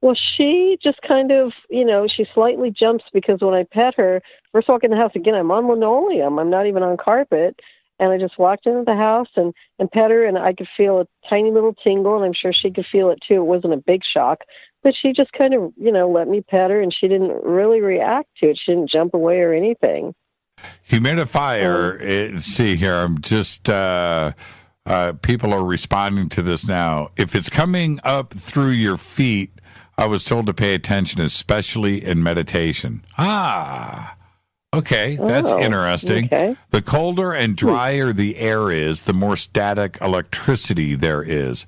Well, she just kind of, she slightly jumps because when I pet her, first walk in the house, again, I'm on linoleum. I'm not even on carpet. And I just walked into the house and pet her, and I could feel a tiny little tingle, and I'm sure she could feel it too. It wasn't a big shock. But she just kind of, let me pet her, and she didn't really react to it. She didn't jump away or anything. Humidifier, see here, I'm just, people are responding to this now. If it's coming up through your feet, I was told to pay attention, especially in meditation. Okay, that's interesting. Okay. The colder and drier the air is, the more static electricity there is.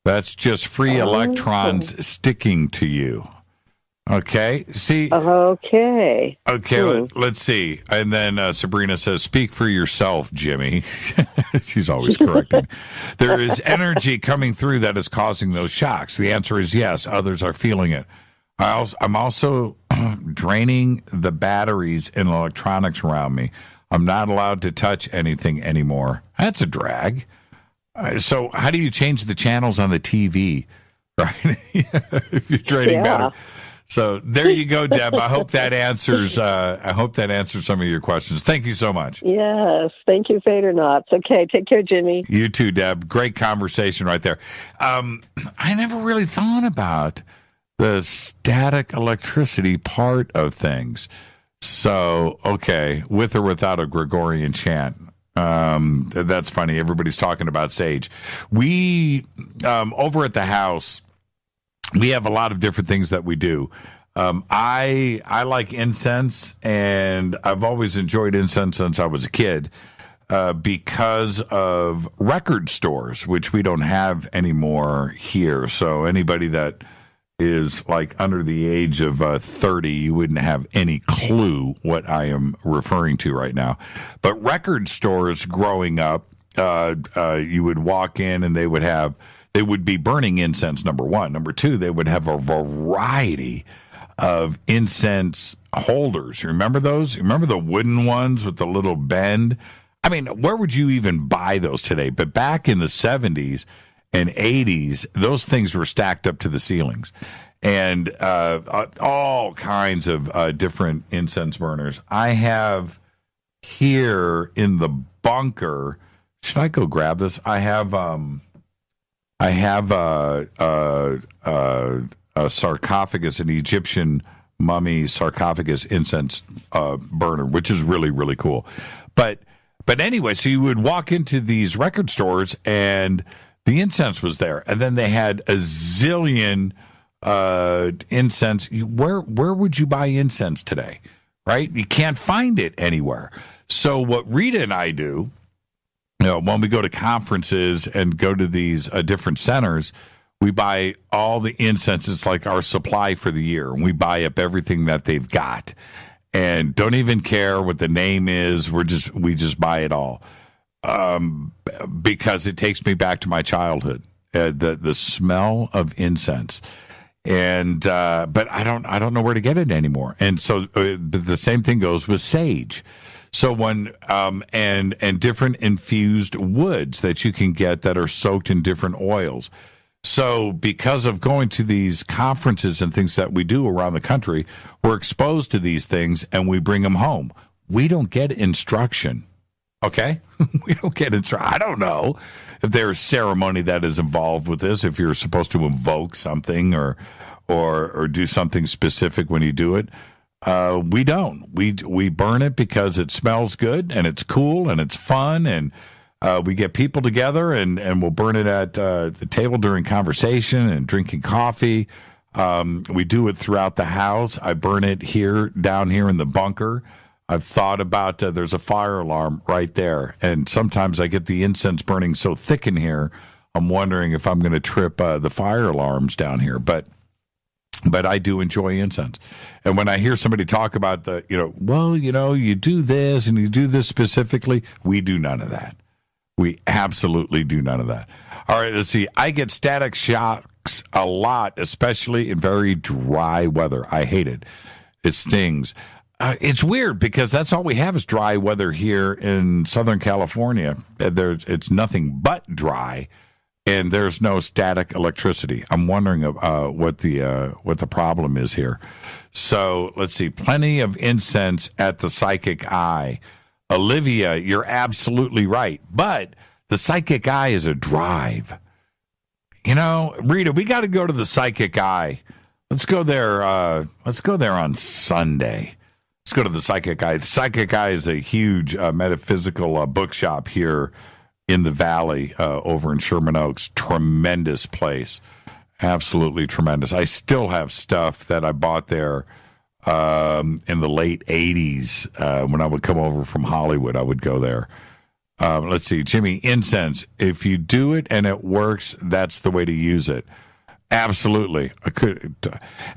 That's just free electrons sticking to you. Okay, see? Okay. Let's see. And then Sabrina says, speak for yourself, Jimmy. She's always correcting. There is energy coming through that is causing those shocks. The answer is yes. Others are feeling it. I'm also draining the batteries and electronics around me. I'm not allowed to touch anything anymore. That's a drag. So how do you change the channels on the TV? Right? If you're draining batteries. So there you go, Deb. I hope that answers. Some of your questions. Thank you so much. Yes, thank you, Fader Knots. Okay, take care, Jimmy. You too, Deb. Great conversation right there. I never really thought about the static electricity part of things. So, okay, with or without a Gregorian chant. That's funny. Everybody's talking about sage. We over at the house, we have a lot of different things that we do. I like incense, and I've always enjoyed incense since I was a kid because of record stores, which we don't have anymore here. So anybody that is like under the age of 30, you wouldn't have any clue what I am referring to right now. But record stores growing up, you would walk in and they would be burning incense, number one. Number two, they would have a variety of incense holders. You remember those? You remember the wooden ones with the little bend? I mean, where would you even buy those today? But back in the 70s and 80s, those things were stacked up to the ceilings. And all kinds of different incense burners. I have here in the bunker, should I go grab this? I have a sarcophagus, an Egyptian mummy sarcophagus incense burner, which is really, really cool. But anyway, so you would walk into these record stores and the incense was there, and then they had a zillion incense. Where would you buy incense today? Right? You can't find it anywhere. So what Rita and I do, when we go to conferences and go to these different centers, we buy all the incense. It's like our supply for the year, and we buy up everything that they've got, and don't even care what the name is. We just buy it all. Because it takes me back to my childhood, the smell of incense, and but I don't know where to get it anymore. And so the same thing goes with sage. So when and different infused woods that you can get that are soaked in different oils. So because of going to these conferences and things that we do around the country, we're exposed to these things and we bring them home. We don't get instruction. Okay? We don't get instruction. I don't know if there's ceremony that is involved with this, if you're supposed to invoke something or do something specific when you do it. We don't. We burn it because it smells good and it's cool and it's fun, and we get people together and we'll burn it at the table during conversation and drinking coffee. We do it throughout the house. I burn it down here in the bunker. I've thought about there's a fire alarm right there, and sometimes I get the incense burning so thick in here, I'm wondering if I'm going to trip the fire alarms down here. But I do enjoy incense. And when I hear somebody talk about you do this and you do this specifically, we do none of that. We absolutely do none of that. All right, let's see. I get static shocks a lot, especially in very dry weather. I hate it. It stings. It's weird because that's all we have is dry weather here in Southern California. It's nothing but dry, and there's no static electricity. I'm wondering what the problem is here. So let's see. Plenty of incense at the psychic eye. Olivia, you're absolutely right, but the psychic eye is a drive. Rita, we got to go to the psychic eye. Let's go there. Let's go there on Sunday. Let's go to the Psychic Eye. The Psychic Eye is a huge metaphysical bookshop here in the Valley over in Sherman Oaks. Tremendous place. Absolutely tremendous. I still have stuff that I bought there in the late 80s. When I would come over from Hollywood, I would go there. Let's see. Jimmy, incense. If you do it and it works, that's the way to use it. Absolutely.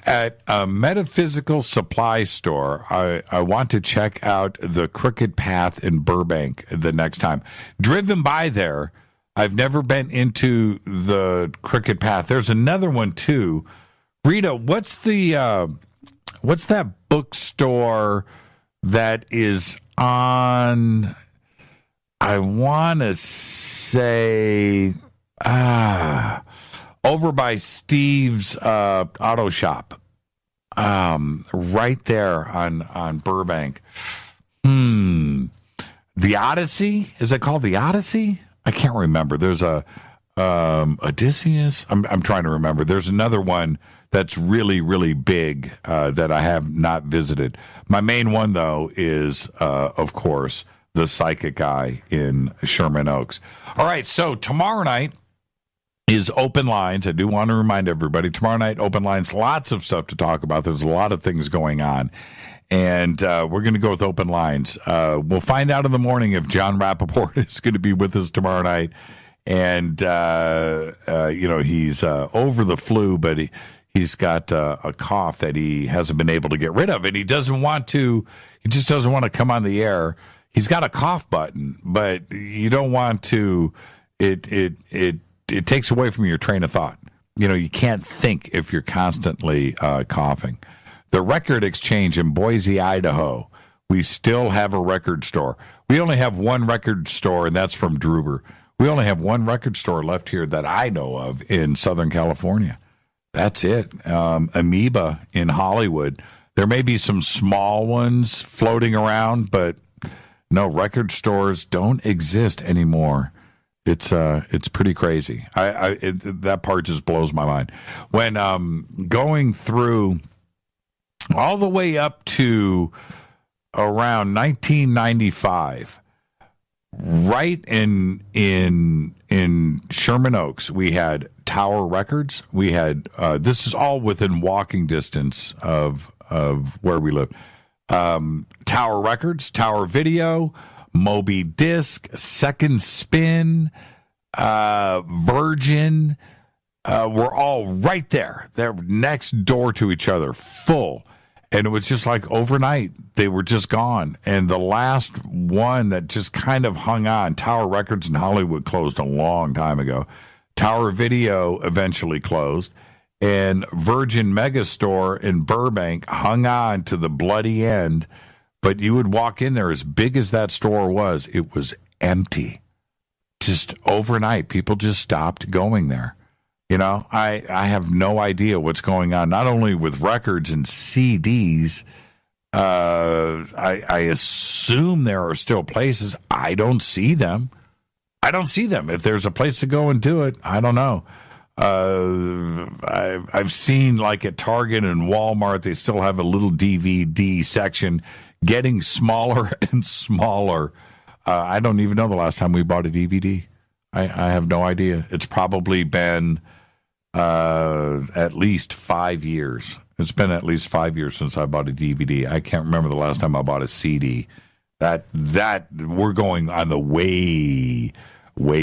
At a metaphysical supply store, I want to check out the Crooked Path in Burbank the next time. Driven by there, I've never been into the Crooked Path. There's another one too. Rita, what's that bookstore that is on, I want to say, over by Steve's auto shop, right there on Burbank. The Odyssey? Is it called the Odyssey? I can't remember. There's a Odysseus. I'm trying to remember. There's another one that's really, really big that I have not visited. My main one, though, is, of course, the Psychic Eye in Sherman Oaks. All right, so tomorrow night is open lines. I do want to remind everybody, tomorrow night, open lines, lots of stuff to talk about. There's a lot of things going on. And we're going to go with open lines. We'll find out in the morning if John Rappaport is going to be with us tomorrow night. And, he's over the flu, but he's got a cough that he hasn't been able to get rid of. And he just doesn't want to come on the air. He's got a cough button, but you don't want to, it takes away from your train of thought. You can't think if you're constantly coughing. The Record Exchange in Boise, Idaho. We still have a record store. We only have one record store, and that's from Druber. We only have one record store left here that I know of in Southern California. That's it. Amoeba in Hollywood. There may be some small ones floating around, but no, record stores don't exist anymore. It's pretty crazy. That part just blows my mind. When going through all the way up to around 1995, right in Sherman Oaks, we had Tower Records. We had this is all within walking distance of where we live. Tower Records, Tower Video, Moby Disc, Second Spin, Virgin, were all right there. They're next door to each other, full. And it was just like overnight, they were just gone. And the last one that just kind of hung on, Tower Records in Hollywood closed a long time ago. Tower Video eventually closed. And Virgin Megastore in Burbank hung on to the bloody end. But you would walk in there, as big as that store was, it was empty. Just overnight, people just stopped going there. I have no idea what's going on, not only with records and CDs. I assume there are still places. I don't see them. If there's a place to go and do it, I don't know. I've seen, like at Target and Walmart, they still have a little DVD section getting smaller and smaller. I don't even know the last time we bought a DVD. I have no idea. It's probably been at least 5 years. It's been at least 5 years since I bought a DVD. I can't remember the last time I bought a CD. That we're going on the way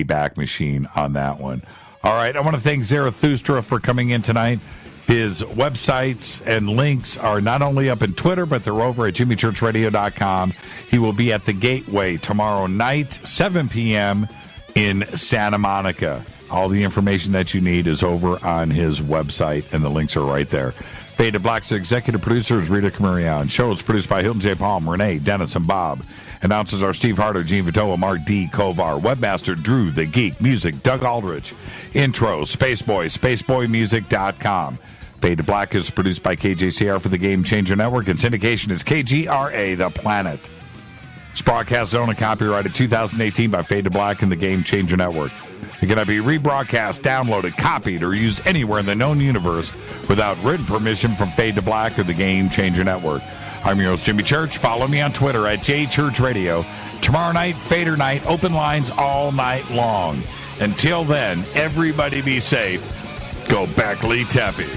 back machine on that one. All right, I want to thank Zarathustra for coming in tonight. His websites and links are not only up in Twitter, but they're over at jimmychurchradio.com. He will be at the Gateway tomorrow night, 7 p.m. in Santa Monica. All the information that you need is over on his website, and the links are right there. Fade to Black's executive producer is Rita Camarion. Show is produced by Hilton J. Palm, Renee, Dennis, and Bob. Announcers are Steve Harder, Gene Vitoa, Mark D. Kovar. Webmaster Drew the Geek. Music, Doug Aldrich. Intro, Spaceboy, spaceboymusic.com. Fade to Black is produced by KJCR for the Game Changer Network, and syndication is KGRA, The Planet. This broadcast is owned and copyrighted 2018 by Fade to Black and the Game Changer Network. It cannot be rebroadcast, downloaded, copied, or used anywhere in the known universe without written permission from Fade to Black or the Game Changer Network. I'm your host, Jimmy Church. Follow me on Twitter at JChurchRadio. Tomorrow night, Fader night, open lines all night long. Until then, everybody be safe. Go back, Lee Tappy.